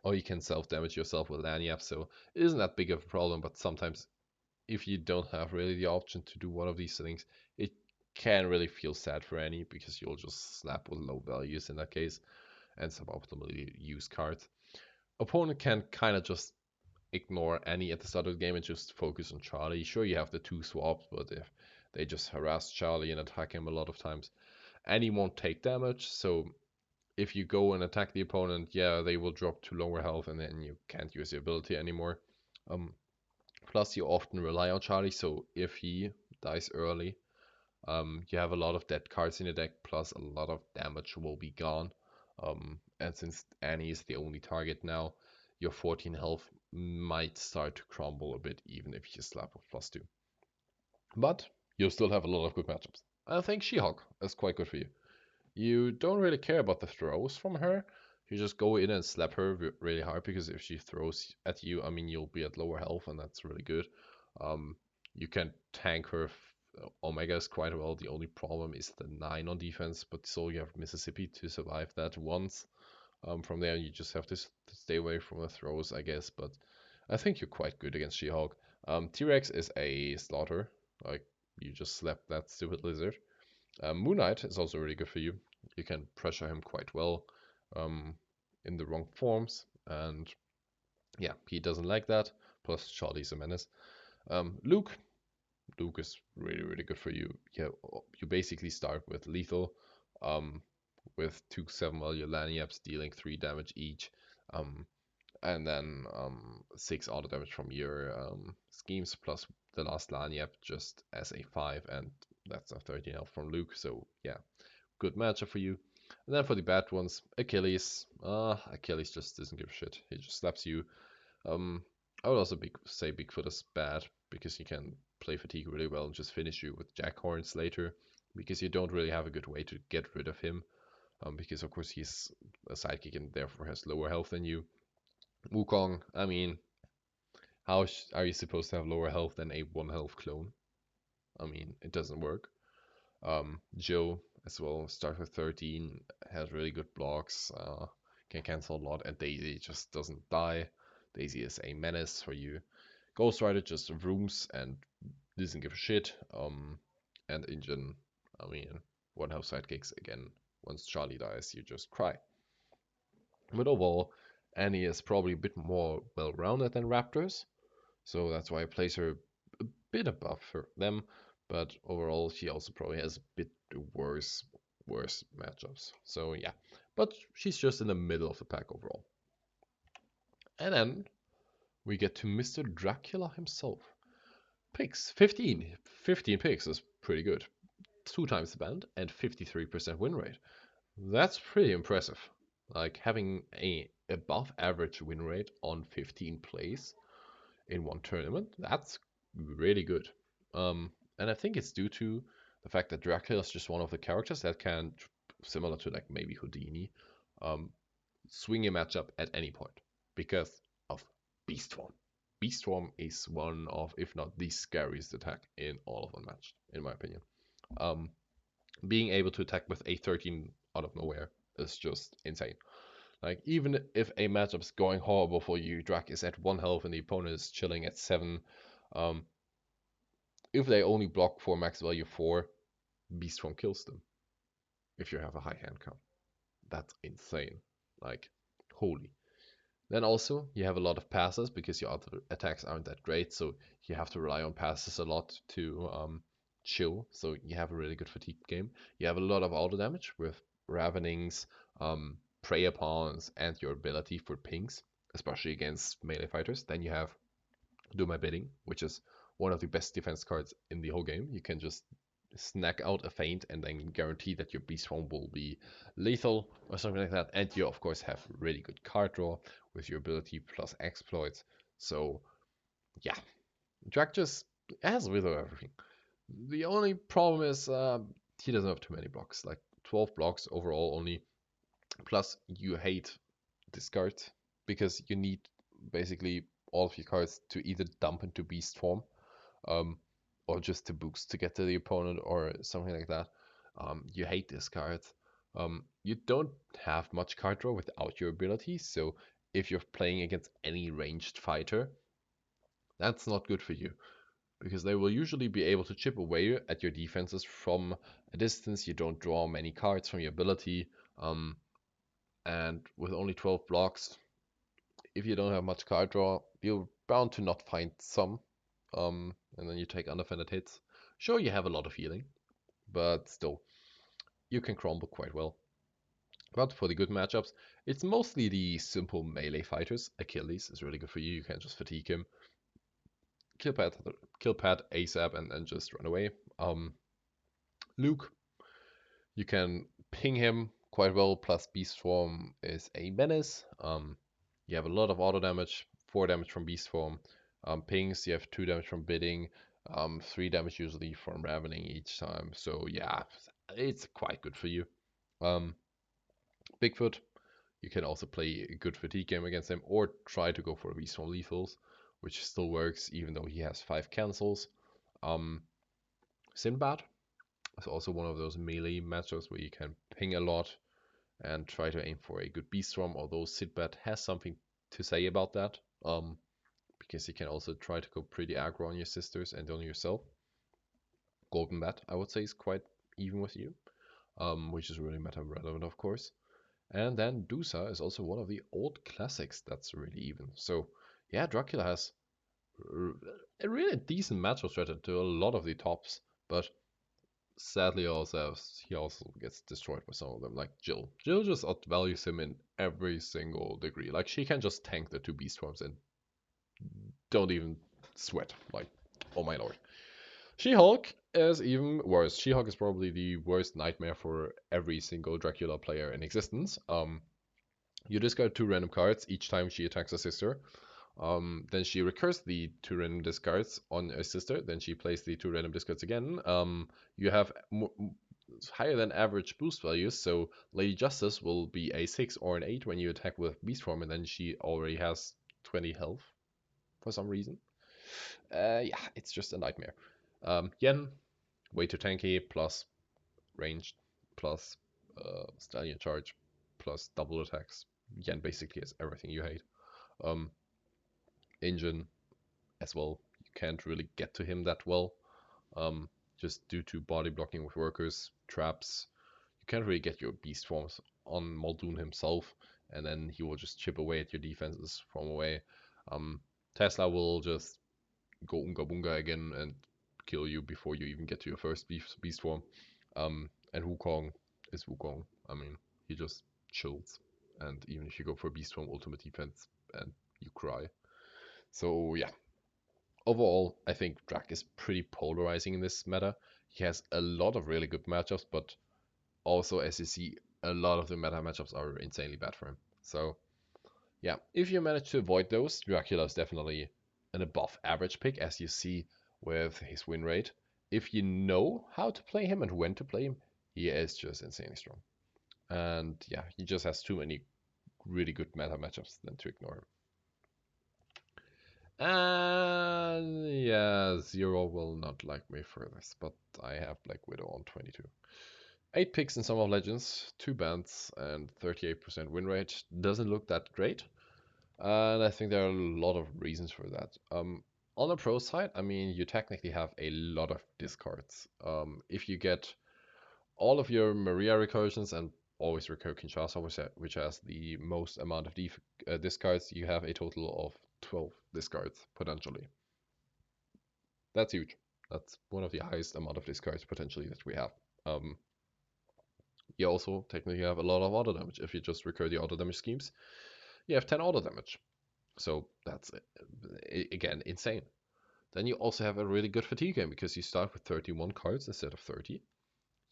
A: or you can self-damage yourself with lanyard, so it isn't that big of a problem, but sometimes if you don't have really the option to do one of these things, it can really feel sad for Annie because you'll just slap with low values in that case and suboptimally use cards. Opponent can kind of just ignore Annie at the start of the game and just focus on Charlie. Sure, you have the 2 swaps, but if they just harass Charlie and attack him a lot of times, Annie won't take damage, so if you go and attack the opponent, yeah, they will drop to lower health and then you can't use the ability anymore. Um, Plus, you often rely on Charlie, so if he dies early, you have a lot of dead cards in your deck, plus a lot of damage will be gone. And since Annie is the only target now, your 14 health might start to crumble a bit, even if you slap with +2. But you'll still have a lot of good matchups. I think She-Hulk is quite good for you. You don't really care about the throws from her. You just go in and slap her really hard because if she throws at you, I mean, you'll be at lower health and that's really good. You can tank her Omegas quite well. The only problem is the 9 on defense, but so you have Mississippi to survive that once. From there, you just have to stay away from the throws, I guess. But I think you're quite good against She-Hulk. T-Rex is a slaughter. Like, you just slap that stupid lizard. Moon Knight is also really good for you. You can pressure him quite well in the wrong forms. And yeah, he doesn't like that. Plus, Charlie's a menace. Luke. Luke is really, really good for you. Yeah, you basically start with lethal with 2 7 value lanyards dealing 3 damage each. Um, and then 6 auto damage from your schemes plus the last Lanyap just as a 5, and that's a 13 health from Luke. So yeah, good matchup for you. And then for the bad ones, Achilles. Achilles just doesn't give a shit. He just slaps you. I would also say Bigfoot is bad because he can play fatigue really well and just finish you with Jackhorns later because you don't really have a good way to get rid of him. Because of course he's a sidekick and therefore has lower health than you. Wukong, I mean, how are you supposed to have lower health than a 1 health clone? I mean, it doesn't work. Joe as well, starts with 13, has really good blocks, can cancel a lot, and Daisy just doesn't die. Daisy is a menace for you. Ghost Rider just rooms and doesn't give a shit. And Engine, I mean, 1 health sidekicks again. Once Charlie dies, you just cry. But overall, Annie is probably a bit more well-rounded than Raptors, so that's why I place her a bit above them. But overall, she also probably has a bit worse matchups. So yeah, but she's just in the middle of the pack overall. And then we get to Mr. Dracula himself. Picks 15. 15 picks is pretty good. 2 times the band and 53% win rate. That's pretty impressive. Like having a above average win rate on 15 plays in one tournament, that's really good. And I think it's due to the fact that Dracula is just one of the characters that can, similar to like maybe Houdini, um, swing a matchup at any point because of Beast Form. Beast Form is one of, if not the scariest attack in all of Unmatched, in my opinion. Um, Being able to attack with a 13 out of nowhere is just insane. Like, even if a matchup's going horrible for you, Drac is at 1 health and the opponent is chilling at 7. Um, if they only block for max value 4, Beast Form kills them. If you have a high hand count. That's insane. Like, holy. Then also, you have a lot of passes because your other attacks aren't that great, so you have to rely on passes a lot to chill. So you have a really good fatigue game. You have a lot of auto damage with Ravenings, Prey Pawns, and your ability for pings, especially against melee fighters. Then you have Do My Bidding, which is one of the best defense cards in the whole game. You can just snack out a feint and then guarantee that your beast form will be lethal or something like that. And you of course have really good card draw with your ability plus exploits. So yeah, Drag just has a bit of everything. The only problem is he doesn't have too many blocks, like 12 blocks overall only. Plus you hate discard because you need basically all of your cards to either dump into beast form um, or just to boost to get to the opponent or something like that. You hate this card. You don't have much card draw without your ability, so if you're playing against any ranged fighter, that's not good for you because they will usually be able to chip away at your defenses from a distance. You don't draw many cards from your ability, and with only 12 blocks, if you don't have much card draw, you're bound to not find some. And then you take undefended hits. Sure, you have a lot of healing, but still, you can crumble quite well. But for the good matchups, it's mostly the simple melee fighters. Achilles is really good for you. You can just fatigue him, kill Pat, kill Pat ASAP, and then just run away. Luke, you can ping him quite well. Plus, Beast Form is a menace. You have a lot of auto damage, 4 damage from Beast Form. Pings, you have 2 damage from bidding, 3 damage usually from ravening each time. So yeah, it's quite good for you. Bigfoot, you can also play a good fatigue game against him or try to go for Beast Form lethals, which still works even though he has 5 cancels. Sinbad is also one of those melee matchups where you can ping a lot and try to aim for a good beast form, although Sinbad has something to say about that, because he can also try to go pretty aggro on your sisters and on yourself. Golden Bat, I would say, is quite even with you, which is really meta relevant, of course. And then Dusa is also one of the old classics that's really even. So yeah, Dracula has a really decent matchup strategy to a lot of the tops, but sadly also he also gets destroyed by some of them, like Jill. Jill just outvalues him in every single degree. Like she can just tank the two beast forms and don't even sweat. Like, oh my lord. She-Hulk is even worse. She-Hulk is probably the worst nightmare for every single Dracula player in existence. You discard two random cards each time she attacks a sister. Then she recurs the two random discards on a sister. Then she plays the two random discards again. You have higher than average boost values, so Lady Justice will be a 6 or an 8 when you attack with Beast Form, and then she already has 20 health for some reason. Yeah, it's just a nightmare. Yen, way too tanky, plus ranged, plus Stallion Charge, plus double attacks. Yen basically has everything you hate. Um, Engine as well. You can't really get to him that well, um, just due to body blocking with workers, traps. You can't really get your beast forms on Muldoon himself, and then he will just chip away at your defenses from away. Tesla will just go Unga Bunga again and kill you before you even get to your first beast form. And Wukong is Wukong. I mean, he just chills. And even if you go for beast form ultimate defense, and you cry. So yeah, overall, I think Drac is pretty polarizing in this meta. He has a lot of really good matchups, but also, as you see, a lot of the meta matchups are insanely bad for him. So, yeah, if you manage to avoid those, Dracula is definitely an above average pick, as you see with his win rate. If you know how to play him and when to play him, he is just insanely strong. And yeah, he just has too many really good meta matchups than to ignore him. And yeah, Zero will not like me for this, but I have Black Widow on 22. 8 picks in Summer of Legends, 2 bans, and 38% win rate. Doesn't look that great, and I think there are a lot of reasons for that. On the pro side, I mean, you technically have a lot of discards. If you get all of your Maria recursions and always recur Kinshasa, which has the most amount of discards, you have a total of 12 discards potentially. That's huge. That's one of the highest amount of discards potentially that we have. You also technically have a lot of auto damage. If you just recur the auto damage schemes, you have 10 auto damage. So that's, again, insane. Then you also have a really good fatigue game because you start with 31 cards instead of 30.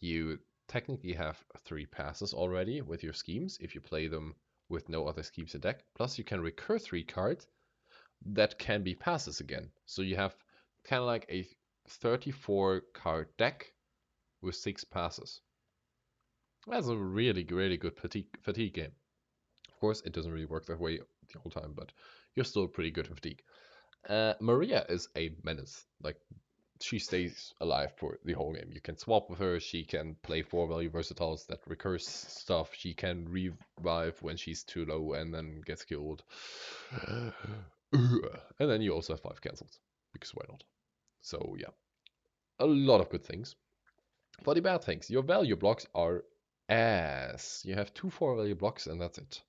A: You technically have 3 passes already with your schemes if you play them with no other schemes in deck. Plus you can recur 3 cards that can be passes again. So you have kind of like a 34 card deck with 6 passes. That's a really, really good fatigue game. Of course, it doesn't really work that way the whole time, but you're still pretty good at fatigue. Maria is a menace. Like, she stays alive for the whole game. You can swap with her. She can play 4-value versatiles that recurse stuff. She can revive when she's too low and then gets killed. And then you also have 5 cancels, because why not? So yeah, a lot of good things. For the bad things, your value blocks are ass. You have 2 4-value blocks and that's it.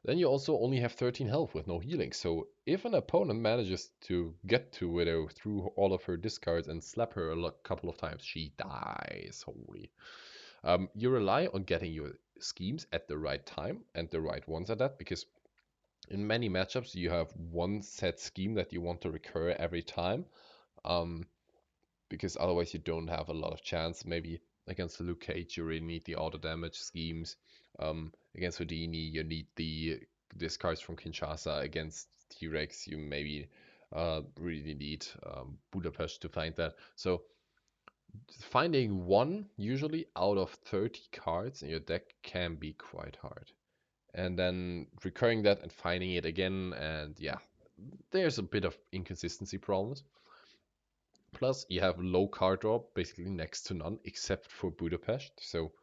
A: Then you also only have 13 health with no healing, so if an opponent manages to get to Widow through all of her discards and slap her a couple of times, she dies. Holy. You rely on getting your schemes at the right time and the right ones at that, because in many matchups you have one set scheme that you want to recur every time. Because otherwise you don't have a lot of chance. Maybe against Luke Cage, you really need the auto damage schemes. Against Houdini, you need the discards from Kinshasa. Against T-Rex, you maybe really need Budapest to find that. So finding one usually out of 30 cards in your deck can be quite hard. And then recurring that and finding it again, and yeah, there's a bit of inconsistency problems. Plus, you have low card draw, basically next to none, except for Budapest. So,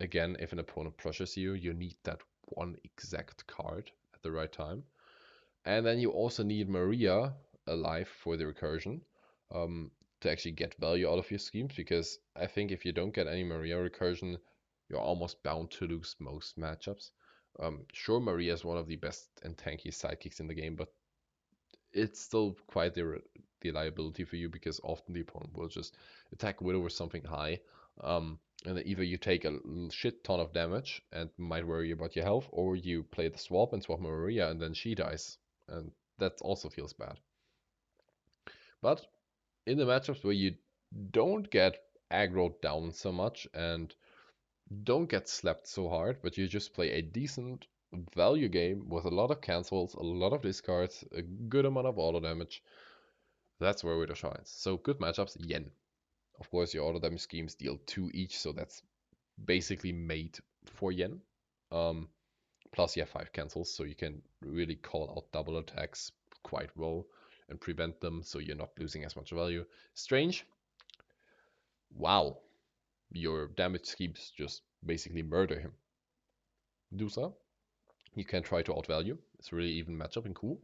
A: again, if an opponent pressures you, you need that one exact card at the right time. And then you also need Maria alive for the recursion to actually get value out of your schemes, because I think if you don't get any Maria recursion, you're almost bound to lose most matchups. Sure, Maria is one of the best and tanky sidekicks in the game, but it's still quite the liability for you, because often the opponent will just attack Widow with something high, And then either you take a shit ton of damage and might worry about your health, or you play the swap and swap Maria and then she dies. And that also feels bad. But in the matchups where you don't get aggroed down so much and don't get slapped so hard, but you just play a decent value game with a lot of cancels, a lot of discards, a good amount of auto damage, that's where Widow shines. So good matchups, Yen. Of course, your auto damage schemes deal 2 each, so that's basically made for Yen. Um, Plus you have 5 cancels, so you can really call out double attacks quite well and prevent them, so you're not losing as much value. Strange, wow, your damage schemes just basically murder him. Dusa, you can try to outvalue. It's a really even matchup and cool.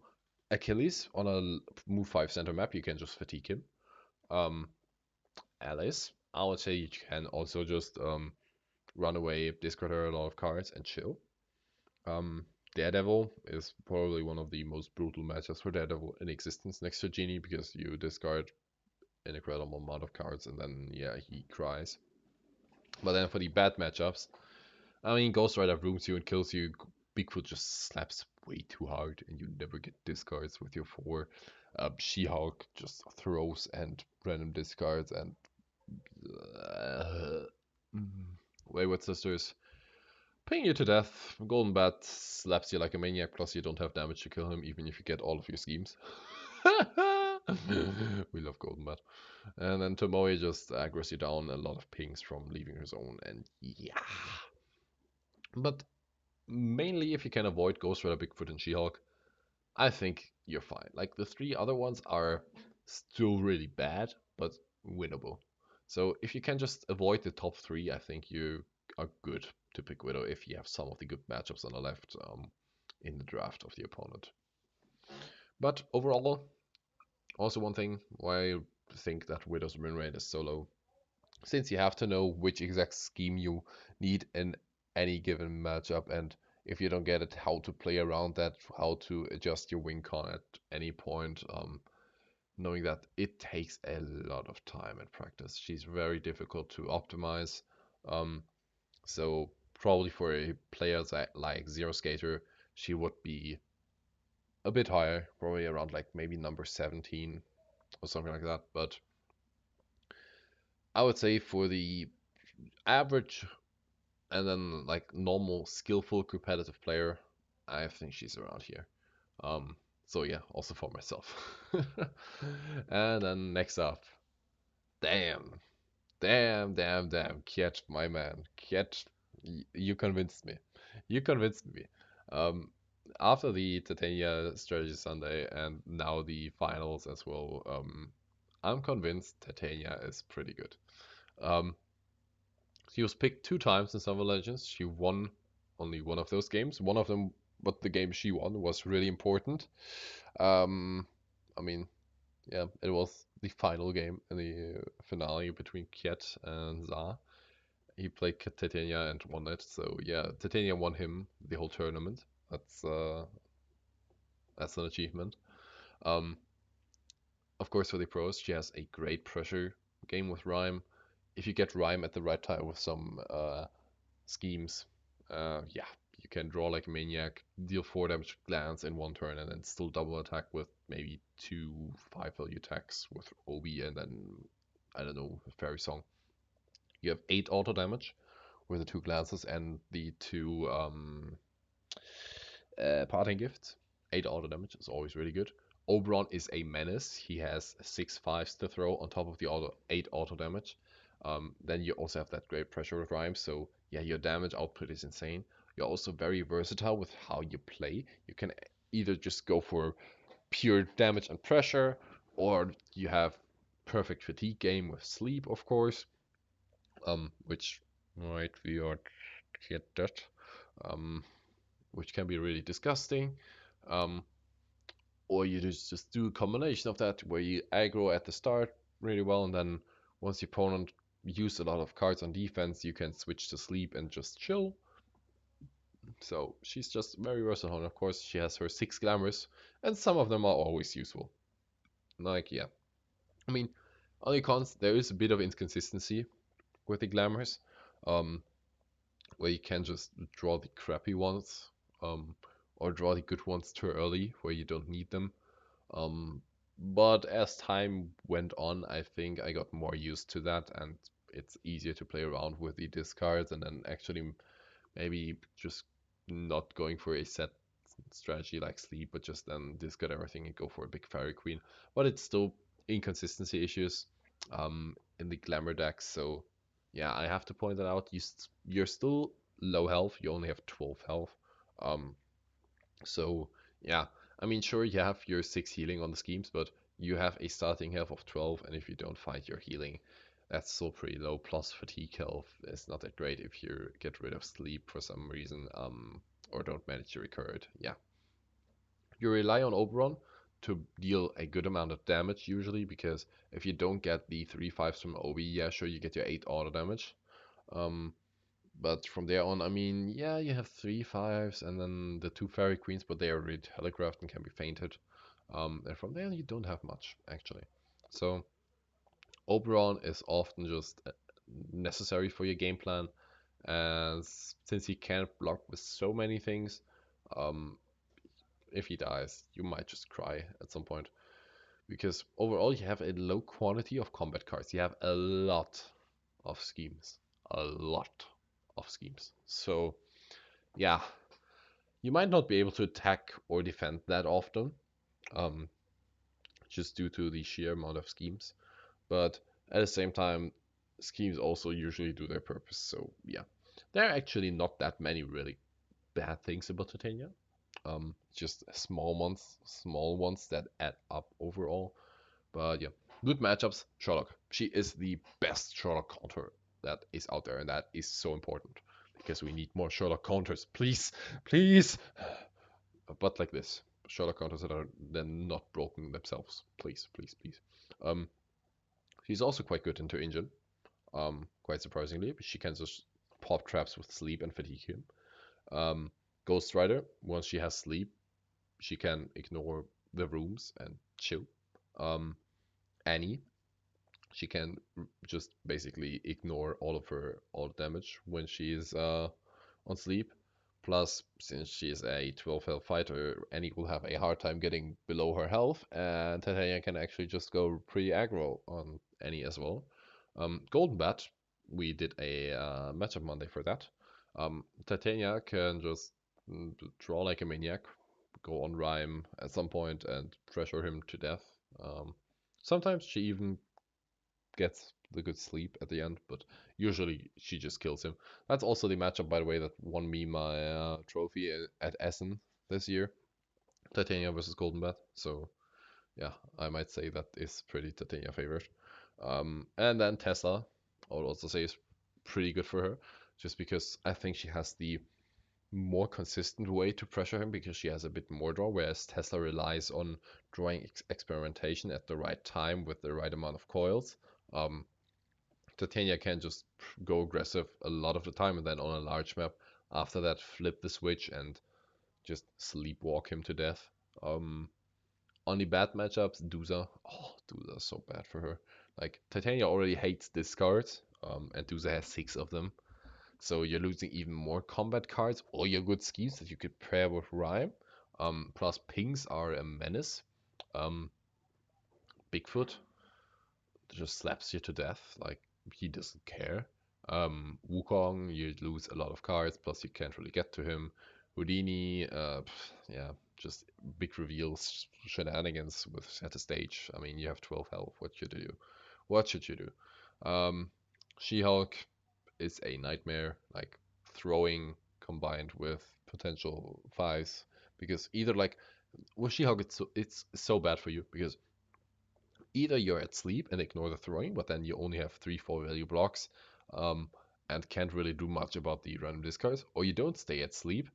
A: Achilles, on a move 5 center map, you can just fatigue him. Um, Alice, I would say you can also just run away, discard her a lot of cards, and chill. Um, Daredevil is probably one of the most brutal matchups for Daredevil in existence next to Genie because you discard an incredible amount of cards and then, yeah, he cries. But then for the bad matchups, I mean, Ghost Rider rooms you and kills you. Bigfoot just slaps way too hard and you never get discards with your 4. She-Hulk just throws and random discards and uh, Wayward Sisters ping you to death. Golden Bat slaps you like a maniac, plus you don't have damage to kill him, even if you get all of your schemes. We love Golden Bat. And then Tomoe just aggroes you down a lot of pings from leaving her zone, and yeah. But mainly if you can avoid Ghost Rider, Bigfoot, and She-Hulk, I think you're fine. Like the 3 other ones are still really bad, but winnable. So if you can just avoid the top 3, I think you are good to pick Widow if you have some of the good matchups on the left in the draft of the opponent. But overall, also one thing why I think that Widow's win rate is so low, since you have to know which exact scheme you need in any given matchup, and if you don't get it, how to play around that, how to adjust your win con at any point. Knowing that it takes a lot of time and practice. She's very difficult to optimize. Um, so probably for a player like Zero Skater, she would be a bit higher, probably around like maybe number 17 or something like that. But I would say for the average and then like normal skillful competitive player, I think she's around here. Um, so yeah, also for myself. And then next up, damn, damn, Kiet, my man, Kiet, you convinced me. You convinced me. Um, After the Titania Strategy Sunday and now the finals as well, I'm convinced Titania is pretty good. Um, she was picked 2 times in Summer Legends. She won only one of those games. One of them, but the game she won was really important. Um, I mean, yeah, it was the final game in the finale between Kiet and Za. He played Titania and won it. So yeah, Titania won him the whole tournament. That's an achievement. Um, of course, for the pros, she has a great pressure game with Rhyme. If you get Rhyme at the right time with some schemes, yeah, you can draw like a maniac, deal 4 damage glance in one turn, and then still double attack with maybe 2 5 value attacks with Obi, and then I don't know, Fairy Song. You have 8 auto damage with the 2 glances and the 2 parting gifts. 8 auto damage is always really good. Oberon is a menace. He has 6 5s to throw on top of the 8 auto damage. Then you also have that great pressure with Rhyme, so yeah, your damage output is insane. You're also very versatile with how you play. You can either just go for pure damage and pressure, or you have perfect fatigue game with sleep, of course, which might be or get that, um, which can be really disgusting. Um, or you just do a combination of that where you aggro at the start really well, and then once the opponent use a lot of cards on defense, you can switch to sleep and just chill. So she's just very versatile, and of course she has her 6 glamours, and some of them are always useful. Like, yeah. I mean, only cons, there is a bit of inconsistency. with the glamours, um, where you can just draw the crappy ones, um, or draw the good ones too early, where you don't need them. Um, but as time went on, I think I got more used to that, and it's easier to play around with the discards, and then actually maybe just not going for a set strategy like sleep, but just then discard everything and go for a big fairy queen. But it's still inconsistency issues in the glamour decks. So yeah, I have to point that out. You're still low health. You only have 12 health. Um, so yeah, I mean, sure, you have your 6 healing on the schemes, but you have a starting health of 12, and if you don't fight your healing, that's still pretty low. Plus fatigue health is not that great if you get rid of sleep for some reason, or don't manage to recur it. Yeah, you rely on Oberon to deal a good amount of damage usually, because if you don't get the 3/5s from Obi, yeah, sure, you get your 8 auto damage. Um, but from there on, I mean, yeah, you have 3/5s and then the 2 fairy queens, but they are already telegraphed and can be fainted. And from there, you don't have much actually. So Oberon is often just necessary for your game plan, and since he can't block with so many things, um, if he dies, you might just cry at some point. Because overall, you have a low quantity of combat cards. You have a lot of schemes. A lot of schemes. So, yeah, you might not be able to attack or defend that often, um, just due to the sheer amount of schemes. But at the same time, schemes also usually do their purpose. So, yeah, there are actually not that many really bad things about Titania. Just small ones that add up overall. But yeah, good matchups. Sherlock. She is the best Sherlock counter that is out there, and that is so important because we need more Sherlock counters. Please, please. But like this, Sherlock counters that are then not broken themselves. Please, please, please. Um, she's also quite good into engine. Quite surprisingly, she can just pop traps with sleep and fatigue him. Um, Ghost Rider, once she has sleep, she can ignore the rooms and chill. Um, Annie, she can just basically ignore all damage when she's on sleep. Plus, since she's a 12 health fighter, Annie will have a hard time getting below her health, and Titania can actually just go pretty aggro on Annie as well. Golden Bat, we did a matchup Monday for that. Titania can just draw like a maniac, go on Rhyme at some point and pressure him to death. Sometimes she even gets the good sleep at the end, but usually she just kills him. That's also the matchup, by the way, that won me my trophy at Essen this year. Titania versus Golden Bat. So yeah, I might say that is pretty Titania favorite. And then Tesla, I would also say is pretty good for her, just because I think she has the more consistent way to pressure him because she has a bit more draw, whereas Tesla relies on drawing experimentation at the right time with the right amount of coils. Um, Titania can just go aggressive a lot of the time, and then on a large map, after that, flip the switch and just sleepwalk him to death. On the bad matchups, Duza. Oh, Duza is so bad for her. Like, Titania already hates discards, and Duza has 6 of them. So you're losing even more combat cards, all your good schemes that you could pair with Rhyme. Plus, pings are a menace. Um, Bigfoot just slaps you to death. Like he doesn't care. Wukong, you lose a lot of cards, plus you can't really get to him. Houdini, yeah, just big reveals, shenanigans with at a stage. I mean, you have 12 health. What should you do? What should you do? She-Hulk is a nightmare, like throwing combined with potential fives, because either like with She-Hulk, it's so bad for you because either you're at sleep and ignore the throwing, but then you only have 3-4 value blocks, um, and can't really do much about the random discards, or you don't stay at sleep,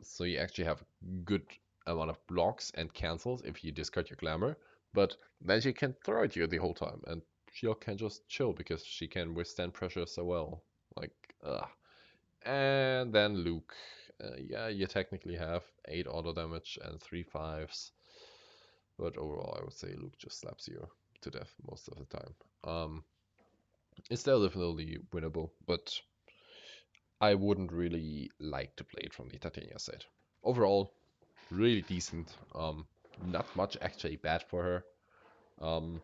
A: so you actually have good amount of blocks and cancels if you discard your glamour, but then she can throw at you the whole time, and she can just chill because she can withstand pressure so well. Like, ugh. And then Luke. Yeah, you technically have 8 auto damage and 3/5s. But overall, I would say Luke just slaps you to death most of the time. Um, It's still definitely winnable, but I wouldn't really like to play it from the Titania set. Overall, really decent. Not much actually bad for her. Um,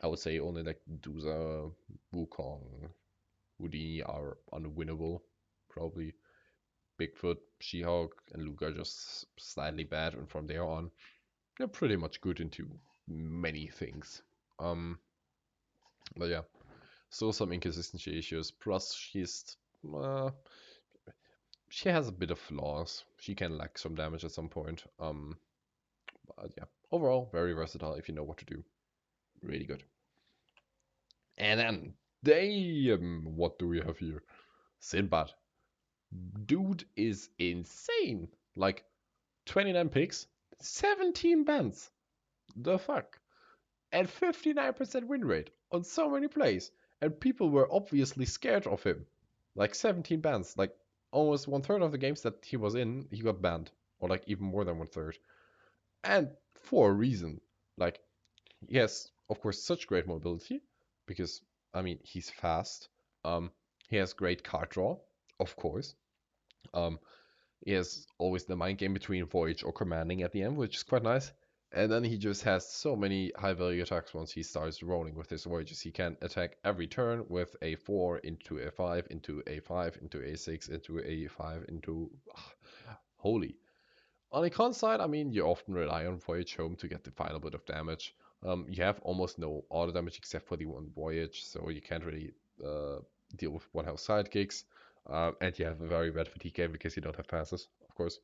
A: I would say only like Duza, Wukong, Houdini are unwinnable, probably. Bigfoot, She-Hulk, and Luke are just slightly bad, and from there on, they're pretty much good into many things. Um, but yeah, still some inconsistency issues. Plus, uh, she has a bit of flaws. She can lack some damage at some point. But yeah, overall, very versatile if you know what to do. Really good. And then, damn, what do we have here? Sinbad. Dude is insane. Like, 29 picks, 17 bans. The fuck? And 59% win rate on so many plays. And people were obviously scared of him. Like 17 bans. Like almost one third of the games that he was in, he got banned. Or like even more than one third. And for a reason. Like, he has, of course, such great mobility. Because, I mean, he's fast. Um, he has great card draw, of course. Um, he has always the mind game between Voyage or Commanding at the end, which is quite nice. And then he just has so many high value attacks once he starts rolling with his Voyages. He can attack every turn with a 4 into a 5 into a 5 into a 6 into a 5 into. Holy. On the con side, I mean, you often rely on Voyage Home to get the final bit of damage. You have almost no auto damage except for the one Voyage, so you can't really deal with one health sidekicks. And you have a very bad fatigue game because you don't have passes, of course.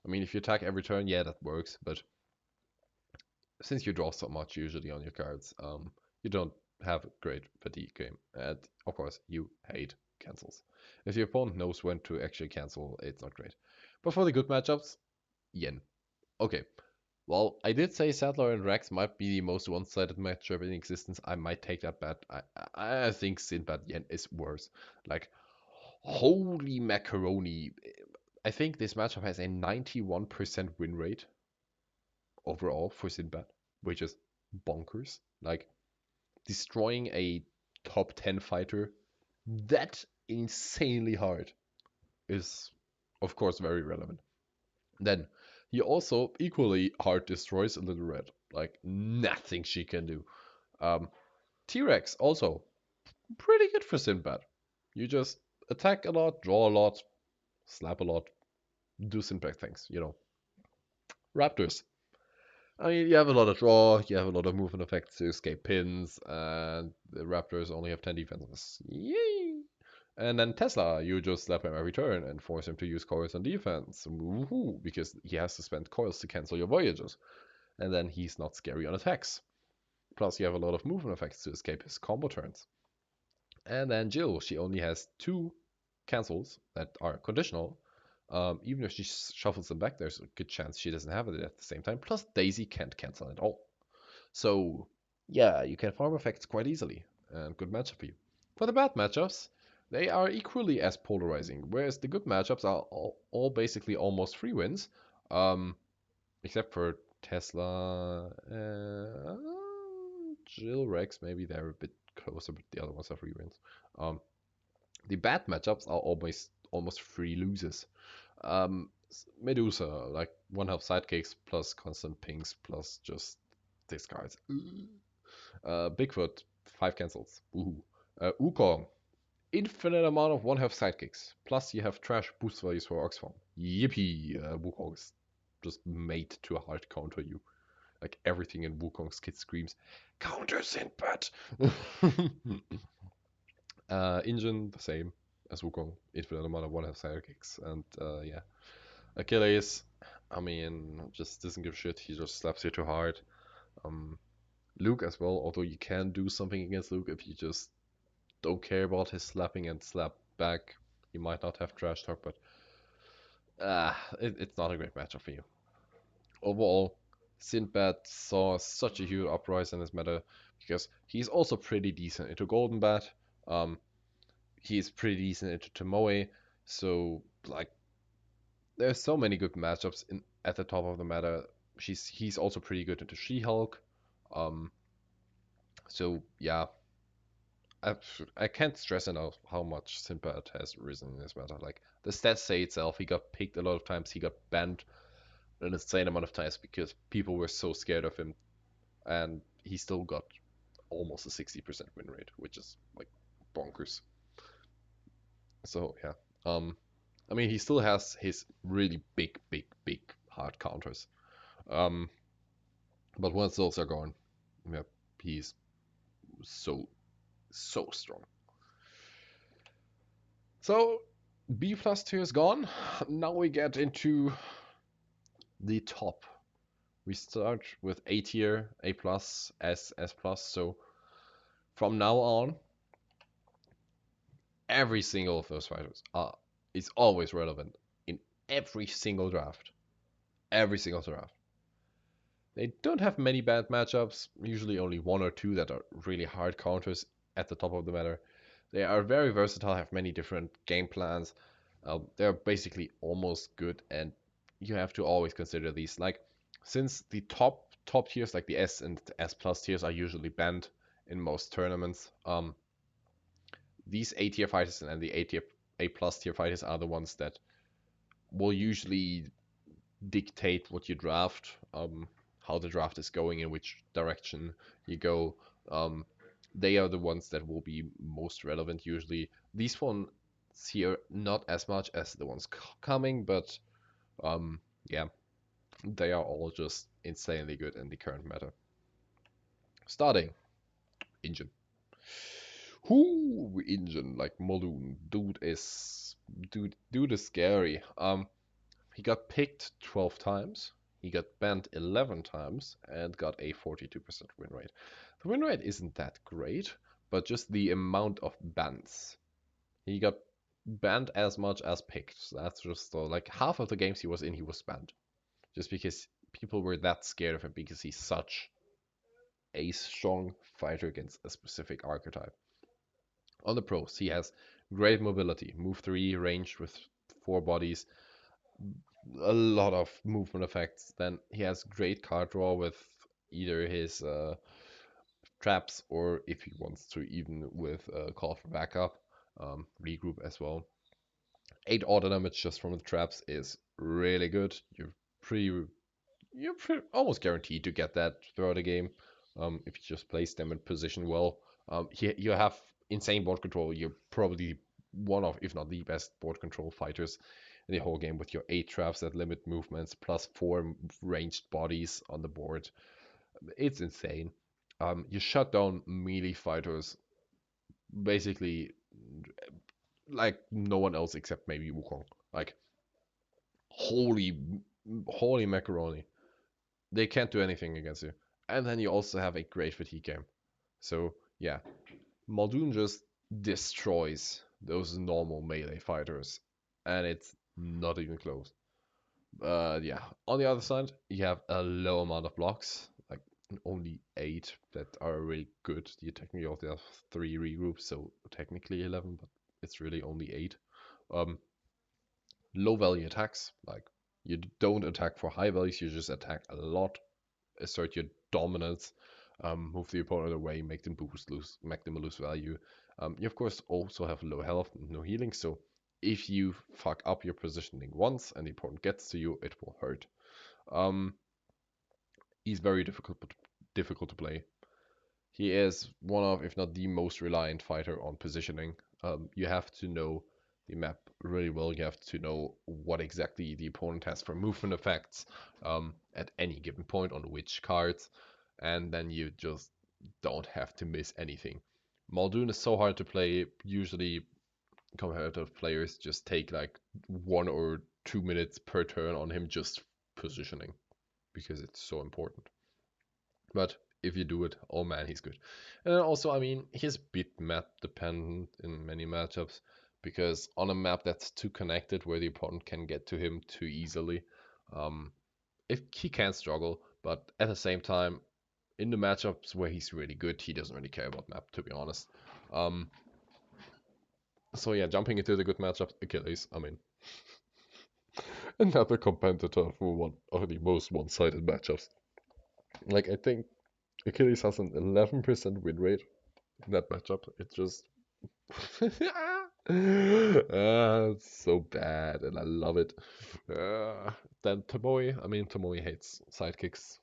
A: I mean, if you attack every turn, yeah, that works, but since you draw so much usually on your cards, you don't have a great fatigue game. And of course, you hate cancels. If your opponent knows when to actually cancel, it's not great. But for the good matchups, Yen. Okay, well, I did say Sadler and Rex might be the most one-sided matchup in existence. I might take that bet. I think Sinbad Yen is worse. Like, holy macaroni. I think this matchup has a 91% win rate overall for Sinbad, which is bonkers. Like, destroying a top 10 fighter that insanely hard is, of course, very relevant. Then he also equally hard destroys a Little Red. Like nothing she can do. Um, T-Rex also pretty good for Sinbad. You just attack a lot, draw a lot, slap a lot, do Sinbad things, you know. Raptors. I mean, you have a lot of draw, you have a lot of movement effects to escape pins, and the Raptors only have 10 defenses. Yay! And then Tesla, you just slap him every turn and force him to use coils on defense. Woohoo! Because he has to spend coils to cancel your voyages. And then he's not scary on attacks. Plus, you have a lot of movement effects to escape his combo turns. And then Jill, she only has 2 cancels that are conditional. Even if she shuffles them back, there's a good chance she doesn't have it at the same time. Plus, Daisy can't cancel at all. So, yeah, you can farm effects quite easily. And good matchup for you. For the bad matchups, they are equally as polarizing. Whereas the good matchups are all basically almost free wins. Um, except for Tesla, Jill, Rex, maybe they're a bit closer, but the other ones are free wins. Um, the bad matchups are almost free losers. Medusa, like one health sidekicks plus constant pings plus just discards. Bigfoot, 5 cancels. Woohoo. Wukong, infinite amount of one health sidekicks. Plus you have trash boost values for Oxform. Yippee! Wukong is just made to hard counter you. Like everything in Wukong's kit screams, counter Sinbad! Engine, the same as Wukong. Infinite amount of one health sidekicks. And yeah. Achilles, I mean, just doesn't give a shit. He just slaps you too hard. Um, Luke as well, although you can do something against Luke if you just don't care about his slapping and slap back. He might not have trash talk, but it's not a great matchup for you. Overall, Sinbad saw such a huge uprising in this meta because he's also pretty decent into Golden Bat. Um, he's pretty decent into Tomoe. So like, there's so many good matchups in at the top of the meta. He's also pretty good into She-Hulk. Um, so yeah, I can't stress enough how much Sinbad has risen in this matter. Like the stats say itself, he got picked a lot of times, he got banned an insane amount of times because people were so scared of him, and he still got almost a 60% win rate, which is like bonkers. So yeah, I mean he still has his really big hard counters. Um, but once those are gone, yeah, he's so so strong. So B plus tier is gone. Now we get into the top. We start with A tier, A plus, S, S plus. So from now on, every single of those fighters is always relevant in every single draft. Every single draft. They don't have many bad matchups, usually only one or two that are really hard counters at the top of the matter. They are very versatile, have many different game plans. They're basically almost good, and you have to always consider these. Like, since the top tiers, like the S and S plus tiers, are usually banned in most tournaments, these A tier fighters and the A plus tier fighters are the ones that will usually dictate what you draft, how the draft is going, in which direction you go. Um, they are the ones that will be most relevant usually. These ones here not as much as the ones coming, but um, yeah, they are all just insanely good in the current meta. Starting engine. Whoo, engine like Muldoon. Dude is scary. He got picked 12 times. He got banned 11 times and got a 42% win rate. The win rate isn't that great, but just the amount of bans. He got banned as much as picked. That's just like half of the games he was in, he was banned. Just because people were that scared of him because he's such a strong fighter against a specific archetype. On the pros, he has great mobility, move 3 range with 4 bodies, a lot of movement effects. Then he has great card draw with either his traps or if he wants to, even with call for backup, regroup as well. 8 auto damage just from the traps is really good. Pretty, you're almost guaranteed to get that throughout the game if you just place them in position well. You have insane board control. You're probably one of, if not the best board control fighters in the whole game with your 8 traps that limit movements plus 4 ranged bodies on the board. It's insane. You shut down melee fighters basically like no one else except maybe Wukong. Like holy, holy macaroni. They can't do anything against you. And then you also have a great fatigue game. So yeah, Muldoon just destroys those normal melee fighters, and it's not even close. Yeah. On the other side, you have a low amount of blocks, like only 8 that are really good. You technically also have 3 regroups, so technically 11, but it's really only 8. Um, Low value attacks, like you don't attack for high values, you just attack a lot, assert your dominance, move the opponent away, make them lose value. You of course also have low health and no healing, so if you fuck up your positioning once and the opponent gets to you, it will hurt. Um, he's very difficult to play. He is one of, if not the most reliant fighter on positioning. You have to know the map really well. You have to know what exactly the opponent has for movement effects at any given point on which cards, and then you just don't have to miss anything. Muldoon is so hard to play. Usually, competitive players just take like 1 or 2 minutes per turn on him just positioning because it's so important. But if you do it, oh man, he's good. And then also, I mean, he's a bit map dependent in many matchups because on a map that's too connected where the opponent can get to him too easily, um, if he can struggle. But at the same time, in the matchups where he's really good, he doesn't really care about map, to be honest. Um, so yeah, jumping into the good matchups, Achilles. I mean, another competitor for one of the most one-sided matchups. Like I think Achilles has an 11% win rate That matchup, it just it's so bad, and I love it. Then Tomoe, I mean, Tomoe hates sidekicks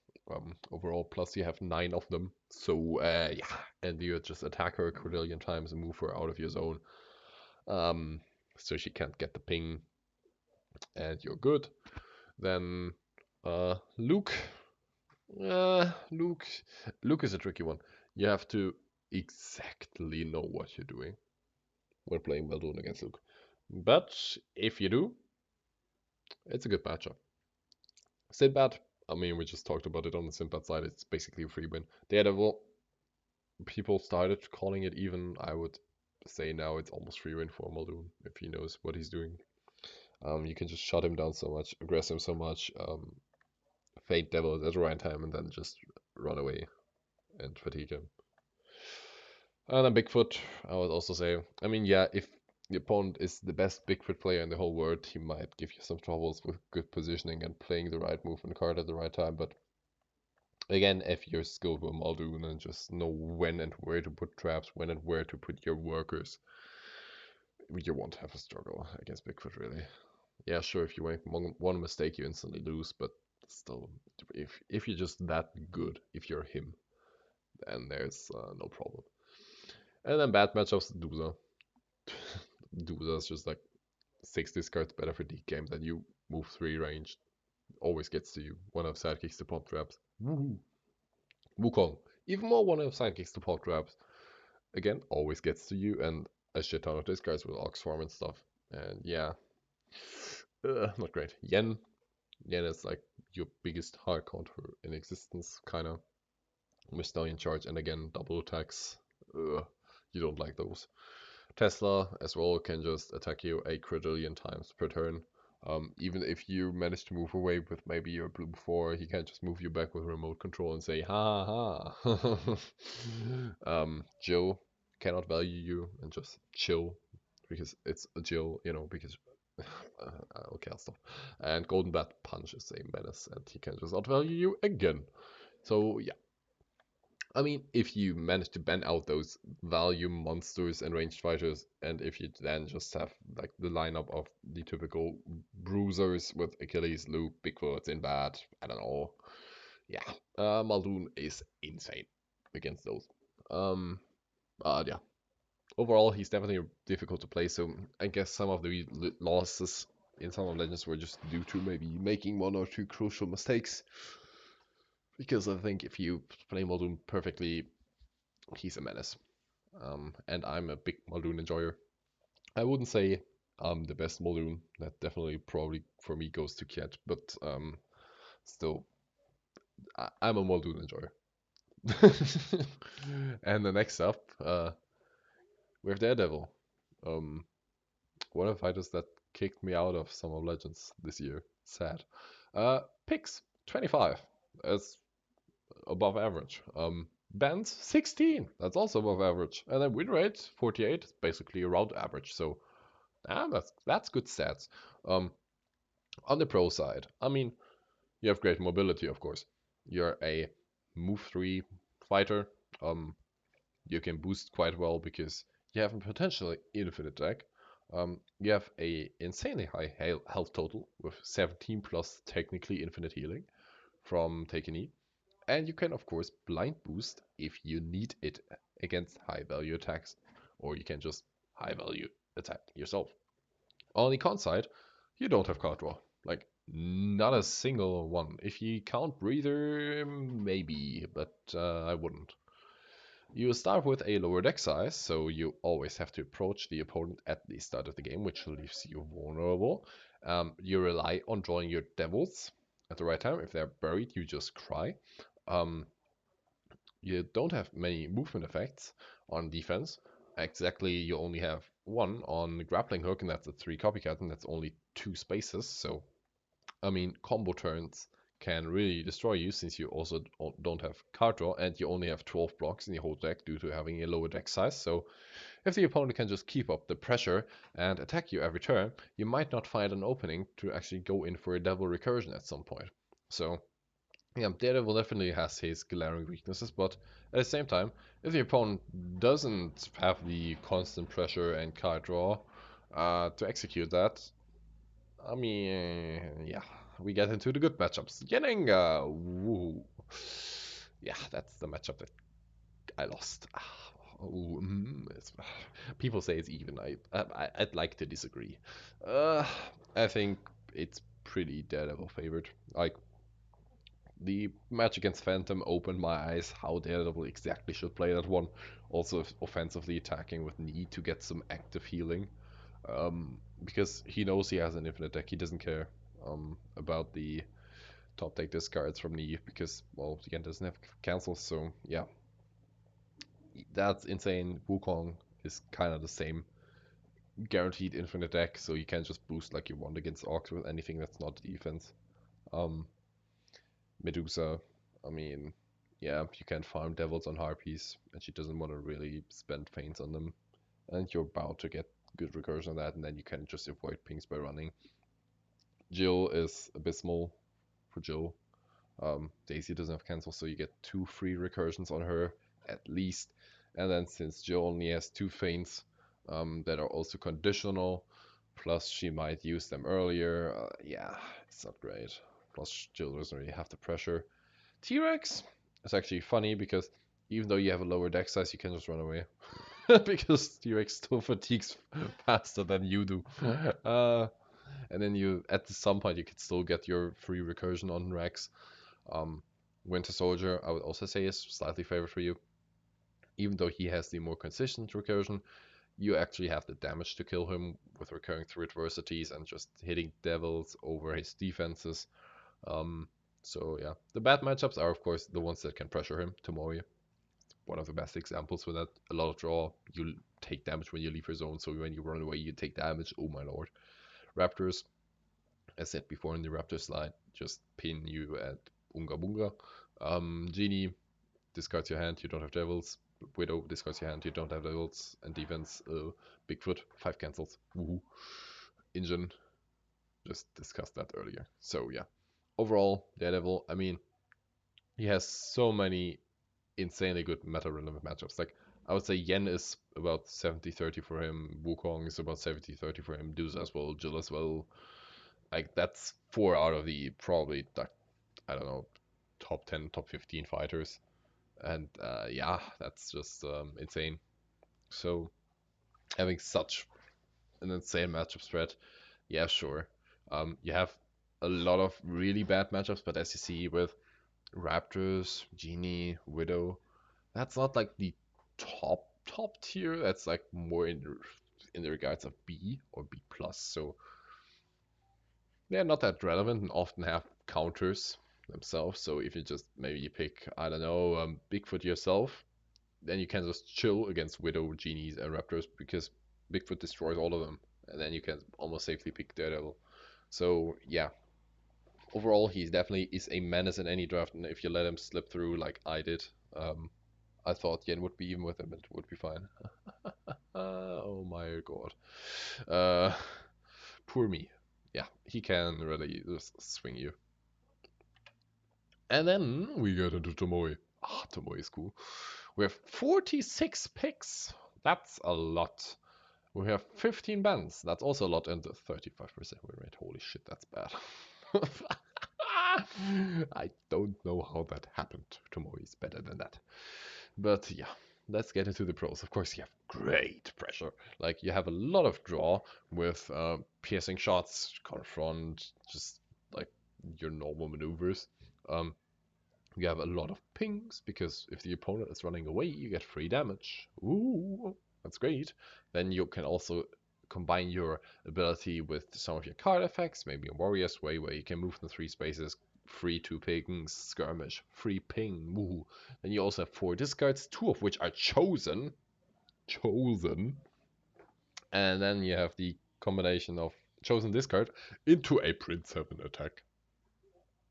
A: overall. Plus, you have 9 of them, so yeah, and you just attack her a quadrillion times and move her out of your zone, um, so she can't get the ping, and you're good. Then Luke, Luke, Luke is a tricky one. You have to exactly know what you're doing when playing Muldoon against Luke. But if you do, it's a good matchup. Sinbad, I mean, we just talked about it on the Sinbad side. It's basically a free win. Daredevil, people started calling it even. I would say now it's almost free win for Muldoon if he knows what he's doing. You can just shut him down so much, aggress him so much, fade Devil at the right time, and then just run away and fatigue him. And then Bigfoot, I would also say, I mean, yeah, if the opponent is the best Bigfoot player in the whole world, he might give you some troubles with good positioning and playing the right movement card at the right time. But again, if you're skilled with Muldoon and just know when and where to put traps, when and where to put your workers, you won't have a struggle against Bigfoot, really. Yeah, sure, if you make one mistake, you instantly lose, but still, if you're just that good, if you're him, then there's no problem. And then bad matchups, Duza. Duza is just like 6 discards better for deep game than you. Move 3 range. Always gets to you. One of sidekicks to pop traps. Woohoo. Wukong. Even more one of sidekicks to pop traps. Again, always gets to you. And a shit ton of discards with Oxform and stuff. And yeah. Not great. Yen. Yen is like your biggest hard counter in existence, kinda. With Stallion Charge and again, double attacks. You don't like those. Tesla as well can just attack you a quadrillion times per turn. Even if you manage to move away with maybe your blue 4, he can just move you back with remote control and say, ha ha. Jill cannot value you and just chill because it's a Jill, because. Okay, I'll stop. And Golden Bat Punch is a menace and he can just outvalue you again. So, yeah. I mean, if you manage to ban out those value monsters and ranged fighters, and if you then just have like the lineup of the typical bruisers with Achilles, Luke, Bigfoot, Sinbad, I don't know. Yeah, Muldoon is insane against those. Um, but yeah, overall he's definitely difficult to play. So I guess some of the losses in some of Legends were just due to maybe making 1 or 2 crucial mistakes. Because I think if you play Muldoon perfectly, he's a menace. And I'm a big Muldoon enjoyer. I wouldn't say I'm the best Muldoon. That definitely probably for me goes to Kiet, but still, I'm a Muldoon enjoyer. And the next up, we have Daredevil. Um, one of the fighters that kicked me out of some of Legends this year. Sad. Picks 25. That's above average. Bans 16. That's also above average. And then win rate 48. Basically around average. So that's good stats. On the pro side, I mean, you have great mobility, of course. You're a move 3 fighter. You can boost quite well because you have a potentially infinite deck. You have a insanely high health total with 17 plus technically infinite healing from Taken E. And you can, of course, blind boost if you need it against high value attacks, or you can just high value attack yourself. On the con side, you don't have card draw. Like, not a single one. If you count Breather, maybe, but I wouldn't. You start with a lower deck size, so you always have to approach the opponent at the start of the game, which leaves you vulnerable. You rely on drawing your devils at the right time. If they're buried, you just cry. Um, you don't have many movement effects on defense. Exactly, you only have one on grappling hook, and that's a 3 copycat, and that's only 2 spaces. So, I mean, combo turns can really destroy you since you also don't have card draw, and you only have 12 blocks in your whole deck due to having a lower deck size. So, if the opponent can just keep up the pressure and attack you every turn, you might not find an opening to actually go in for a double recursion at some point. So, Yeah, Daredevil definitely has his glaring weaknesses, but at the same time, if the opponent doesn't have the constant pressure and card draw to execute that, I mean, yeah, we get into the good matchups. Yenenga, woo. Yeah, that's the matchup that I lost. Oh, people say it's even. I'd like to disagree. Uh, I think it's pretty Daredevil favored. Like the match against Phantom opened my eyes how Daredevil exactly should play that one. Also, offensively attacking with need to get some active healing. Because he knows he has an infinite deck. He doesn't care about the top deck discards from Neve because, well, again, doesn't have cancels. So, yeah, that's insane. Wukong is kind of the same. Guaranteed infinite deck, so you can just boost like you want against Orcs with anything that's not defense. Um, Medusa, I mean, yeah, you can farm Devils on Harpies, and she doesn't want to really spend Feints on them. And you're bound to get good recursion on that, and then you can just avoid pings by running. Jill is abysmal for Jill. Daisy doesn't have cancel, so you get 2 free recursions on her at least. And then since Jill only has 2 feints that are also conditional, plus she might use them earlier, yeah, it's not great. Plus Jill doesn't really have the pressure. T-Rex is actually funny because even though you have a lower deck size, you can just run away. Because T-Rex still fatigues faster than you do. And then you, at some point, you could still get your free recursion on Rex. Um, Winter Soldier, I would also say, is slightly favored for you. Even though he has the more consistent recursion, you actually have the damage to kill him with recurring through adversities and just hitting devils over his defenses. Um, so yeah, the bad matchups are of course the ones that can pressure him. Tomori, one of the best examples for that. A lot of draw, you take damage when you leave your zone, so when you run away, you take damage. Oh my lord. Raptors, as said before in the Raptor slide, just pin you at Unga Bunga. Genie discards your hand, you don't have devils. Widow discards your hand, you don't have devils. And defense, Bigfoot, 5 cancels. Woohoo. Engine, just discussed that earlier. So yeah, overall, Daredevil, I mean, he has so many insanely good meta relevant matchups. Like, I would say Yen is about 70-30 for him, Wukong is about 70-30 for him, Deuce as well, Jill as well. Like, that's 4 out of the probably, like, I don't know, top 10, top 15 fighters. And yeah, that's just insane. So, having such an insane matchup spread, yeah, sure. You have a lot of really bad matchups, but as you see with Raptors, Genie, Widow, that's not like the top tier. That's like more in the regards of B or B plus. So they're not that relevant and often have counters themselves. So if you just maybe you pick, I don't know, Bigfoot yourself, then you can just chill against Widow, Genies, and Raptors because Bigfoot destroys all of them, and then you can almost safely pick Daredevil. So yeah, overall he definitely is a menace in any draft, and if you let him slip through like I did, I thought Yen would be even with him and it would be fine. Oh my god. Uh, Poor me. Yeah, he can really just swing you. And then we get into Tomoe. Ah, Tomoe is cool. We have 46 picks. That's a lot. We have 15 bans. That's also a lot. And 35% win rate. Holy shit, that's bad. I don't know how that happened. Tomoe is better than that. But yeah, let's get into the pros. Of course, you have great pressure. Like, you have a lot of draw with piercing shots, confront, just like your normal maneuvers. Um, you have a lot of pings because if the opponent is running away, you get free damage. Ooh, that's great. Then you can also combine your ability with some of your card effects, maybe a Warrior's Way where you can move in 3 spaces, free 2 pings, skirmish, free ping, woo. Then you also have 4 discards, 2 of which are chosen. Chosen. And then you have the combination of chosen discard into a Print 7 attack.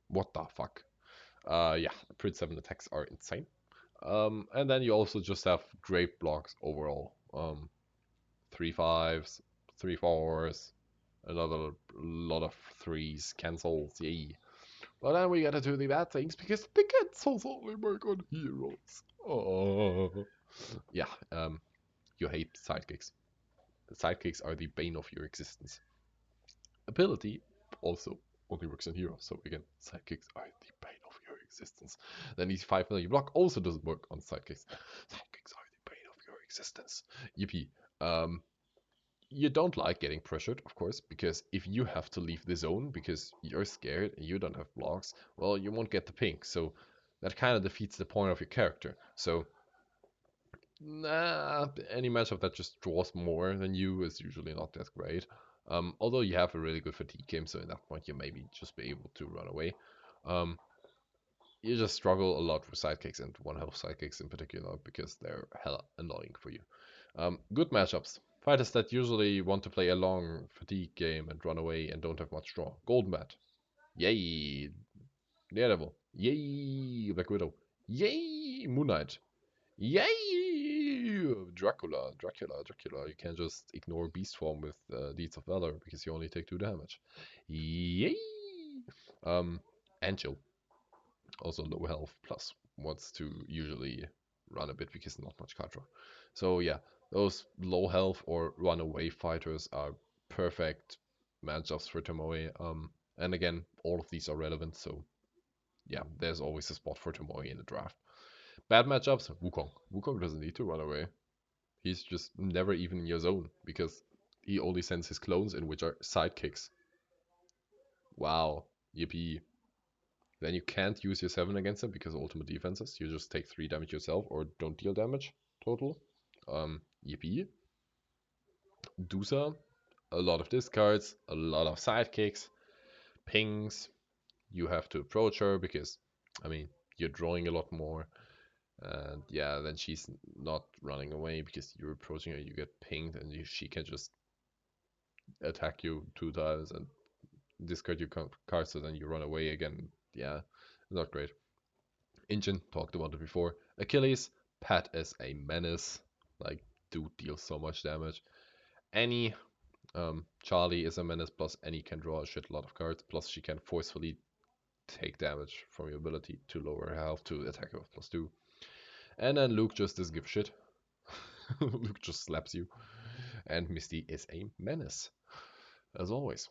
A: What the fuck? Yeah, Print 7 attacks are insane. And then you also just have great blocks overall. 3 5s, 3 4s, another lot of 3s, cancels, yay. But then we gotta do the bad things because the cancels only work on heroes. Oh. Yeah, you hate sidekicks. The sidekicks are the bane of your existence. Ability also only works on heroes. So again, sidekicks are the bane of your existence. Then these 5 million block also doesn't work on sidekicks. Sidekicks are the bane of your existence. Yippee. Um, you don't like getting pressured, of course, because if you have to leave the zone because you're scared and you don't have blocks, well, you won't get the pink. So that kind of defeats the point of your character. So nah, any matchup that just draws more than you is usually not that great. Although you have a really good fatigue game, so at that point you maybe just be able to run away. Um, you just struggle a lot with sidekicks and one health sidekicks in particular because they're hella annoying for you. Good matchups. Fighters that usually want to play a long fatigue game and run away and don't have much draw. Golden Bat. Yay. Daredevil. Yay. Black Widow. Yay. Moon Knight. Yay! Dracula. You can't just ignore Beast Form with Deeds of Valor because you only take 2 damage. Yay! Um, Angel, also low health, plus wants to usually run a bit because not much card draw. So yeah, those low health or runaway fighters are perfect matchups for Tomoe. And again, all of these are relevant, so yeah, there's always a spot for Tomoe in the draft. Bad matchups, Wukong. Wukong doesn't need to run away. He's just never even in your zone because he only sends his clones in, which are sidekicks. Wow, yippee. Then you can't use your 7 against him because ultimate defenses. You just take 3 damage yourself or don't deal damage total. Yippee. Dusa, a lot of discards, a lot of sidekicks, pings. You have to approach her because, I mean, you're drawing a lot more. And yeah, then she's not running away because you're approaching her, you get pinged, and she can just attack you 2 times and discard your card, so then you run away again. Yeah, not great. Injun, talked about it before. Achilles, Pat is a menace. Like, dude deals so much damage. Annie, Charlie is a menace, plus Annie can draw a shit lot of cards, plus she can forcefully take damage from your ability to lower her health to attack her with +2. And then Luke just doesn't give a shit. Luke just slaps you. And Misty is a menace, as always.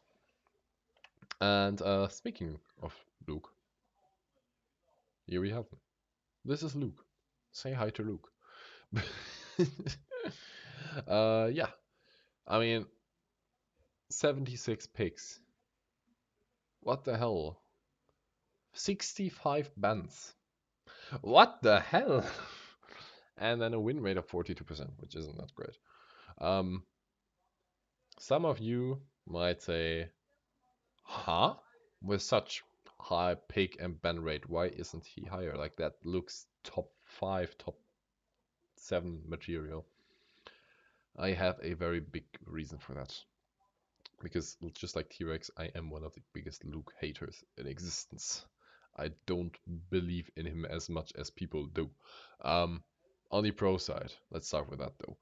A: And speaking of Luke, here we have him. This is Luke. Say hi to Luke. Yeah, I mean, 76 picks. What the hell? 65 bans. What the hell? And then a win rate of 42%, which isn't that great. Um, some of you might say, huh? With such high pick and ban rate, why isn't he higher? Like, that looks top 5, top 7 material. I have a very big reason for that. Because just like T-Rex, I am one of the biggest Luke haters in existence. I don't believe in him as much as people do. On the pro side, let's start with that though.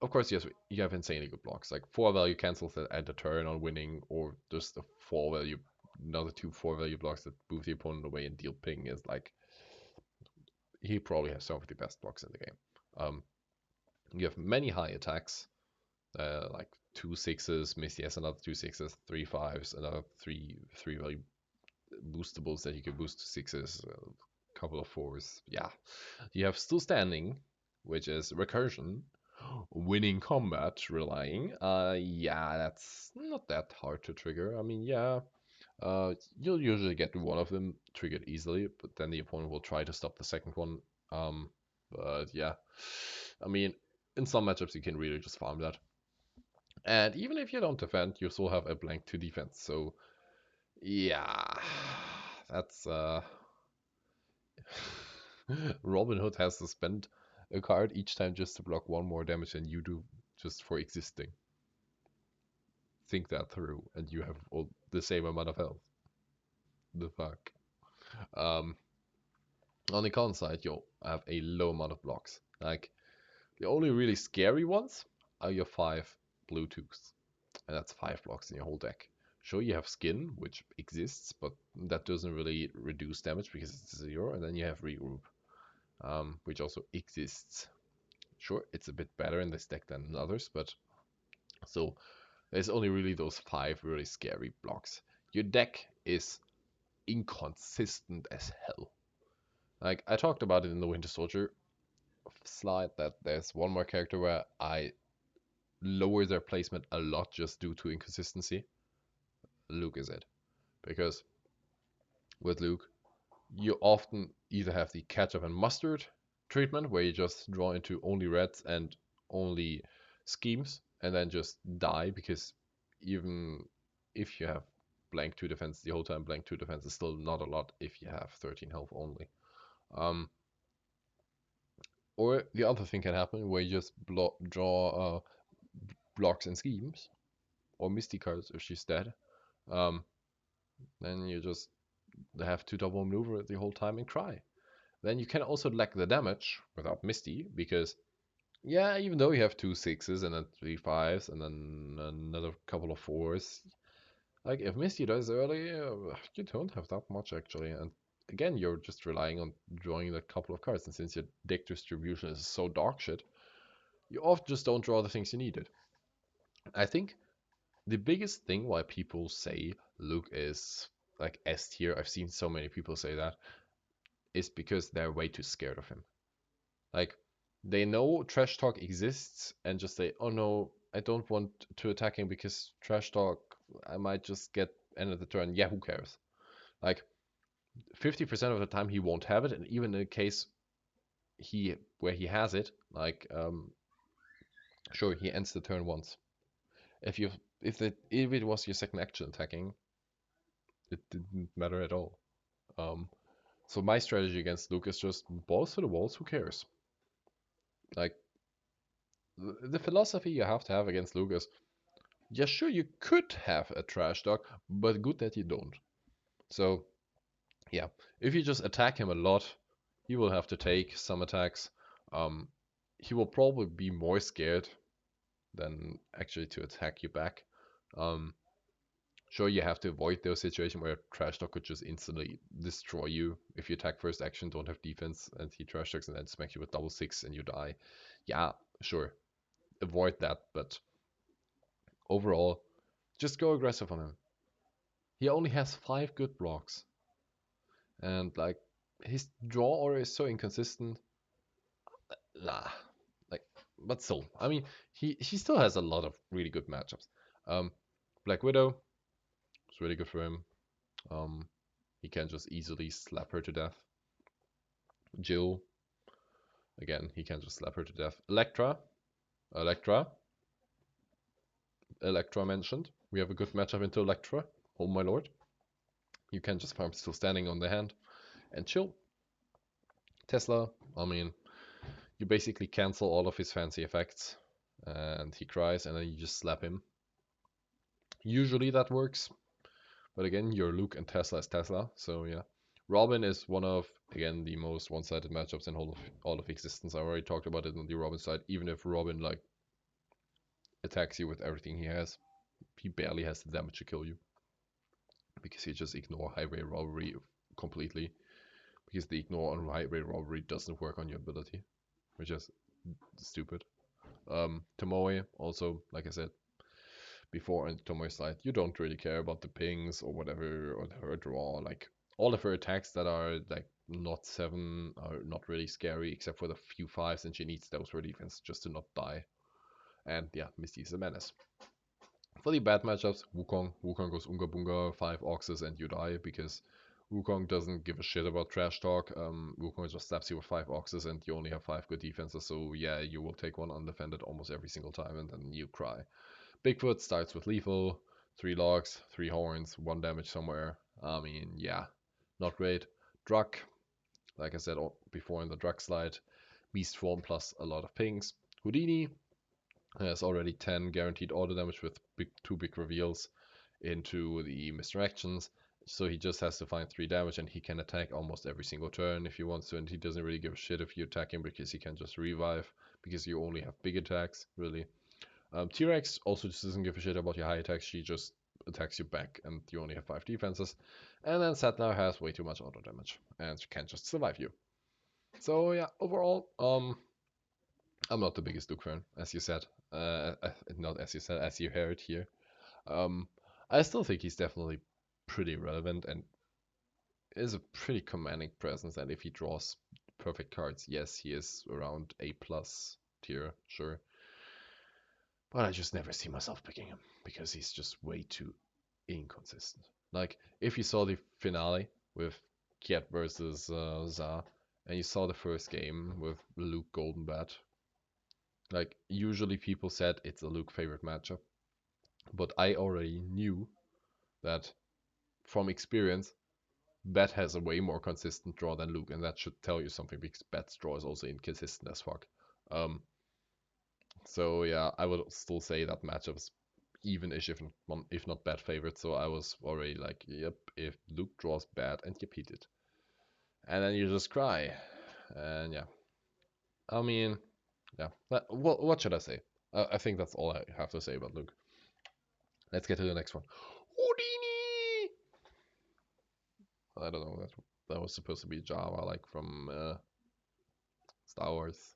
A: Of course, yes, you have insanely good blocks. Like 4 value cancels that end a turn on winning, or just a 4 value, another 2 4 value blocks that move the opponent away and deal ping is like, he probably has some of the best blocks in the game. You have many high attacks, like 2 6s, Misty has another 2 6s, 3 5s, another 3 value boostables that you can boost to 6s, a couple of 4s. Yeah, you have still standing, which is recursion, winning combat, relying. Yeah, that's not that hard to trigger. I mean, yeah, you'll usually get one of them triggered easily, but then the opponent will try to stop the second one. But yeah, I mean, in some matchups you can really just farm that. And even if you don't defend, you still have a blank to defense. So yeah, that's Robin Hood has to spend a card each time just to block 1 more damage than you do just for existing. Think that through, and you have all the same amount of health. The fuck. Um, on the con side, you have a low amount of blocks. Like, the only really scary ones are your 5 blue 2s. And that's 5 blocks in your whole deck. Sure, you have skin, which exists, but that doesn't really reduce damage because it's 0. And then you have regroup, which also exists. Sure, it's a bit better in this deck than others, but so there's only really those 5 really scary blocks. Your deck is inconsistent as hell. Like I talked about it in the Winter Soldier slide that there's one more character where I lower their placement a lot just due to inconsistency. Luke is it. Because with Luke, you often either have the ketchup and mustard treatment where you just draw into only reds and only schemes and then just die because even if you have blank 2 defense the whole time, blank 2 defense is still not a lot if you have 13 health only. Um, or the other thing can happen where you just draw blocks and schemes or Misty cards if she's dead. Um, then you just have to double maneuver the whole time and cry. Then you can also lack the damage without Misty because yeah, even though you have 2 6s and then 3 5s and then another couple of 4s, like if Misty dies early, you don't have that much actually. And again, you're just relying on drawing a couple of cards, and since your deck distribution is so dog shit, you often just don't draw the things you needed. I think the biggest thing why people say Luke is like S tier, I've seen so many people say that, is because they're way too scared of him. Like, they know trash talk exists and just say, oh no, I don't want to attack him because trash talk, I might just get end of the turn. Yeah, who cares? Like, 50% of the time he won't have it, and even in a case where he has it, like, sure, he ends the turn once. If you if it was your second action attacking, it didn't matter at all. Um, so my strategy against Luke is just balls to the walls. Who cares? Like the philosophy you have to have against Luke is, yeah, sure, you could have a trash dog, but good that you don't. So yeah, if you just attack him a lot, he will have to take some attacks. Um, he will probably be more scared than actually to attack you back. Um, Sure, you have to avoid those situations where Trash Talk could just instantly destroy you if you attack first action, don't have defense, and he Trash Talks and then smacks you with double 6 and you die. Yeah, sure, avoid that, but overall, just go aggressive on him. He only has 5 good blocks, and like his draw order is so inconsistent. Nah, like, but still, I mean, he still has a lot of really good matchups. Um, Black Widow is really good for him. Um, he can just easily slap her to death. Jill, again, he can just slap her to death. Electra, Electra mentioned. We have a good matchup into Electra. Oh my lord. You can just farm still standing on the hand and chill. Tesla, I mean, you basically cancel all of his fancy effects and he cries and then you just slap him. Usually that works, but again, your Luke and Tesla is Tesla, so yeah. Robin is one of, again, the most one-sided matchups in all of existence. I already talked about it on the Robin side. Even if Robin like attacks you with everything he has, he barely has the damage to kill you because he just ignore highway robbery completely, because the ignore on highway robbery doesn't work on your ability, which is stupid. Tomoe also, like I said before on Tomoe's slide, you don't really care about the pings or whatever or her draw. Like all of her attacks that are like not 7 are not really scary except for the few 5s, and she needs those for defense just to not die. And yeah, Misty is a menace. For the bad matchups, Wukong goes Unga Bunga, 5 Oxes, and you die because Wukong doesn't give a shit about trash talk. Wukong just slaps you with 5 Oxes and you only have 5 good defenses, so yeah, you will take one undefended almost every single time and then you cry. Bigfoot starts with lethal, 3 logs, 3 horns, 1 damage somewhere. I mean, yeah, not great. Druck, like I said before in the Druck slide, Beast form plus a lot of pings. Houdini, has already 10 guaranteed auto damage with 2 big reveals into the misdirections. So he just has to find 3 damage and he can attack almost every single turn if he wants to. And he doesn't really give a shit if you attack him because he can just revive because you only have big attacks, really. T-Rex also just doesn't give a shit about your high attacks. She just attacks you back, and you only have 5 defenses. And then Settler has way too much auto damage and can't just survive you. So yeah, overall, I'm not the biggest Luke fan, as you said. Not as you said, as you heard here. Um, I still think he's definitely pretty relevant and is a pretty commanding presence. And if he draws perfect cards, yes, he is around A plus tier, sure. But I just never see myself picking him because he's just way too inconsistent. Like, if you saw the finale with Kiet versus Za, and you saw the first game with Luke Golden Bat, like, usually people said it's a Luke favorite matchup, but I already knew that from experience, Bat has a way more consistent draw than Luke, and that should tell you something because Bat's draw is also inconsistent as fuck. Um, so yeah, I would still say that matchup is even-ish, if not bad favorite. So I was already like, yep, if Luke draws bad, and you beat it, and then you just cry, and yeah, I mean, yeah. What should I say? I think that's all I have to say about Luke. Let's get to the next one. Houdini! I don't know. That was supposed to be Java, like from Star Wars.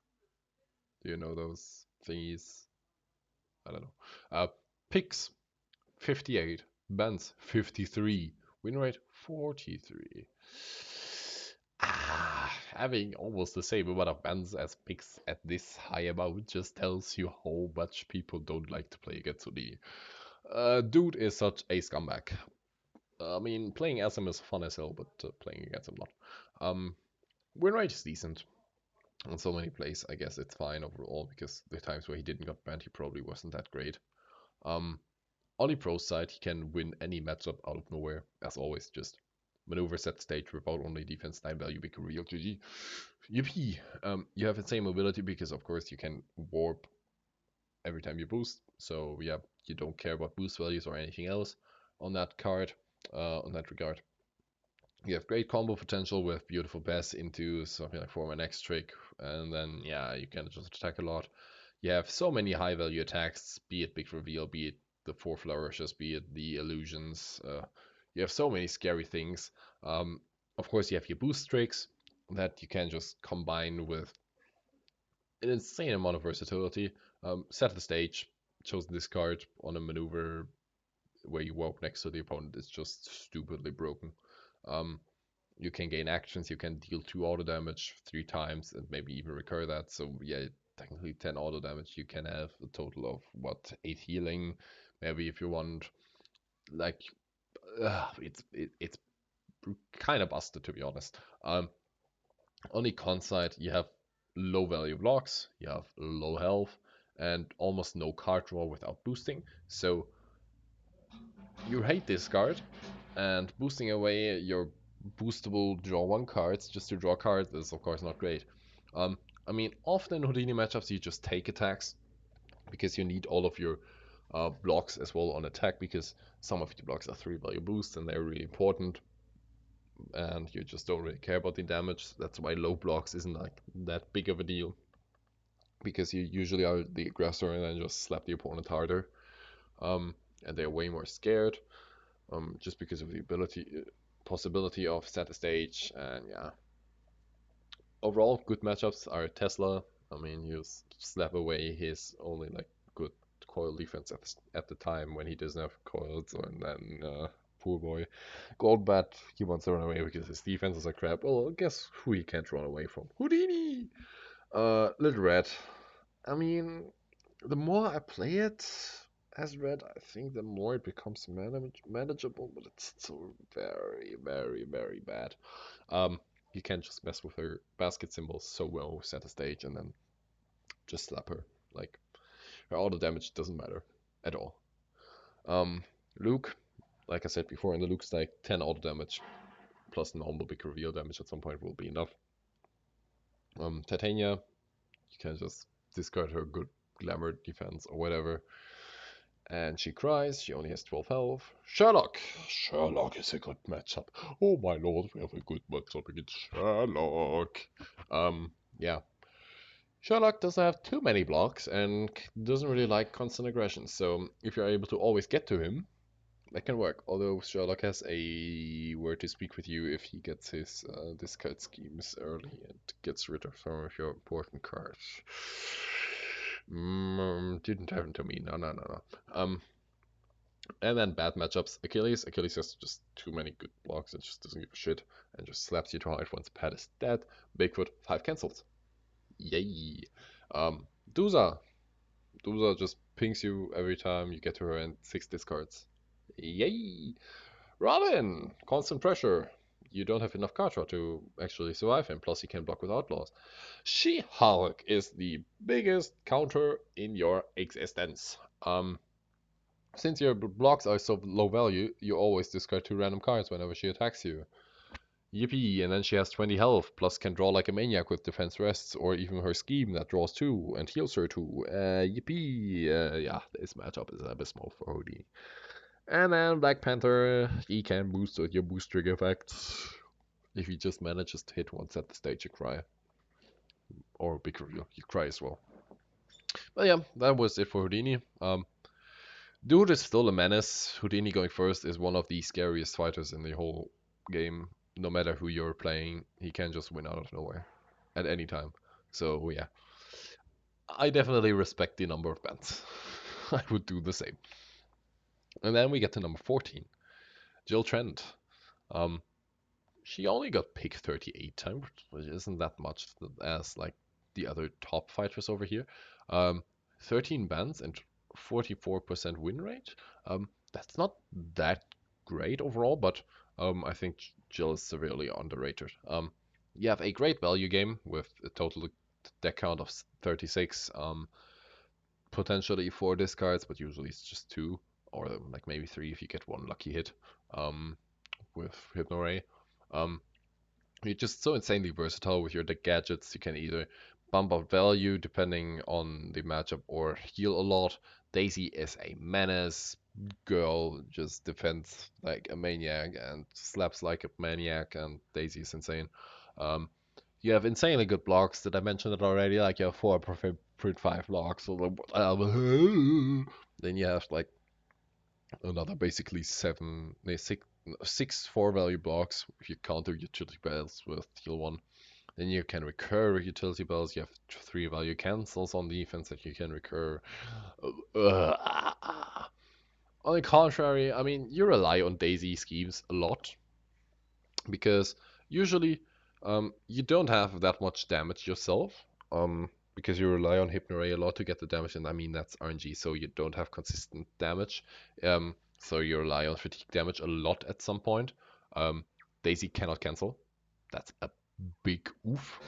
A: Do you know those thingies? I don't know. Picks 58, Bans 53, win rate 43. Having almost the same amount of bans as picks at this high amount just tells you how much people don't like to play against Houdini. Dude is such a scumbag. I mean, playing as him is fun as hell, but playing against him not. Win rate is decent. On so many plays, I guess it's fine overall, because the times where he didn't get banned, he probably wasn't that great. On the pro side, he can win any matchup out of nowhere, as always, just maneuver set stage without only defense 9 value, become real GG. Yippee! You have insane mobility because, of course, you can warp every time you boost, so yeah, you don't care about boost values or anything else on that card, on that regard. You have great combo potential with beautiful pass into something like form an X trick, and then yeah, you can just attack a lot. You have so many high value attacks, be it big reveal, be it the 4 flourishes, be it the illusions. You have so many scary things. Of course, you have your boost tricks that you can just combine with an insane amount of versatility. Set the stage, chose this card on a maneuver where you walk next to the opponent is just stupidly broken. Um, you can gain actions, you can deal 2 auto damage 3 times and maybe even recur that. So yeah, technically 10 auto damage. You can have a total of what, 8 healing, maybe if you want. Like, it's kind of busted, to be honest. On the con side, you have low value blocks, you have low health, and almost no card draw without boosting. So you hate this card, and boosting away your boostable draw 1 cards just to draw cards is of course not great. Um, I mean, often in Houdini matchups you just take attacks because you need all of your blocks as well on attack, because some of the blocks are 3 value boosts and they're really important, and you just don't really care about the damage. That's why low blocks isn't like that big of a deal, because you usually are the aggressor and then just slap the opponent harder, and they're way more scared. Just because of the possibility of set a stage, and yeah. Overall, good matchups are Tesla. I mean, you slap away his only like good coil defense at the time when he doesn't have coils, and then poor boy Goldbat, he wants to run away because his defenses are crap. Well, guess who he can't run away from? Houdini. Little Red. I mean, the more I play it as Red, I think the more it becomes manageable, but it's still very, very, very bad. You can just mess with her basket symbols so well, set a stage, and then just slap her. Like, her auto damage doesn't matter at all. Luke, like I said before, in the Luke stack, 10 auto damage plus normal big reveal damage at some point will be enough. Titania, you can just discard her good glamour defense or whatever. And she cries, she only has 12 health. Sherlock! Sherlock is a good matchup. Oh my lord, we have a good matchup against Sherlock. Yeah. Sherlock doesn't have too many blocks and doesn't really like constant aggression, so if you're able to always get to him, That can work. Although Sherlock has a word to speak with you if he gets his discard schemes early and gets rid of some of your important cards. Didn't happen to me. No, no, no, no. And then bad matchups. Achilles. Achilles has just too many good blocks and just doesn't give a shit and just slaps you to hard once Pat is dead. Bigfoot, 5 cancels. Yay. Um, Duza. Duza just pings you every time you get to her and 6 discards. Yay. Robin, constant pressure. You don't have enough card draw to actually survive him, plus he can block with outlaws. She-Hulk is the biggest counter in your existence. Since your blocks are so low value, you always discard 2 random cards whenever she attacks you. Yippee, and then she has 20 health, plus can draw like a maniac with defense rests, or even her scheme that draws 2 and heals her 2. Yippee! Yeah, this matchup is abysmal for Houdini. And then Black Panther, he can boost with your boost trigger effects. If he just manages to hit once at the stage, you cry. Or big reveal, you cry as well. But yeah, that was it for Houdini. Dude is still a menace. Houdini going first is one of the scariest fighters in the whole game. No matter who you're playing, he can just win out of nowhere at any time. So yeah, I definitely respect the number of bans. I would do the same. And then we get to number 14, Jill Trent. Um, She only got picked 38 times, which isn't that much as like the other top fighters over here. 13 bans and 44% win rate. That's not that great overall, but I think Jill is severely underrated. You have a great value game with a total deck count of 36. Potentially 4 discards, but usually it's just 2, or like maybe 3 if you get one lucky hit with Hypno Um, you're just so insanely versatile with your deck gadgets. You can either bump up value depending on the matchup or heal a lot. Daisy is a menace. Girl just defends like a maniac and slaps like a maniac, and Daisy is insane. Um, you have insanely good blocks that I mentioned it already. Like you have 4.5 blocks. Then you have like another basically six 4 value blocks if you counter utility bells with heal 1. Then you can recur utility bells. You have 3 value cancels on defense that you can recur. On the contrary, I mean, you rely on Daisy schemes a lot because usually you don't have that much damage yourself. Because you rely on Hypnoray a lot to get the damage, and I mean that's RNG, so you don't have consistent damage. So you rely on fatigue damage a lot at some point. Daisy cannot cancel. That's a big oof.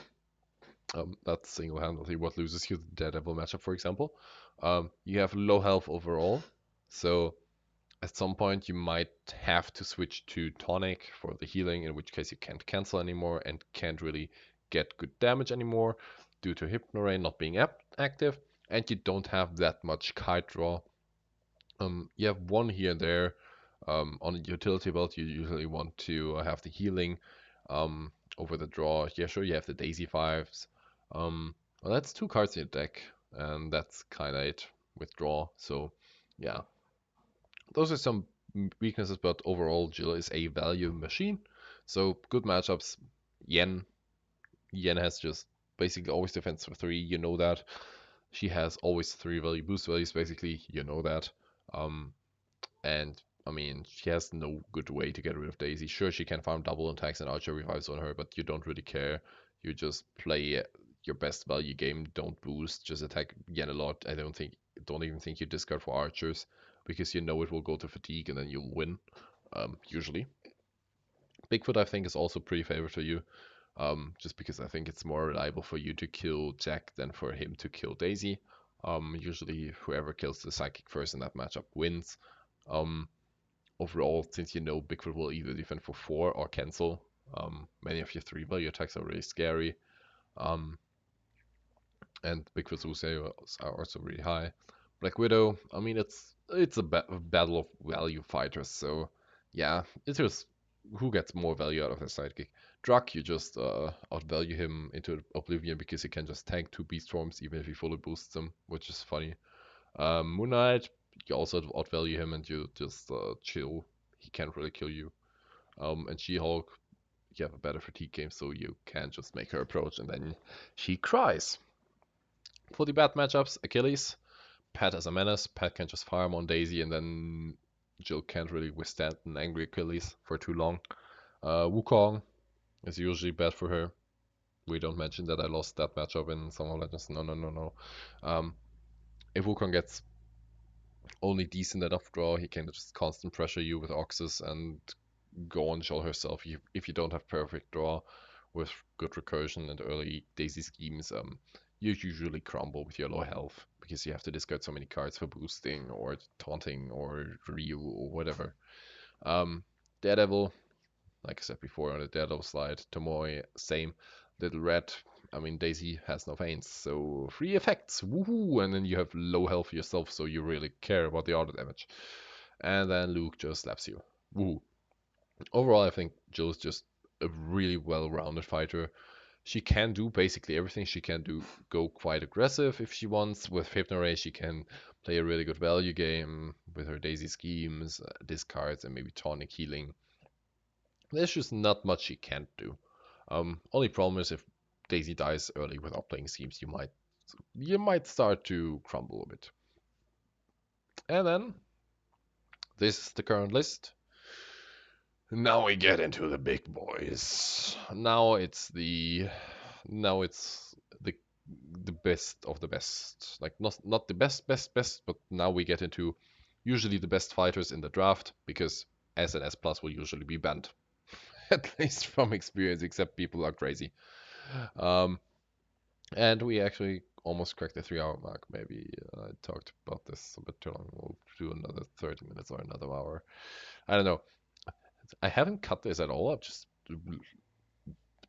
A: That's single-handedly what loses you the Daredevil matchup, for example. You have low health overall, so at some point you might have to switch to tonic for the healing, in which case you can't cancel anymore and can't really get good damage anymore due to Hypnoray not being active, and you don't have that much kite draw. You have one here and there. On a utility belt, you usually want to have the healing over the draw. Yeah, sure, you have the Daisy 5s. Well, that's 2 cards in your deck, and that's kind of it with draw. So, yeah, those are some weaknesses, but overall, Jill is a value machine. So, good matchups. Yen. Yen has just basically always defense for 3, you know that. She has always 3 value boost values, basically, you know that. And I mean, she has no good way to get rid of Daisy. Sure, she can farm double attacks and archer revives on her, but you don't really care. You just play your best value game. Don't boost, just attack Yen a lot. Don't even think you discard for archers because you know it will go to fatigue and then you'll win. Usually. Bigfoot, I think, is also pretty favorite to you. Just because I think it's more reliable for you to kill Jack than for him to kill Daisy. Usually, whoever kills the psychic first in that matchup wins. Um, Overall, since you know Bigfoot will either defend for 4 or cancel, many of your 3 value attacks are really scary. Um, and Bigfoot's UC are also really high. Black Widow, I mean, it's a battle of value fighters, so yeah, it's just who gets more value out of their sidekick. Druck, you just outvalue him into oblivion because he can just tank 2 beast forms even if he fully boosts them, which is funny. Moon Knight, you also outvalue him and you just chill. He can't really kill you. And She-Hulk, you have a better fatigue game, so you can just make her approach and then she cries. For the bad matchups, Achilles, Pat as a menace. Pat can just farm on Daisy and then Jill can't really withstand an angry Achilles for too long. Wukong is usually bad for her. We don't mention that I lost that matchup in Song of Legends. No, no, no, no. Um, if Wukong gets only decent enough draw, he can just constant pressure you with Oxus and go on Jill herself. If you don't have perfect draw with good recursion and early Daisy schemes, you usually crumble with your low health because you have to discard so many cards for boosting or taunting or Ryu or whatever. Daredevil, like I said before on the Daredevil slide, Tomoe, same. Little Red, I mean, Daisy has no feints, so free effects, woohoo! And then you have low health yourself, so you really care about the auto damage. And then Luke just slaps you. Woohoo. Overall, I think Jill is just a really well-rounded fighter. She can do basically everything. She can go quite aggressive if she wants. With Hypno she can play a really good value game with her Daisy schemes, discards, and maybe tonic healing. There's just not much she can't do. Only problem is if Daisy dies early without playing schemes, you might start to crumble a bit. And then this is the current list. Now we get into the big boys. Now it's the best of the best. Like not the best, but now we get into usually the best fighters in the draft because S and S plus will usually be banned. At least from experience, except people are crazy. Um, and we actually almost cracked the 3 hour mark. Maybe I talked about this a bit too long. We'll do another 30 minutes or another hour. I don't know. I haven't cut this at all. I'm just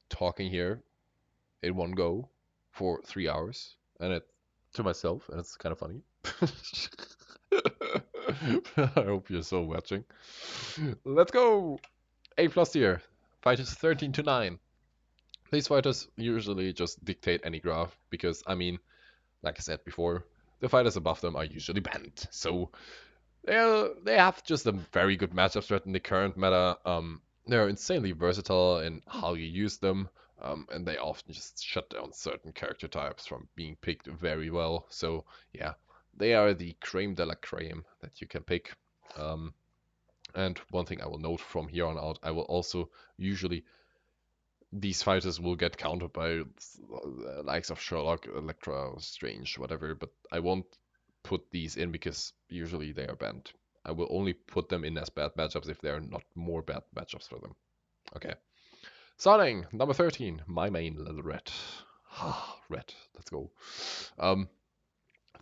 A: talking here in one go for 3 hours, and it to myself, and it's kind of funny. I hope you're still watching. Let's go. A plus tier. Fighters 13 to 9. These fighters usually just dictate any graph because, I mean, like I said before, the fighters above them are usually banned. So they have just a very good matchup threat in the current meta. They're insanely versatile in how you use them, and they often just shut down certain character types from being picked very well. So yeah, they are the creme de la creme that you can pick. And one thing I will note from here on out, I will also usually these fighters will get countered by likes of Sherlock, Electra, Strange, whatever, but I won't put these in because usually they are banned. I will only put them in as bad matchups if there are not more bad matchups for them. Okay. Starting, number 13, my main Little Red. Red, let's go.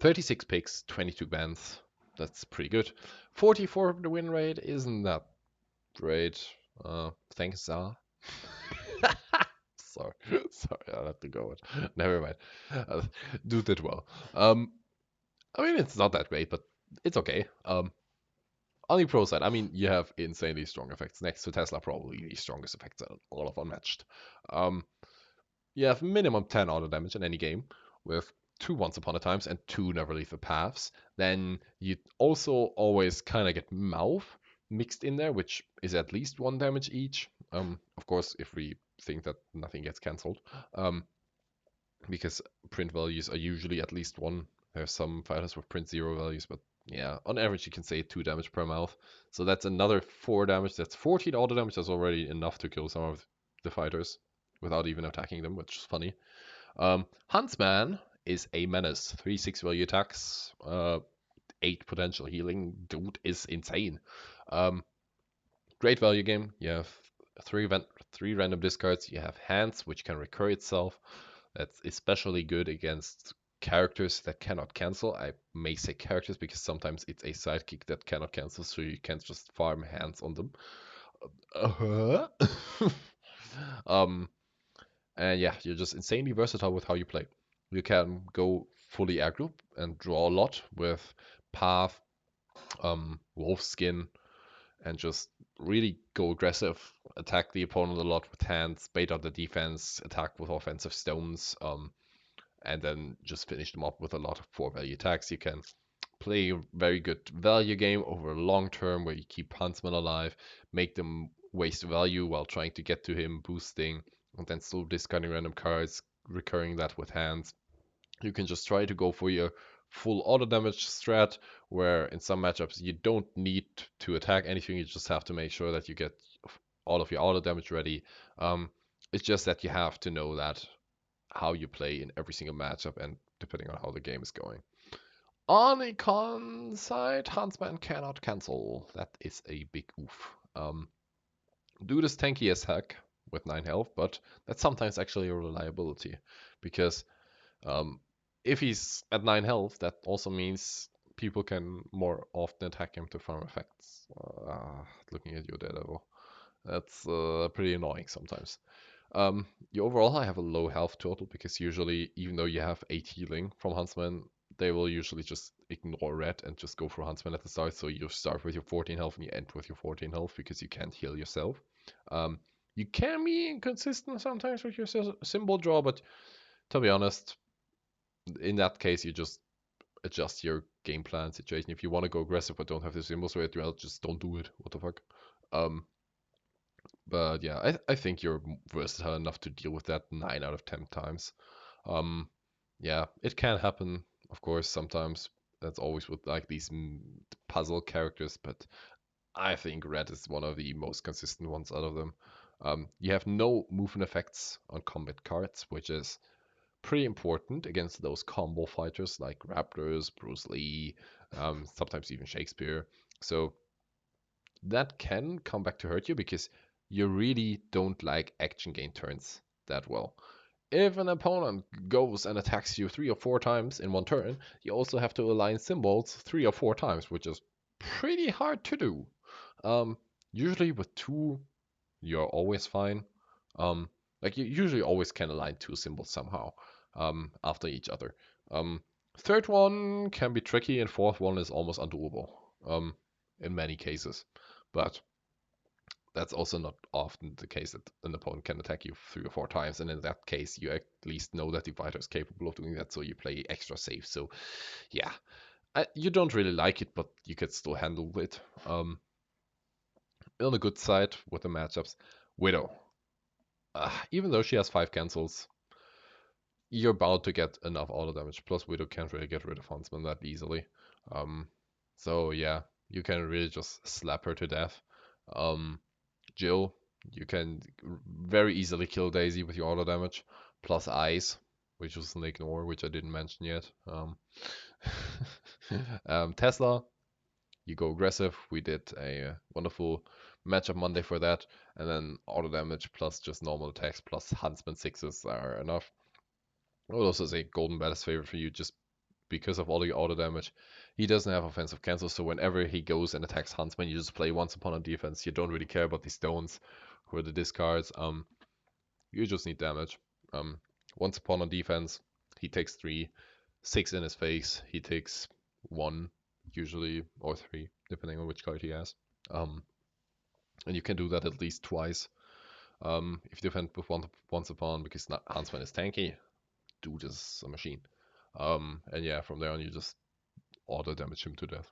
A: 36 picks, 22 bans. That's pretty good. 44 the win rate isn't that great. Thanks, Zara. Sorry, sorry, I'll have to go with. Never mind. Dude did well. I mean, it's not that great, but it's okay. On the pro side, I mean, you have insanely strong effects. Next to Tesla, probably the strongest effects in all of Unmatched. You have minimum 10 auto damage in any game with 2 Once Upon a Times and 2 Never Leave the Paths. Then you also always kind of get Mouth mixed in there, which is at least 1 damage each. Of course, if we think that nothing gets cancelled. Because print values are usually at least 1. There's some fighters with print 0 values, but yeah, on average you can say 2 damage per mouth. So that's another 4 damage. That's 14 auto damage. That's already enough to kill some of the fighters without even attacking them, which is funny. Huntsman is a menace. 3/6 value attacks, 8 potential healing. Dude is insane. Great value game. You have three random discards. You have hands, which can recur itself. That's especially good against characters that cannot cancel. I may say characters because sometimes it's a sidekick that cannot cancel, so you can't just farm hands on them. Uh-huh. And yeah, you're just insanely versatile with how you play. You can go fully aggro and draw a lot with Path, Wolf Skin, and just really go aggressive, attack the opponent a lot with hands, bait out the defense, attack with offensive stones, and then just finish them up with a lot of 4 value attacks. You can play a very good value game over a long term where you keep Huntsman alive, make them waste value while trying to get to him, boosting, and then still discarding random cards, recurring that with hands. You can just try to go for your full auto damage strat, where in some matchups you don't need to attack anything, you just have to make sure that you get all of your auto damage ready. Um, it's just that you have to know that how you play in every single matchup and depending on how the game is going. On the con side, Huntsman cannot cancel. That is a big oof. Dude is tanky as heck with 9 health, but that's sometimes actually a reliability because um, if he's at 9 health, that also means people can more often attack him to farm effects. Looking at you, Daredevil. That's pretty annoying sometimes. You overall I have a low health total because usually, even though you have 8 healing from Huntsman, they will usually just ignore red and just go for Huntsman at the start. So you start with your 14 health and you end with your 14 health because you can't heal yourself. Um, you can be inconsistent sometimes with your symbol draw, but to be honest, in that case, you just adjust your game plan situation. If you want to go aggressive but don't have the symbols ready, well, just don't do it. What the fuck? Um, but yeah, I think you're versatile enough to deal with that 9 out of 10 times. Um, yeah, it can happen, of course, sometimes. That's always with like these puzzle characters, but I think red is one of the most consistent ones out of them. You have no movement effects on combat cards, which is pretty important against those combo fighters like Raptors, Bruce Lee, sometimes even Shakespeare. So that can come back to hurt you because you really don't like action gain turns that well. If an opponent goes and attacks you 3 or 4 times in one turn, you also have to align symbols 3 or 4 times, which is pretty hard to do. Um, Usually with two, you're always fine. Um, like you usually always can align 2 symbols somehow after each other. Um, Third one can be tricky, and fourth one is almost undoable in many cases. But that's also not often the case that an opponent can attack you 3 or 4 times, and in that case, you at least know that the fighter is capable of doing that, so you play extra safe. So, yeah, you don't really like it, but you can still handle it. On the good side with the matchups, Widow. Even though she has 5 cancels, you're bound to get enough auto damage. Plus, Widow can't really get rid of Huntsman that easily. Um, so yeah, you can really just slap her to death. Jill, you can very easily kill Daisy with your auto damage, plus Eyes, which was an ignore, which I didn't mention yet. Tesla, you go aggressive. We did a wonderful matchup Monday for that, and then auto damage plus just normal attacks plus Huntsman sixes are enough. I would also say Golden Bat is favorite for you just because of all the auto damage. He doesn't have offensive cancel, so whenever he goes and attacks Huntsman, you just play once upon on defense. You don't really care about the stones or the discards. You just need damage. Once upon on defense, he takes 3, 6 in his face. He takes 1 usually or 3, depending on which card he has. And you can do that at least twice. If you defend with once upon, because Huntsman is tanky, dude is a machine. And yeah, from there on you just auto damage him to death.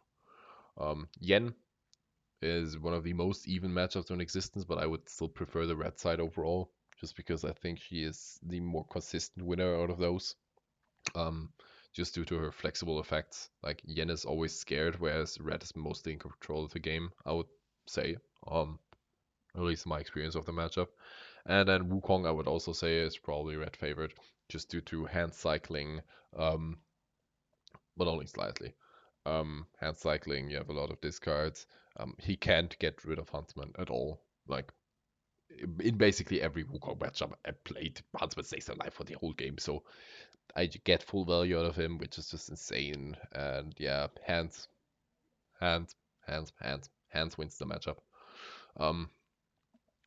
A: Yen is one of the most even matchups in existence, but I would still prefer the red side overall, just because I think she is the more consistent winner out of those. Just due to her flexible effects. Like Yen is always scared, whereas red is mostly in control of the game, I would say. At least my experience of the matchup. And then Wukong, I would also say, is probably red favorite, just due to hand cycling, but only slightly. Hand cycling, you have a lot of discards. He can't get rid of Huntsman at all. Like, in basically every Wukong matchup I played, Huntsman stays alive for the whole game, so I get full value out of him, which is just insane. And yeah, hands, hands wins the matchup.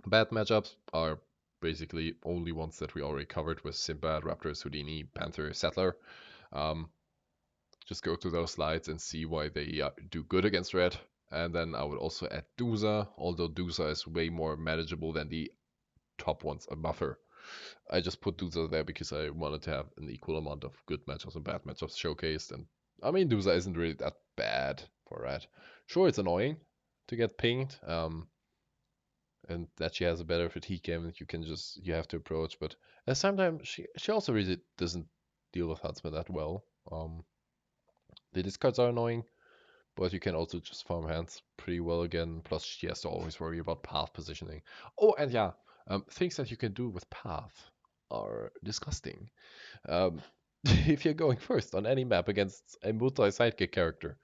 A: Bad matchups are basically only ones that we already covered with Sinbad, Raptors, Houdini, Panther, Settler. Um, just go to those slides and see why they do good against red. And then I would also add Dusa, although Dusa is way more manageable than the top ones above her. I just put Dusa there because I wanted to have an equal amount of good matchups and bad matchups showcased, and I mean, Dusa isn't really that bad for red. Sure, it's annoying to get pinged, and that she has a better fatigue game that you have to approach. But at the same time, she also really doesn't deal with Huntsman that well. The discards are annoying, but you can also just farm hands pretty well again. Plus, she has to always worry about path positioning. Oh, and yeah, things that you can do with path are disgusting. Um, if you're going first on any map against a multi-sidekick character,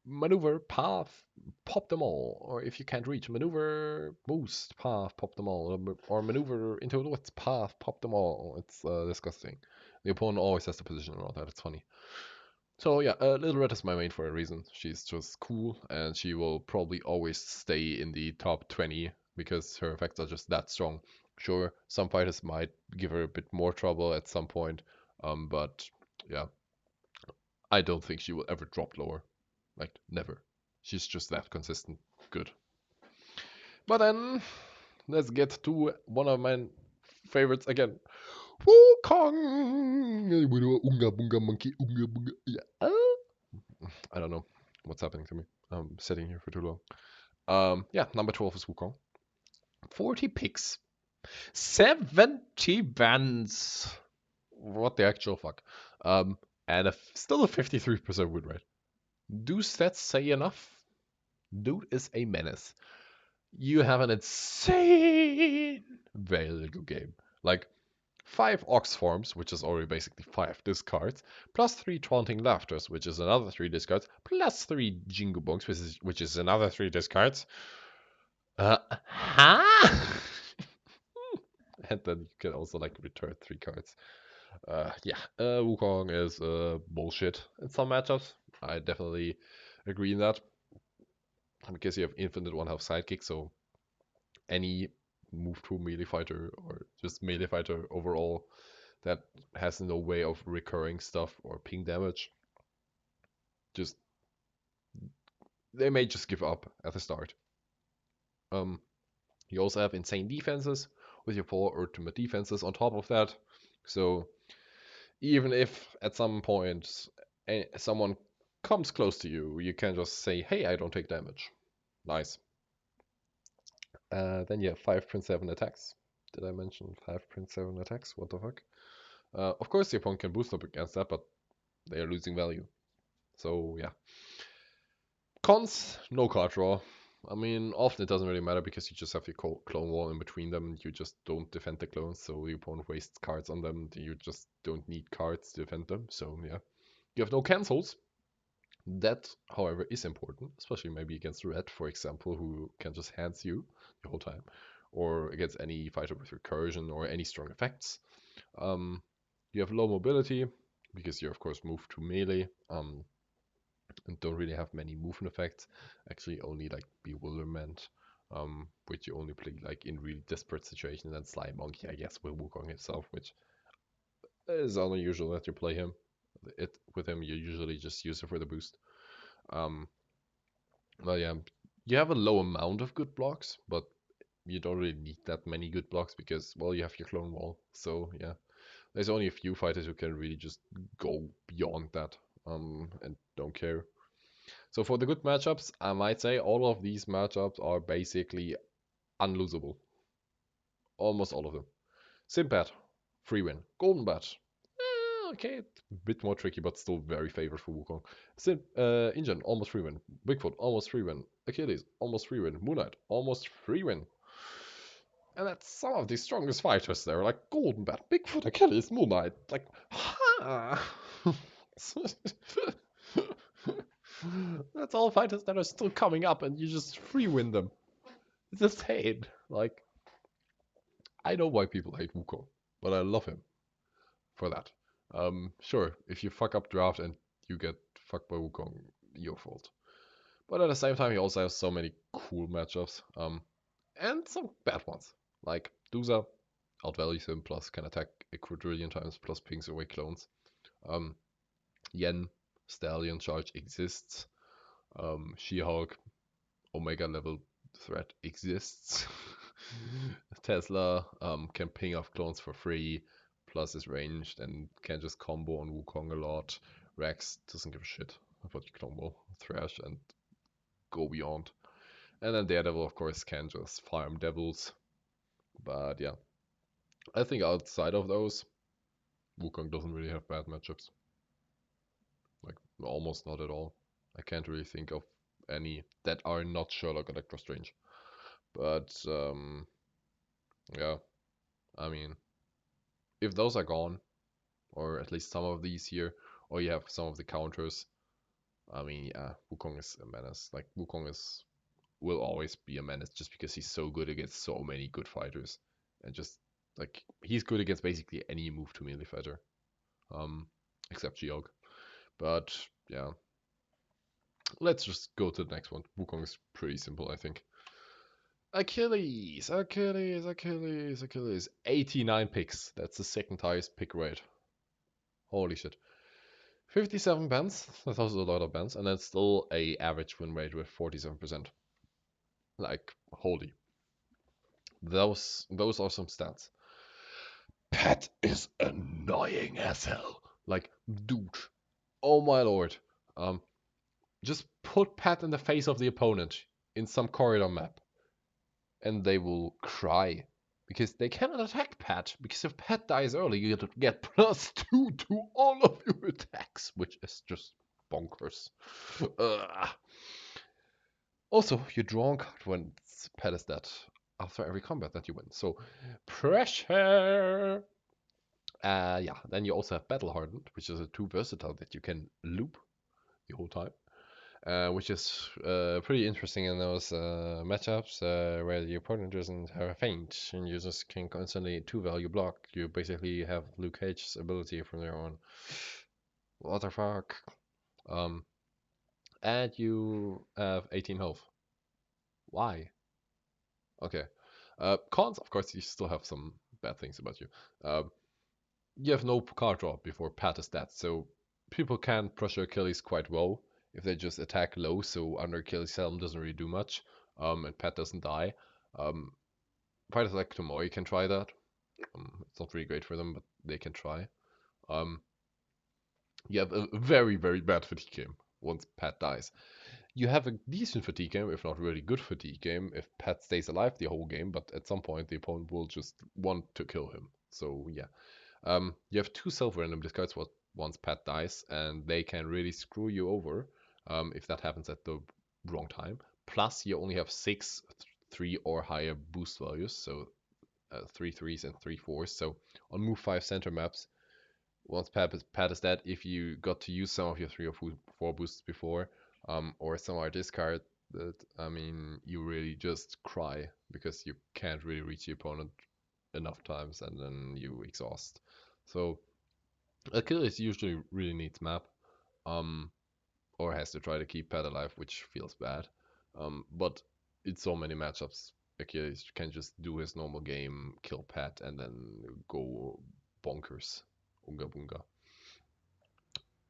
A: maneuver, path, pop them all. Or if you can't reach, maneuver, boost, path, pop them all. Or maneuver into the woods, path, pop them all. It's disgusting. The opponent always has the position around that. It's funny. So yeah, Little Red is my main for a reason. She's just cool, and she will probably always stay in the top 20 because her effects are just that strong. Sure, some fighters might give her a bit more trouble at some point, but yeah, I don't think she will ever drop lower. Like, never. She's just that consistent. Good. But then, let's get to one of my favorites again. Wukong! Unga bunga monkey, unga bunga. Yeah. I don't know what's happening to me. I'm sitting here for too long. Yeah, number 12 is Wukong. 40 picks. 70 bans. What the actual fuck? And still a 53% win rate. Do stats say enough? Dude is a menace. You have an insane value game. Like 5 Ox Forms, which is already basically 5 discards, plus 3 Taunting Laughters, which is another 3 discards, plus 3 Jingo Bongs, which is another 3 discards. Huh? And then you can also like return 3 cards. Yeah, Wukong is bullshit in some matchups. I definitely agree in that. Because you have infinite one health sidekick, so any move to melee fighter or just melee fighter overall that has no way of recurring stuff or ping damage, just they may just give up at the start. You also have insane defenses with your 4 ultimate defenses on top of that. So even if at some point someone comes close to you, you can just say, "Hey, I don't take damage." Nice. Then you have 5.7 attacks. Did I mention 5.7 attacks? What the fuck? Of course, the opponent can boost up against that, but they are losing value. So yeah. Cons, no card draw. I mean, often it doesn't really matter because you just have your clone wall in between them. You just don't defend the clones, so the opponent wastes cards on them. You just don't need cards to defend them. So yeah, you have no cancels. That, however, is important, especially maybe against Red, for example, who can just hands you the whole time, or against any fighter with recursion or any strong effects. You have low mobility because you, of course, move to melee. And don't really have many movement effects. Actually, only like Bewilderment, which you only play like in really desperate situations, and Slime Monkey, I guess, with Wukong himself, which is unusual that you play him. With him, you usually just use it for the boost. Um, well, yeah, you have a low amount of good blocks, but you don't really need that many good blocks because, well, you have your clone wall. So yeah, there's only a few fighters who can really just go beyond that, and don't care. So for the good matchups, I might say all of these matchups are basically unlosable. Almost all of them. Simbat, free win. Golden Bat, okay, a bit more tricky, but still very favored for Wukong. Injun, almost free win. Bigfoot, almost free win. Achilles, almost free win. Moonlight, almost free win. And that's some of the strongest fighters there, like Golden Bat, Bigfoot, Achilles, Moonlight. Like, ha! That's all fighters that are still coming up, and you just free win them. It's insane. Like, I know why people hate Wukong, but I love him for that. Sure, if you fuck up draft and you get fucked by Wukong, your fault. But at the same time, he also has so many cool matchups, and some bad ones. Like Duza outvalues him, plus can attack a quadrillion times, plus pings away clones. Yen, Stallion Charge exists. She-Hulk, Omega level threat exists. Tesla can ping off clones for free, plus is ranged and can just combo on Wukong a lot. Rex doesn't give a shit about your Clone Thrash and go beyond. And then Daredevil, of course, can just farm devils. But yeah, I think outside of those, Wukong doesn't really have bad matchups. Like, almost not at all. I can't really think of any that are not Sherlock or Doctor Strange. But, yeah, I mean, if those are gone, or at least some of these here, or you have some of the counters, I mean, yeah, Wukong is a menace. Like, Wukong will always be a menace just because he's so good against so many good fighters. And just, like, he's good against basically any move to melee fighter. Except Geog. But, yeah, let's just go to the next one. Wukong is pretty simple, I think. Achilles, Achilles, Achilles, Achilles. 89 picks. That's the second highest pick rate. Holy shit. 57 bans. That's also a lot of bans. And that's still a average win rate with 47%. Like, holy. Those are some stats. Pat is annoying as hell. Like, dude. Oh my lord. Um, just put Pat in the face of the opponent in some corridor map. And they will cry. Because they cannot attack Pat. Because if Pat dies early, you get +2 to all of your attacks. Which is just bonkers. Also, you draw a card when Pat is dead. After every combat that you win. So, pressure! Yeah, then you also have Battle Hardened, which is a 2 versatile that you can loop the whole time. Which is pretty interesting in those matchups where the opponent doesn't have a feint and you just can constantly 2-value block. You basically have Luke Cage's ability from there on. What the fuck? And you have 18 health. Why? Okay. Cons, of course, you still have some bad things about you. You have no card draw before Pat is dead, so people can pressure Achilles quite well if they just attack low, so under Achilles' helm doesn't really do much, and Pat doesn't die. Fighters like Tomoe can try that. It's not really great for them, but they can try. You have a very, very bad fatigue game once Pat dies. You have a decent fatigue game, if not really good fatigue game, if Pat stays alive the whole game, but at some point the opponent will just want to kill him. So yeah. You have 2 self-random discards once Pat dies, and they can really screw you over if that happens at the wrong time. Plus, you only have 6 3 or higher boost values, so 3 3s and 3 4s. So on move 5 center maps, once Pat is dead, if you got to use some of your 3 or 4 boosts before, or some are discarded, I mean, you really just cry because you can't really reach the opponent enough times and then you exhaust. So Achilles usually really needs map, or has to try to keep Pat alive, which feels bad. But in so many matchups, Achilles can just do his normal game, kill Pat, and then go bonkers. Unga bunga.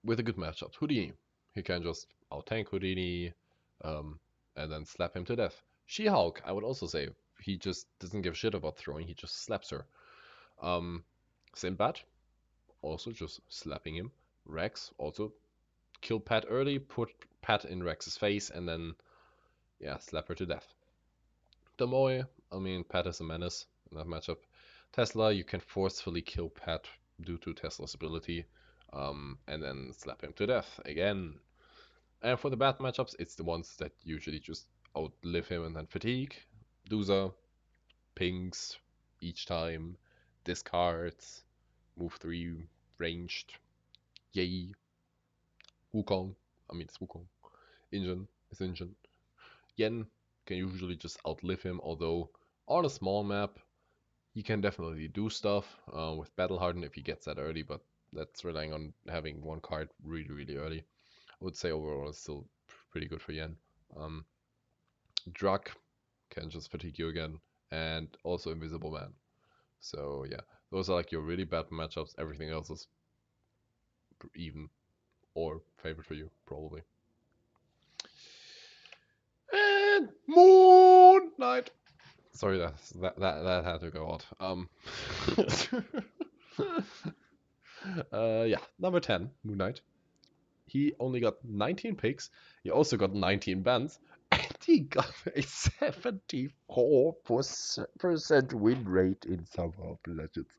A: With a good matchup, Houdini. He can just out-tank Houdini, and then slap him to death. She-Hulk, I would also say. He just doesn't give a shit about throwing, he just slaps her. Sinbad, also just slapping him. Rex, also kill Pat early, put Pat in Rex's face, and then, yeah, slap her to death. Tomoe, I mean, Pat is a menace in that matchup. Tesla, you can forcefully kill Pat due to Tesla's ability, and then slap him to death again. And for the bad matchups, it's the ones that usually just outlive him and then fatigue. Duza, pings each time, discards, move 3, ranged, yay. Wukong, I mean, it's Wukong. Injun is Injun. Yen can usually just outlive him, although on a small map, he can definitely do stuff with Battle Harden if he gets that early, but that's relying on having one card really, really early. I would say overall it's still pretty good for Yen. Drak can just fatigue you again, and also Invisible Man. So yeah, those are like your really bad matchups. Everything else is even or favorite for you, probably. And Moon Knight. Sorry, that had to go out. Yeah, number 10, Moon Knight. He only got 19 picks. He also got 19 bans. And he got a 74% win rate in Summer of Legends.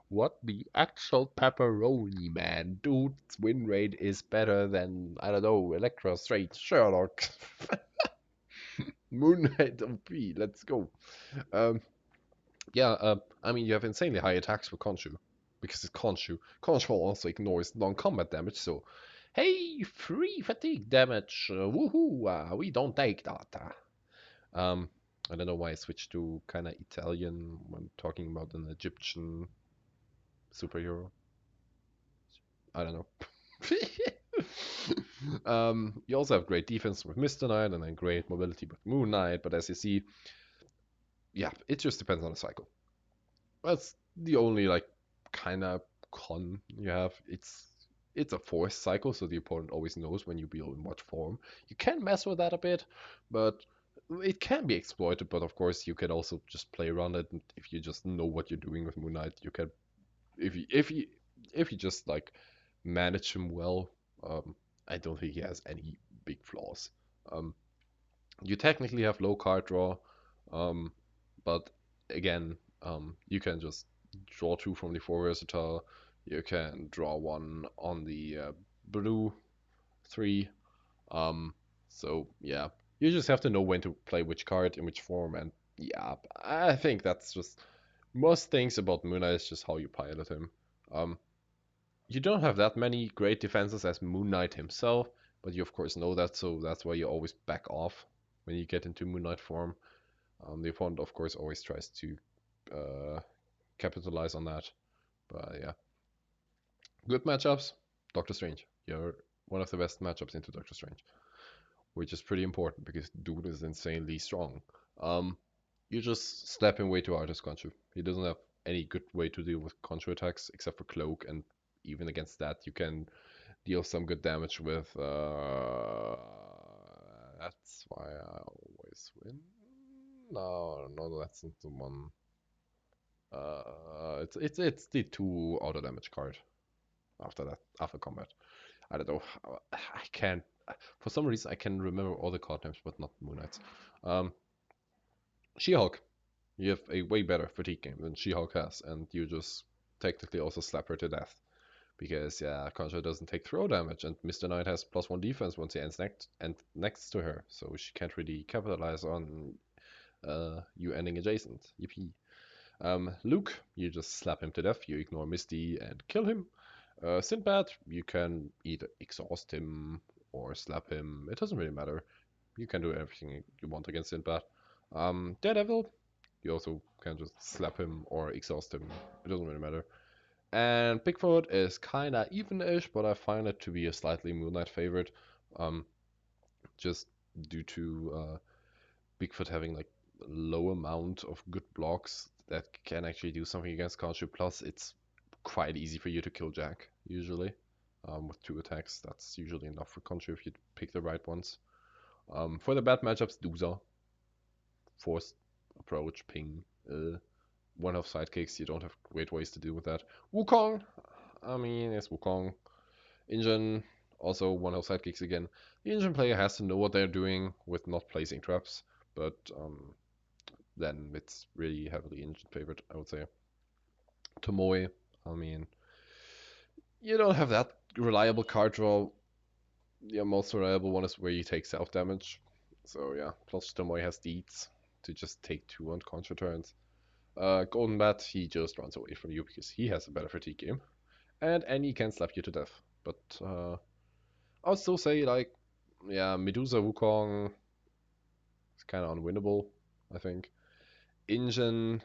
A: What the actual pepperoni, man? Dude's win rate is better than, I don't know, Electra, Straight, Sherlock, Moon Knight of P. Let's go. Um, yeah, I mean, you have insanely high attacks for Khonshu. Because it's Khonshu. Khonshu also ignores non-combat damage, so... Hey, free fatigue damage! Woohoo! We don't take that. I don't know why I switched to kind of Italian when talking about an Egyptian superhero. I don't know. You also have great defense with Mr. Knight and then great mobility with Moon Knight, but as you see, yeah, it just depends on the cycle. That's the only like kind of con you have. It's a forced cycle, so the opponent always knows when you be in what form. You can mess with that a bit, but it can be exploited. But of course, you can also just play around it. And if you just know what you're doing with Moon Knight, you can if you just like manage him well. I don't think he has any big flaws. Um, you technically have low card draw, um, but again, you can just draw two from the four versatile. You can draw one on the blue three. Um, so yeah, you just have to know when to play which card in which form, and yeah, I think that's just most things about Moon Knight is just how you pilot him. Um, you don't have that many great defenses as Moon Knight himself, but you of course know that, so that's why you always back off when you get into Moon Knight form. The opponent, of course, always tries to uh, capitalize on that. But yeah, good matchups. Doctor Strange, you're one of the best matchups into Doctor Strange, which is pretty important because dude is insanely strong. Um, you just slap him way too hard as Conchu. He doesn't have any good way to deal with Conchu attacks except for Cloak, and even against that, you can deal some good damage with. That's why I always win. No, no, that's not the one. It's the two auto damage card after that after combat. I don't know. I can't. For some reason, I can remember all the card names, but not Moon Knights. Um, She-Hulk. You have a way better fatigue game than She-Hulk has, and you just technically also slap her to death. Because yeah, Contra doesn't take throw damage, and Mr. Knight has +1 defense once he ends next to her, so she can't really capitalize on you ending adjacent. Yippee. Luke, you just slap him to death, you ignore Misty and kill him. Sinbad, you can either exhaust him or slap him. It doesn't really matter. You can do everything you want against Sinbad. Daredevil, you also can just slap him or exhaust him. It doesn't really matter. And Bigfoot is kinda even-ish, but I find it to be a slightly Moon Knight favorite. Just due to Bigfoot having like a low amount of good blocks that can actually do something against Khonshu. Plus, it's quite easy for you to kill Jack, usually. With 2 attacks, that's usually enough for Khonshu if you pick the right ones. For the bad matchups, Duza, Forced Approach, Ping, one of sidekicks, you don't have great ways to deal with that. Wukong, I mean, it's Wukong. Engine, also one of sidekicks again. The engine player has to know what they're doing with not placing traps, but then it's really heavily engine favored, I would say. Tomoe, I mean, you don't have that reliable card draw. The most reliable one is where you take self damage. So yeah, plus Tomoe has deeds to just take 2 on contra turns. Golden Bat, he just runs away from you because he has a better fatigue game. And Annie can slap you to death. But I would still say, like, yeah, Medusa Wukong is kind of unwinnable, I think. Ingen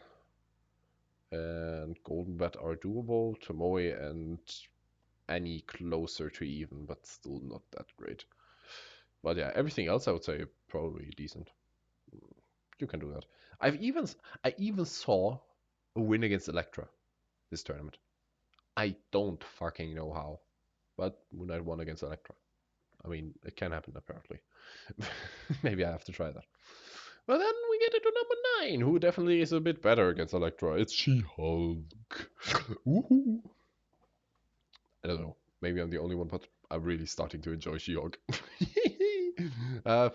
A: and Golden Bat are doable. Tomoe and Annie closer to even, but still not that great. But yeah, everything else I would say probably decent. You can do that. I even saw a win against Electra this tournament. I don't fucking know how, but Moon Knight won against Electra. I mean, it can happen apparently. Maybe I have to try that. But then we get into number 9, who definitely is a bit better against Electra. It's She-Hulk. Woohoo! I don't know. Maybe I'm the only one, but I'm really starting to enjoy She-Hulk.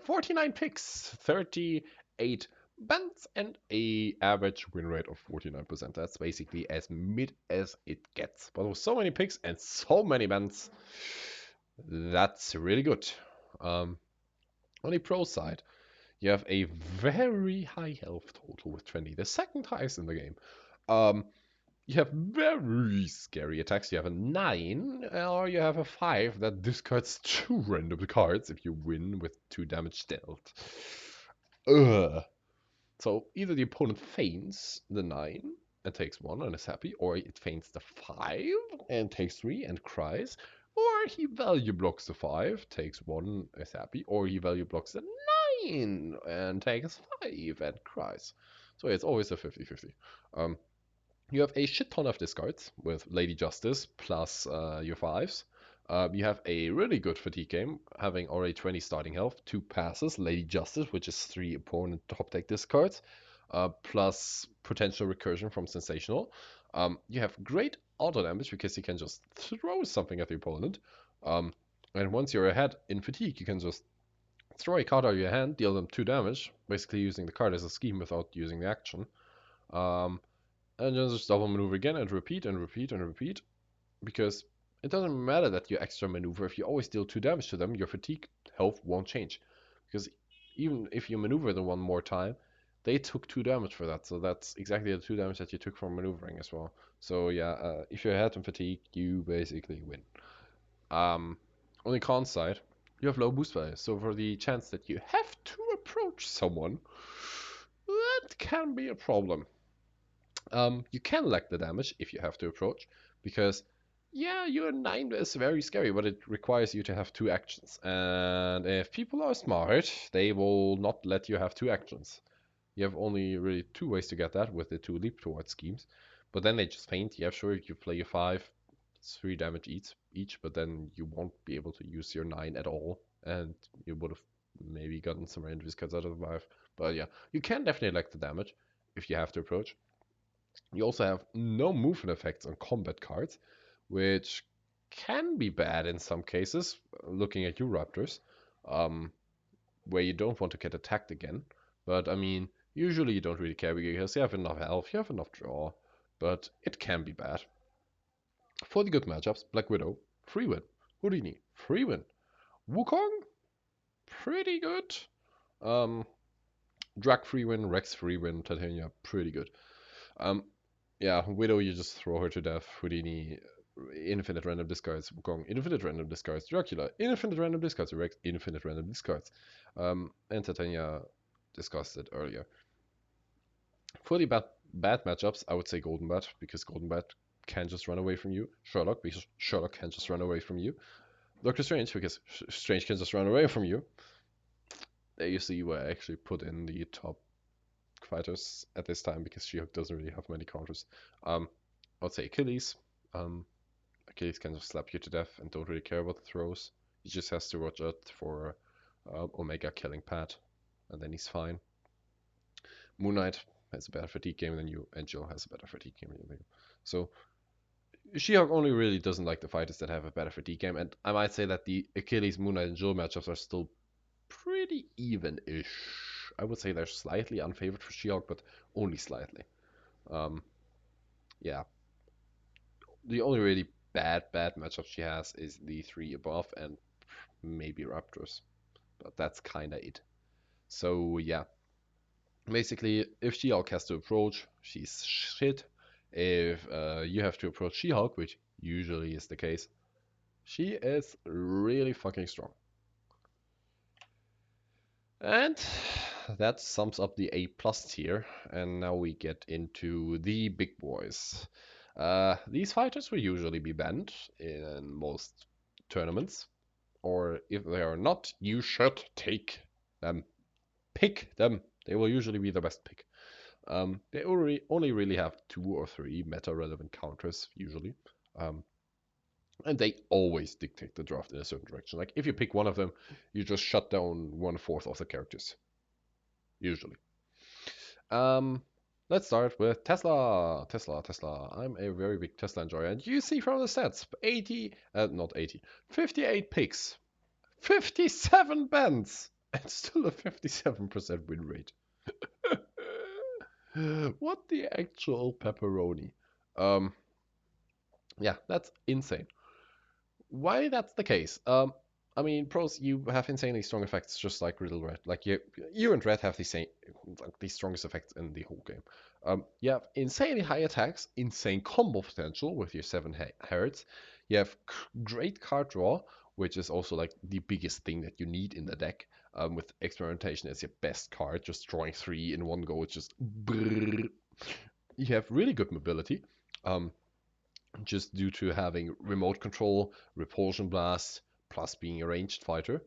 A: 49 picks, 38 bans, and a average win rate of 49%. That's basically as mid as it gets. But with so many picks and so many bans, that's really good. Um, on the pro side, you have a very high health total with 20, the second highest in the game. Um, you have very scary attacks. You have a 9, or you have a 5 that discards 2 random cards if you win with 2 damage dealt. Ugh. So either the opponent feigns the 9 and takes 1 and is happy, or it feigns the 5 and takes 3 and cries, or he value blocks the 5, takes 1, is happy, or he value blocks the 9 and takes 5 and cries. So it's always a 50-50. You have a shit ton of discards with Lady Justice plus your 5s. You have a really good fatigue game, having already 20 starting health, 2 passes, Lady Justice, which is 3 opponent top deck discards, plus potential recursion from Sensational. You have great auto damage because you can just throw something at the opponent. Um, and once you're ahead in fatigue, you can just throw a card out of your hand, deal them 2 damage, basically using the card as a scheme without using the action. Um, and then just double maneuver again and repeat and repeat and repeat, because it doesn't matter that you extra maneuver. If you always deal 2 damage to them, your fatigue health won't change, because even if you maneuver them one more time, they took 2 damage for that, so that's exactly the 2 damage that you took from maneuvering as well. So yeah, if you're ahead in fatigue, you basically win. On the con side, you have low boost value, so for the chance that you have to approach someone, that can be a problem. You can lack the damage if you have to approach, because yeah, your 9 is very scary, but it requires you to have 2 actions. And if people are smart, they will not let you have 2 actions. You have only really 2 ways to get that with the 2 leap towards schemes. But then they just faint. Yeah, sure, you play your 5, it's 3 damage each, but then you won't be able to use your 9 at all. And you would have maybe gotten some random cards out of the 5. But yeah, you can definitely lack the damage if you have to approach. You also have no movement effects on combat cards, which can be bad in some cases, looking at you Raptors, um, where you don't want to get attacked again. But I mean, usually you don't really care because you have enough health, you have enough draw, but it can be bad. For the good matchups, Black Widow, free win. Houdini, free win. Wukong, pretty good. Um, Drag free win, Rex free win, Titania, pretty good. Um, yeah, Widow, you just throw her to death. Houdini, infinite random discards. Wukong, infinite random discards. Dracula, infinite random discards. Rex, infinite random discards. And Titania discussed it earlier. For the bad matchups, I would say Golden Bat, because Golden Bat can just run away from you. Sherlock, because Sherlock can just run away from you. Doctor Strange, because Strange can just run away from you. There you see where I actually put in the top fighters at this time, because She-Hulk doesn't really have many counters. I would say Achilles. Achilles can just slap you to death and don't really care about the throws. He just has to watch out for Omega killing Pat, and then he's fine. Moon Knight has a better fatigue game than you, and Jill has a better fatigue game than you. So She-Hulk only really doesn't like the fighters that have a better fatigue game, and I might say that the Achilles, Moon Knight, and Jill matchups are still pretty even-ish. I would say they're slightly unfavored for She-Hulk, but only slightly. Yeah. The only really bad matchup she has is the 3 above and maybe Raptors. But that's kinda it. So yeah. Basically, if She-Hulk has to approach, she's shit. If you have to approach She-Hulk, which usually is the case, she is really fucking strong. And that sums up the A plus tier. And now we get into the big boys. These fighters will usually be banned in most tournaments. Or if they are not, you should take them. Pick them. They will usually be the best pick. They only really have 2 or 3 meta-relevant counters, usually. And they always dictate the draft in a certain direction. Like, if you pick one of them, you just shut down 1/4 of the characters. Usually. Um, Let's start with Tesla. Tesla. I'm a very big Tesla enjoyer. And you see from the stats, 80, not 80, 58 picks, 57 bans, and still a 57% win rate. What the actual pepperoni? Um, yeah, that's insane. Why that's the case? I mean, pros, you have insanely strong effects, just like Riddle Red. Like you and Red have the same, like the strongest effects in the whole game. You have insanely high attacks, insane combo potential with your 7 hertz. You have great card draw, which is also like the biggest thing that you need in the deck. With experimentation as your best card, just drawing 3 in 1 go, it's just brrr. You have really good mobility. Um, just due to having remote control, repulsion blast, plus being a ranged fighter.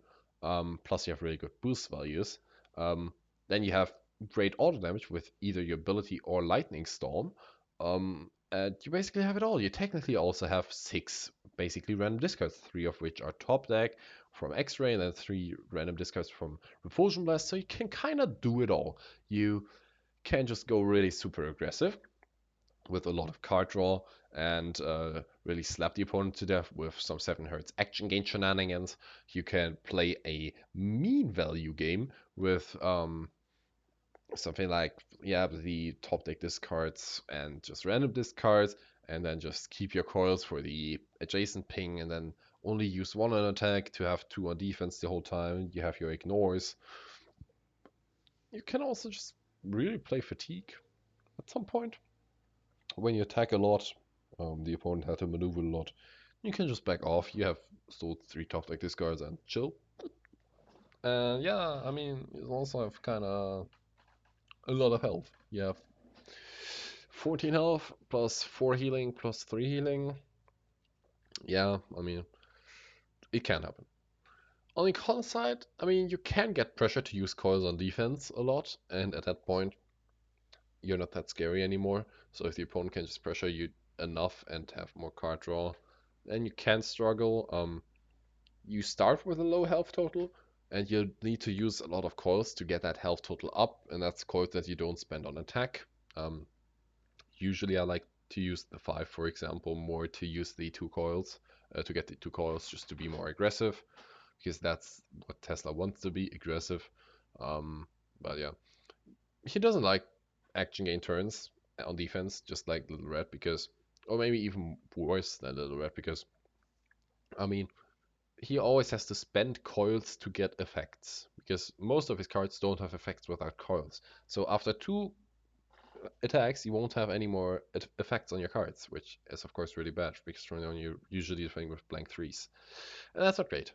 A: Plus you have really good boost values. Um, then you have great auto damage with either your ability or lightning storm. And you basically have it all. You technically also have 6 basically random discards, 3 of which are top deck from X-ray, and then 3 random discards from repulsion blast. So you can kind of do it all. You can just go really super aggressive with a lot of card draw and really slap the opponent to death with some 7 hertz action gain shenanigans. You can play a mean value game with something like, yeah, the top deck discards and just random discards, and then just keep your coils for the adjacent ping, and then only use 1 on attack to have 2 on defense the whole time. You have your ignores. You can also just really play fatigue at some point when you attack a lot, the opponent had to maneuver a lot. You can just back off. You have still 3 top deck discards and chill. And yeah, I mean, you also have kind of a lot of health. You have 14 health plus 4 healing plus 3 healing. Yeah, I mean, it can happen. On the con side, I mean, you can get pressure to use coils on defense a lot, and at that point, you're not that scary anymore. So if the opponent can just pressure you enough and have more card draw, then you can struggle. You start with a low health total, and you need to use a lot of coils to get that health total up, and that's coils that you don't spend on attack. Um, Usually I like to use the 5, for example, more to use the 2 coils, to get the 2 coils just to be more aggressive, because that's what Tesla wants to be, aggressive. But yeah, he doesn't like action gain turns on defense, just like Little Red, because, or maybe even worse than Little Red, because, I mean, he always has to spend coils to get effects, because most of his cards don't have effects without coils. So after 2 attacks, you won't have any more effects on your cards, which is of course really bad, because from now on you're usually playing with blank 3s. And that's not great.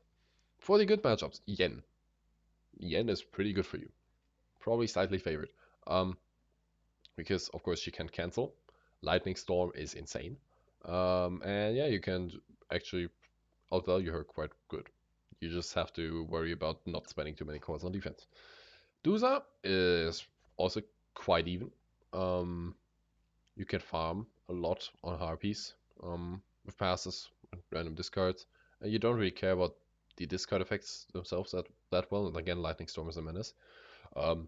A: For the good matchups, Yen. Yen is pretty good for you. Probably slightly favored. Because of course she can cancel. Lightning Storm is insane. And yeah, you can actually outvalue her quite good. You just have to worry about not spending too many coins on defense. Duza is also quite even. Um, you can farm a lot on Harpies with passes and random discards. And you don't really care about the discard effects themselves that well. And again, Lightning Storm is a menace. Um,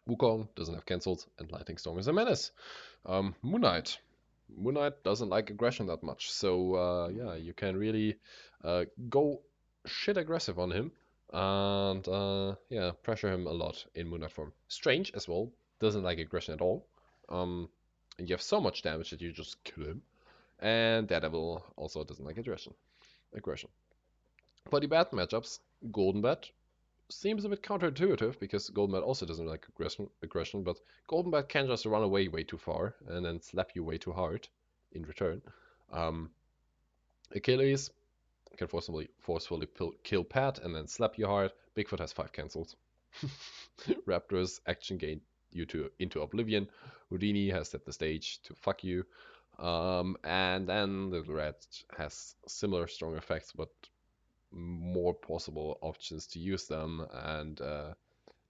A: Wukong doesn't have cancels, and Lightning Storm is a menace. Moon Knight. Moon Knight doesn't like aggression that much, so yeah, you can really go shit aggressive on him, and yeah, pressure him a lot in Moon Knight form. Strange as well, doesn't like aggression at all. And you have so much damage that you just kill him. And Daredevil also doesn't like aggression. For the bad matchups, Golden Bat seems a bit counterintuitive because Golden Bat also doesn't like aggression, but Golden Bat can just run away way too far and then slap you way too hard in return. Um, Achilles can forcefully kill Pat and then slap you hard. Bigfoot has 5 cancels. Raptors action gain you into oblivion. Houdini has set the stage to fuck you. And then the Red has similar strong effects, but more possible options to use them, and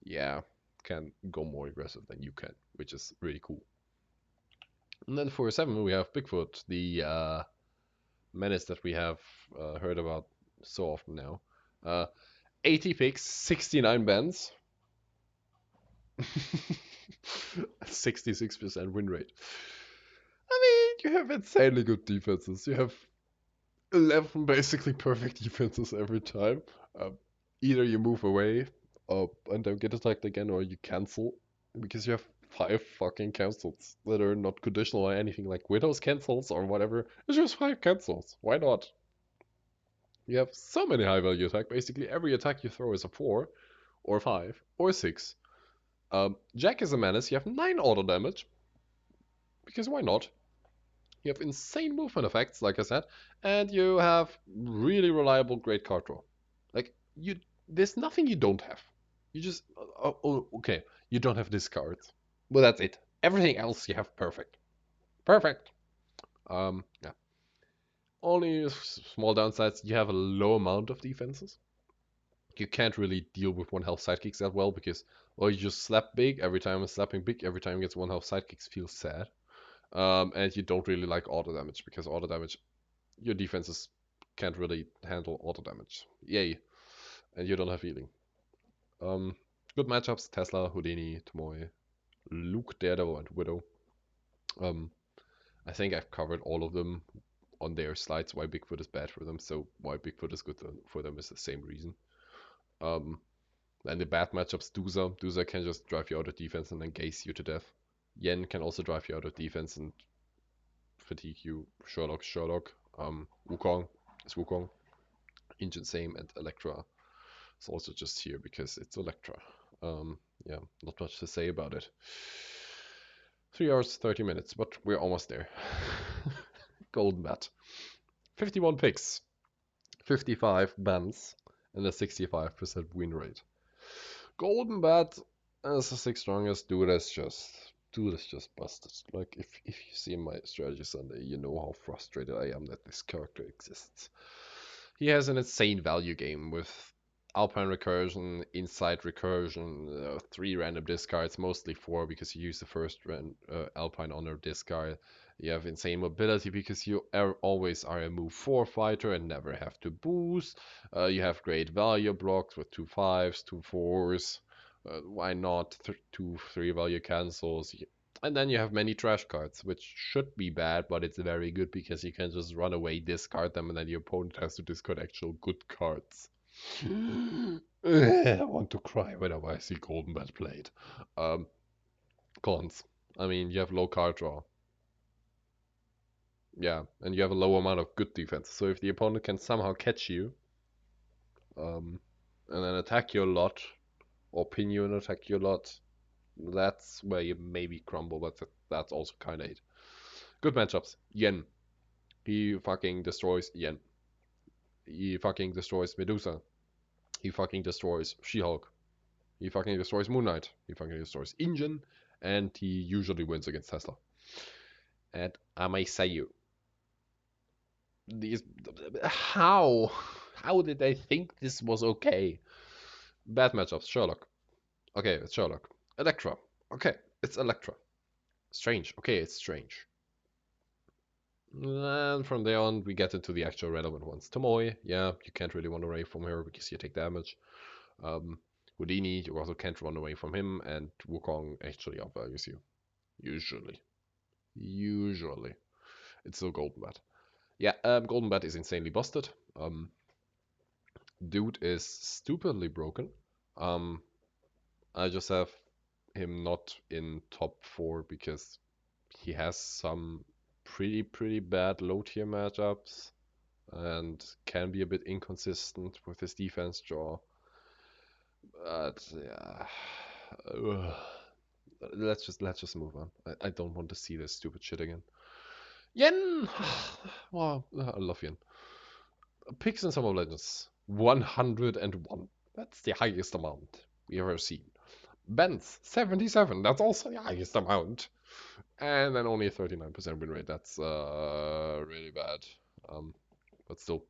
A: yeah, can go more aggressive than you can, which is really cool. And then for 7, we have Bigfoot, the menace that we have heard about so often now. 80 picks, 69 bans. 66% win rate. I mean, you have insanely good defenses. You have 11 basically perfect defenses every time. Um, Either you move away and don't get attacked again, or you cancel because you have 5 fucking cancels that are not conditional or anything like Widow's cancels or whatever. It's just 5 cancels. Why not? You have so many high value attack. Basically, every attack you throw is a 4 or 5 or 6. Jack is a menace. You have 9 auto damage because why not? You have insane movement effects, like I said, and you have really reliable great card draw. Like there's nothing you don't have. You just okay. You don't have discards, but that's it. Everything else you have perfect, perfect. Yeah. Only small downsides. You have a low amount of defenses. You can't really deal with one health sidekicks that well because, well, you just slap big every time. And slapping big every time gets one health sidekicks feels sad. And you don't really like auto damage because auto damage, your defenses can't really handle auto damage. Yay. And you don't have healing. Um, Good matchups: Tesla, Houdini, Tomoe, Luke, Daredevil, and Widow. Um, I think I've covered all of them on their slides why Bigfoot is bad for them. So why Bigfoot is good for them is the same reason. Um, and the bad matchups: Duza. Duza can just drive you out of defense and then gaze you to death. Yen can also drive you out of defense and fatigue you. Sherlock. Wukong is Wukong. Ancient Same, and Electra is also just here because it's Electra. Yeah, not much to say about it. 3 hours, 30 minutes, but we're almost there. Golden Bat. 51 picks, 55 bans, and a 65% win rate. Golden Bat as the 6th strongest dude is just busted. Like if you see my strategy Sunday, you know how frustrated I am that this character exists. He has an insane value game with Alpine recursion, Insight recursion, 3 random discards, mostly 4 because you use the first Alpine honor discard. You have insane mobility because you always are a move 4 fighter and never have to boost. You have great value blocks with 2 5s, 2 4s. Why not 2 3 value cancels? And then you have many trash cards, which should be bad, but it's very good because you can just run away, discard them, and then your opponent has to discard actual good cards. I want to cry whenever I see Golden Bat played. Um, Cons. I mean, you have low card draw. Yeah, and you have a low amount of good defense. So if the opponent can somehow catch you, and then attack you a lot, or pin you and attack you a lot, that's where you maybe crumble, but that's also kind of it. Good matchups. Yen. He fucking destroys Yen. He fucking destroys Medusa. He fucking destroys She-Hulk. He fucking destroys Moon Knight. He fucking destroys Ingen. And he usually wins against Tesla. And I may say you, these how did they think this was okay? Bad matchups. Sherlock. Okay, it's Sherlock. Electra. Okay, it's Electra. Strange. Okay, it's Strange. And from there on, we get into the actual relevant ones. Tomoe, yeah, you can't really run away from her because you take damage. Um, Houdini, you also can't run away from him, and Wukong actually outvalues you. Usually. Usually. It's still Golden Bat. Yeah, Golden Bat is insanely busted. Dude is stupidly broken. Um, I just have him not in top 4 because he has some pretty bad low tier matchups and can be a bit inconsistent with his defense draw. But yeah, let's just move on. I don't want to see this stupid shit again. Yen, well, I love Yen. Picks in Summer of Legends, 101. That's the highest amount we ever seen. Bens, 77. That's also the highest amount. And then only a 39% win rate. That's really bad. But still.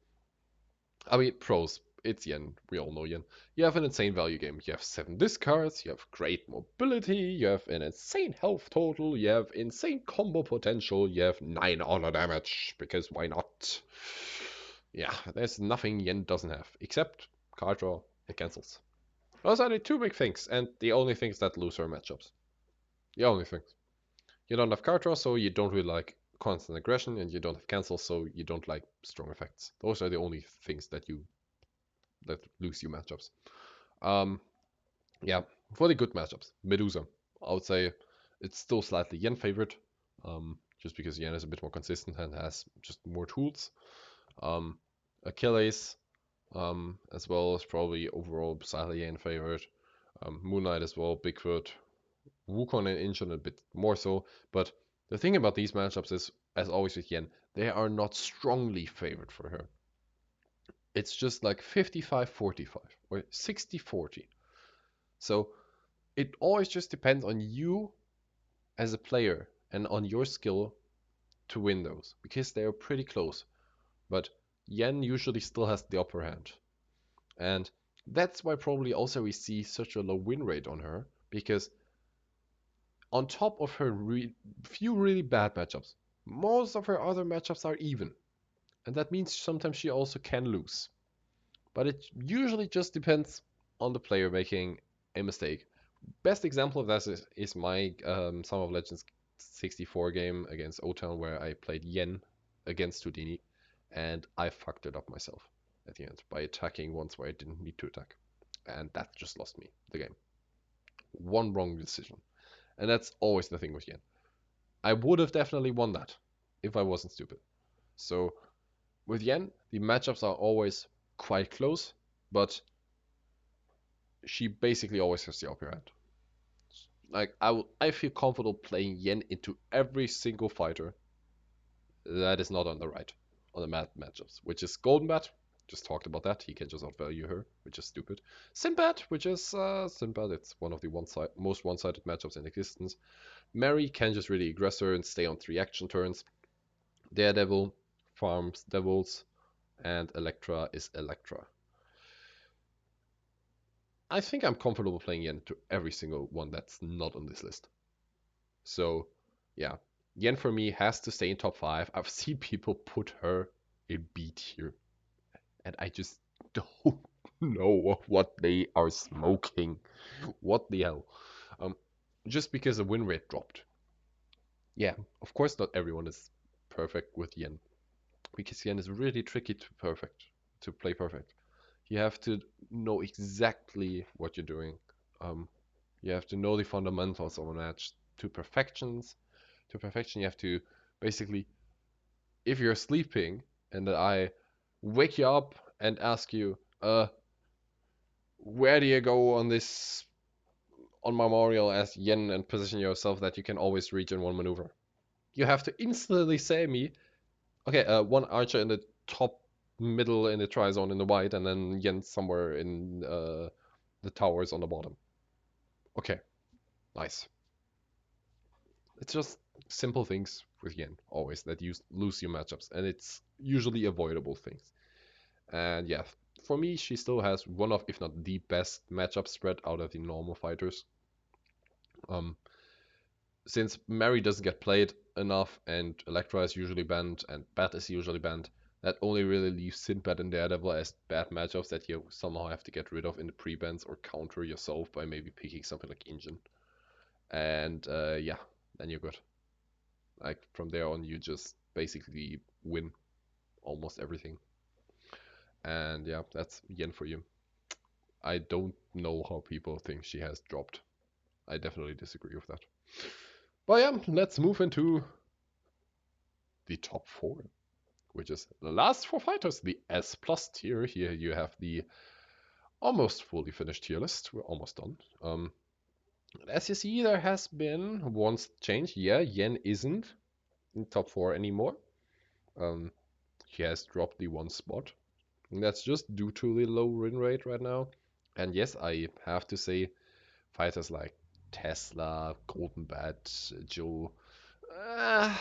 A: I mean, pros. It's Yen. We all know Yen. You have an insane value game. You have 7 discards. You have great mobility. You have an insane health total. You have insane combo potential. You have 9 auto damage. Because why not? Yeah, there's nothing Yen doesn't have. Except card draw. It cancels. Those are the 2 big things. And the only things that lose are matchups. The only things. You don't have card draw, so you don't really like constant aggression, and you don't have cancel, so you don't like strong effects. Those are the only things that lose you matchups. Um, yeah, for the good matchups, Medusa, I would say it's still slightly Yen favored, just because Yen is a bit more consistent and has just more tools. Um, Achilles, as well as probably overall slightly Yen favored. Moon Knight as well, Bigfoot, Wukong and Incheon a bit more so. But the thing about these matchups is, as always with Yen, they are not strongly favored for her. It's just like 55-45 or 60-40. So it always just depends on you as a player and on your skill to win those because they are pretty close. But Yen usually still has the upper hand. And that's why probably also we see such a low win rate on her because on top of her few really bad matchups, most of her other matchups are even. And that means sometimes she also can lose. But it usually just depends on the player making a mistake. Best example of that is my Summer of Legends 64 game against O-Town where I played Yen against Houdini and I fucked it up myself at the end by attacking once where I didn't need to attack. And that just lost me the game. One wrong decision. And that's always the thing with Yen. I would have definitely won that if I wasn't stupid. So with Yen, the matchups are always quite close, but she basically always has the upper hand. Like I feel comfortable playing Yen into every single fighter that is not on the right on the matchups, which is Golden Bat. Just talked about that. He can just outvalue her, which is stupid. Sinbad, which is Sinbad. It's one of the most one-sided matchups in existence. Mary can just really aggress her and stay on 3 action turns. Daredevil farms devils, and Electra is Electra. I think I'm comfortable playing Yen to every single one that's not on this list. So, yeah, Yen for me has to stay in top 5. I've seen people put her in B tier, and I just don't know what they are smoking. What the hell? Um, just because the win rate dropped. Yeah, of course, not everyone is perfect with Yen, because Yen is really tricky to play perfect. You have to know exactly what you're doing. Um, you have to know the fundamentals of a match to perfections. To perfection, you have to basically, if you're sleeping and I wake you up and ask you, where do you go on this on Memorial as Yen and position yourself that you can always reach in one maneuver? You have to instantly say me, okay, one archer in the top middle in the try zone in the white, and then Yen somewhere in the towers on the bottom. Okay, nice. It's just simple things with Yen always that you lose your matchups, and it's usually avoidable things. And yeah, for me, she still has one of, if not the best matchup spread out of the normal fighters. Um, since Mary doesn't get played enough, and Electra is usually banned, and Bat is usually banned, that only really leaves Sinbad and Daredevil as bad matchups that you somehow have to get rid of in the pre-bans or counter yourself by maybe picking something like Injun. And yeah, then you're good. Like from there on, you just basically win almost everything. And yeah, that's Yen for you. I don't know how people think she has dropped. I definitely disagree with that. But yeah, let's move into the top 4, which is the last 4 fighters, the S plus tier. Here you have the almost fully finished tier list. We're almost done. As you see, there has been one change. Yeah, Yen isn't in top 4 anymore. He has dropped the 1 spot. And that's just due to the low win rate right now. And yes, I have to say, fighters like Tesla, Golden Bat, Joe, uh,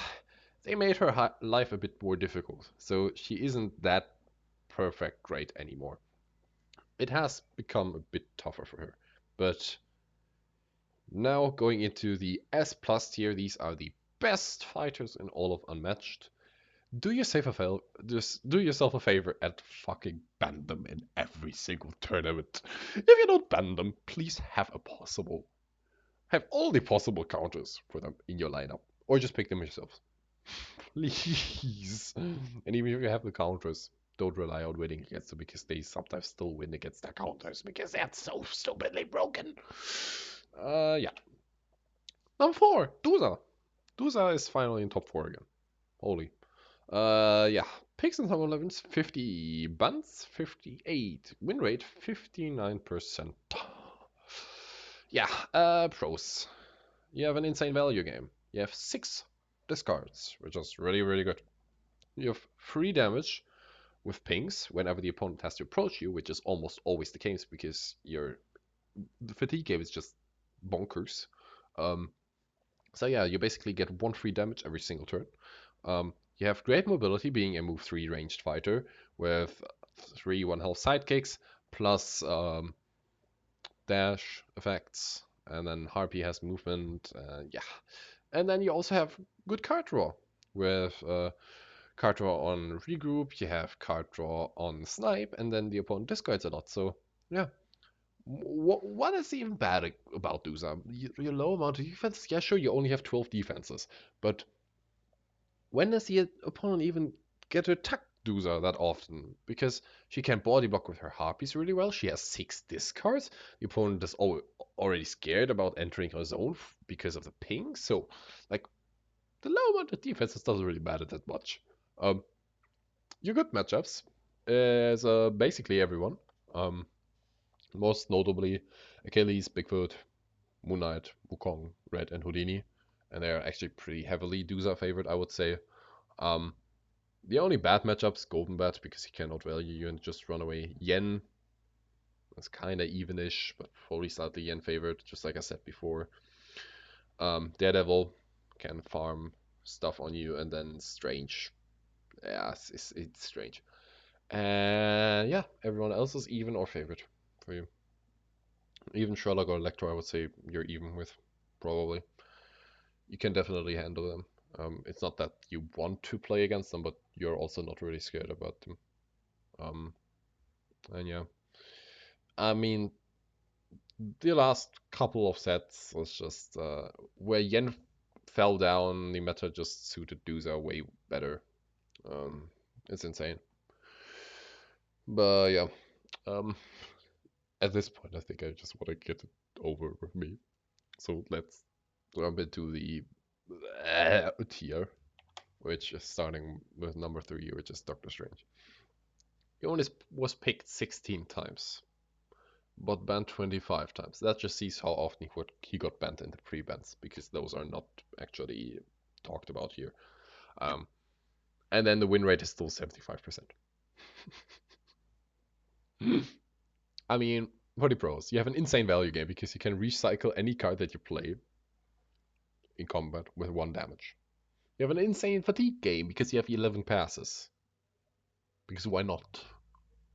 A: they made her life a bit more difficult. So she isn't that perfect great anymore. It has become a bit tougher for her. But now going into the S plus tier, these are the best fighters in all of Unmatched. Just do yourself a favor and fucking ban them in every single tournament. If you don't ban them, please have a possible. Have all the possible counters for them in your lineup, or just pick them yourselves. Please. And even if you have the counters, don't rely on winning against them because they sometimes still win against their counters because they're so stupidly broken. Yeah. Number 4, Dusa. Dusa is finally in top 4 again. Holy. Yeah. Picks and some 11s, 50 buns, 58. Win rate, 59%. Yeah, pros. You have an insane value game. You have 6 discards, which is really, really good. You have 3 damage with pings whenever the opponent has to approach you, which is almost always the case because the fatigue game is just bonkers. Um, so yeah, you basically get 1 free damage every single turn. You have great mobility, being a move 3 ranged fighter with 3 1 health sidekicks plus dash effects, and then Harpy has movement. Yeah, and then you also have good card draw with card draw on regroup. You have card draw on snipe, and then the opponent discards a lot. So yeah, what is even bad about Dusa? Your low amount of defense. Yeah, sure, you only have 12 defenses, but when does the opponent even get to attack Dusa that often? Because she can body block with her harpies really well. She has 6 discards. The opponent is already scared about entering her zone because of the ping. So, like, the low amount of defenses doesn't really matter that much. Um, your good matchups is basically everyone. Um, Most notably Achilles, Bigfoot, Moon Knight, Wukong, Red, and Houdini. And they're actually pretty heavily Dusa favored, I would say. Um, The only bad matchup's Golden Bat because he cannot value you and just run away. Yen is kind of evenish, but probably slightly Yen favored, just like I said before. Daredevil can farm stuff on you, and then Strange. Yeah, it's Strange. And yeah, everyone else is even or favored for you. Even Sherlock or Electro, I would say you're even with, probably. You can definitely handle them. It's not that you want to play against them, but you're also not really scared about them. Um, and yeah, I mean, the last couple of sets was just where Yen fell down, the meta just suited Duza way better. It's insane. But yeah, um, at this point, I think I just want to get it over with me. So let's jump into the tier, which is starting with number 3, which is Doctor Strange. He only was picked 16 times, but banned 25 times. That just sees how often he got banned in the pre-bans, because those are not actually talked about here. Um, and then the win rate is still 75%. I mean, for the pros, you have an insane value game because you can recycle any card that you play in combat with 1 damage. You have an insane fatigue game because you have 11 passes. Because why not?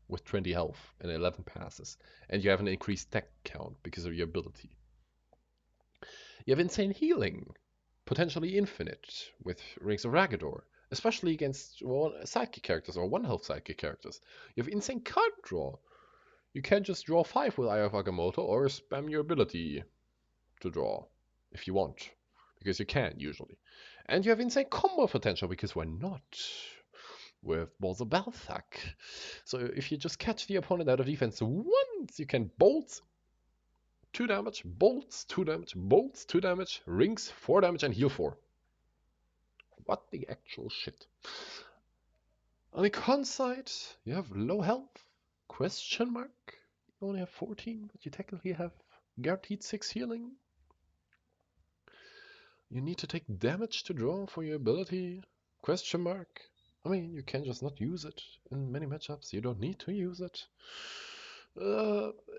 A: With 20 health and 11 passes. And you have an increased tech count because of your ability. You have insane healing, potentially infinite, with Rings of Ragador, especially against psychic characters or 1 health psychic characters. You have insane card draw. You can just draw 5 with Eye of Agamotto or spam your ability to draw if you want, because you can usually. And you have insane combo potential, because why not? With Balls of Balthak. So if you just catch the opponent out of defense once, you can bolt 2 damage, bolts 2 damage, bolts 2 damage, rings 4 damage, and heal 4. What the actual shit? On the con side, you have low health? Question mark? You only have 14, but you technically have guaranteed 6 healing. You need to take damage to draw for your ability? Question mark? I mean, you can just not use it in many matchups. You don't need to use it.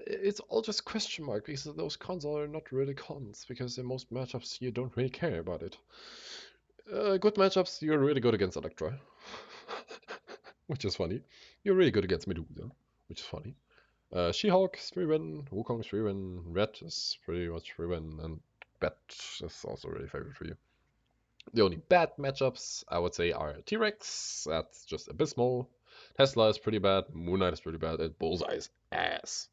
A: It's all just question mark because those cons are not really cons, because in most matchups you don't really care about it. Good matchups, you're really good against Electra, which is funny. You're really good against Medusa, which is funny. She-Hulk is 3-win, Wukong is 3-win, Red is pretty much 3-win, and Bat is also really favorite for you. The only bad matchups, I would say, are T-Rex, that's just abysmal. Tesla is pretty bad, Moon Knight is pretty bad, and Bullseye is ass.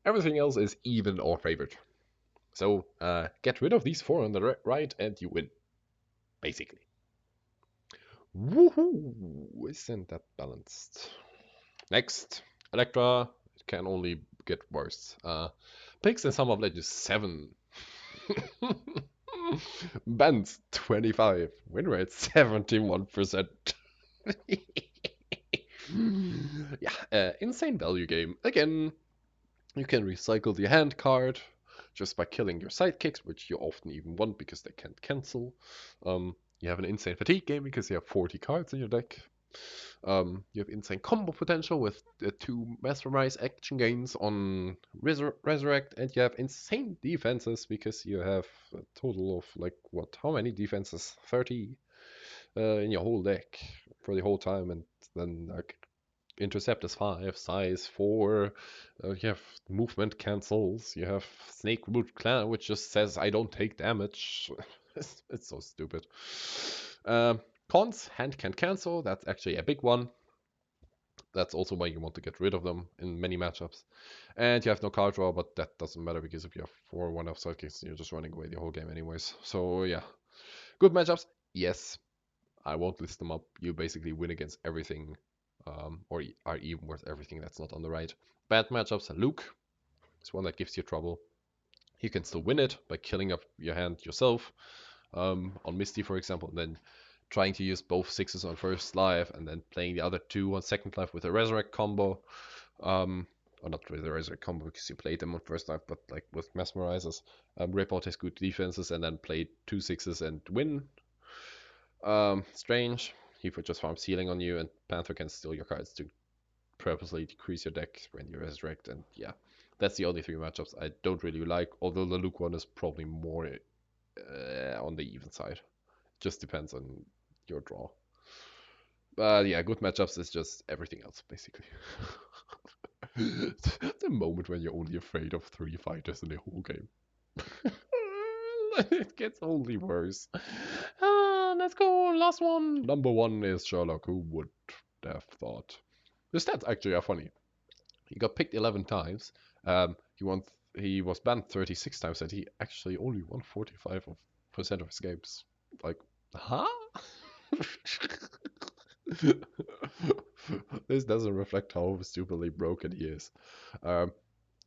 A: Everything else is even or favored. So get rid of these four on the right and you win, basically. Woohoo! Isn't that balanced? Next, Electra. It can only get worse. Picks in Sum of Legends 7. Bans 25. Win rate 71%. Yeah, insane value game. Again, you can recycle the hand card just by killing your sidekicks, which you often even want because they can't cancel. You have an insane fatigue game because you have 40 cards in your deck. You have insane combo potential with the two mesmerize action gains on Resurrect, and you have insane defenses because you have a total of like what? How many defenses? 30 in your whole deck for the whole time, and then like intercept is 5, size 4. You have movement cancels. You have Snake Root Clan, which just says I don't take damage. It's so stupid. Cons, hand can cancel. That's actually a big one. That's also why you want to get rid of them in many matchups. And you have no card draw, but that doesn't matter because if you have 4 1-off sidekicks, you're just running away the whole game anyways. So yeah, good matchups. Yes, I won't list them up. You basically win against everything, or are even worth everything that's not on the right. Bad matchups. Luke is one that gives you trouble. You can still win it by killing up your hand yourself. On Misty, for example, and then trying to use both sixes on first life and then playing the other two on second life with a resurrect combo. Or not with a resurrect combo because you played them on first life, but like with mesmerizers. Rip out his good defenses and then play two sixes and win. Strange. He would just farm sealing on you, and Panther can steal your cards to purposely decrease your deck when you resurrect. And yeah, that's the only three matchups I don't really like. Although the Luke one is probably more on the even side. Just depends on your draw. But yeah, good matchups is just everything else, basically. The moment when you're only afraid of 3 fighters in the whole game. It gets only worse. Let's go, last one. Number 1 is Sherlock. Who would have thought? The stats actually are funny. He got picked 11 times. He was banned 36 times, and he actually only won 45% of his games. Like, huh? This doesn't reflect how stupidly broken he is. Um,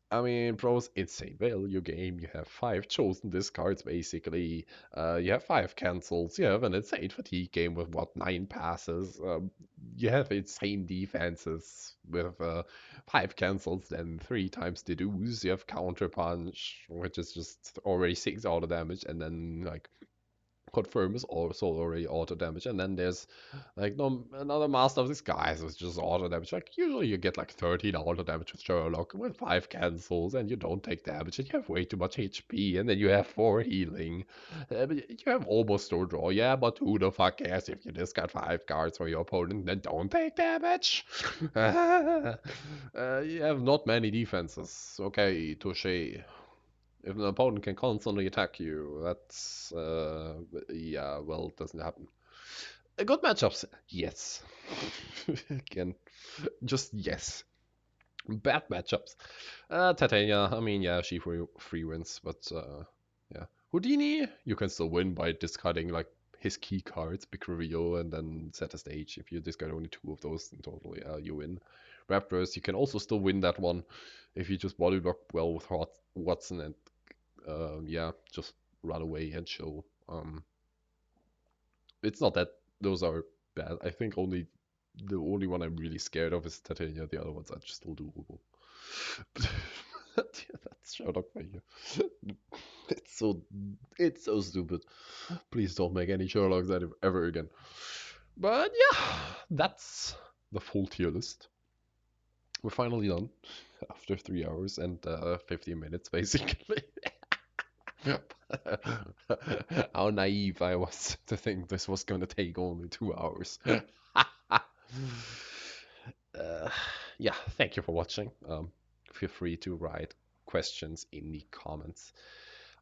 A: I mean, Pro's insane value game. You have 5 chosen discards, basically. You have 5 cancels. You have an insane fatigue game with, what, 9 passes. You have insane defenses with 5 cancels, then 3 times deduce. You have counter punch, which is just already 6 auto damage, and then, like, confirm is also already auto damage, and then there's like no another master of disguise with just auto damage. Like usually you get like 13 auto damage with Sherlock with 5 cancels, and you don't take damage, and you have way too much HP, and then you have 4 healing. But you have almost no draw, yeah, but who the fuck cares if you discard 5 cards from your opponent and don't take damage? You have not many defenses. Okay, touche. If an opponent can constantly attack you, that's yeah, well, it doesn't happen. Good matchups, yes. Again, just yes. Bad matchups. Titania, I mean, yeah, she free wins, but yeah. Houdini, you can still win by discarding like his key cards, big reveal, and then set a stage. If you discard only 2 of those in total, yeah, you win. Raptors, you can also still win that one if you just body block well with Watson and yeah, just run away and chill. It's not that those are bad. I think only the only one I'm really scared of is Titania. The other ones are just still doable. Yeah, that's Sherlock for you. It's so it's so stupid. Please don't make any Sherlocks ever again. But yeah, that's the full tier list. We're finally done after 3 hours and 15 minutes, basically. How naive I was to think this was going to take only 2 hours. uh, yeah, thank you for watching. Feel free to write questions in the comments.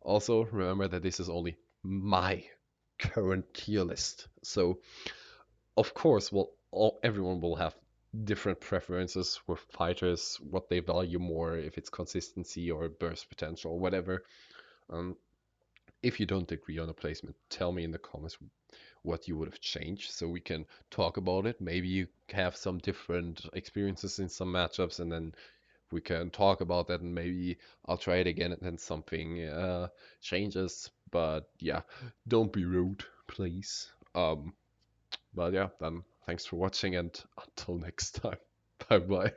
A: Also, remember that this is only my current tier list. So, of course, everyone will have different preferences with fighters, what they value more, if it's consistency or burst potential, whatever. Um, if you don't agree on a placement, tell me in the comments what you would have changed so we can talk about it. Maybe you have some different experiences in some matchups, and then we can talk about that, and maybe I'll try it again and then something changes. But yeah, don't be rude, please. But yeah, then thanks for watching, and until next time. Bye bye.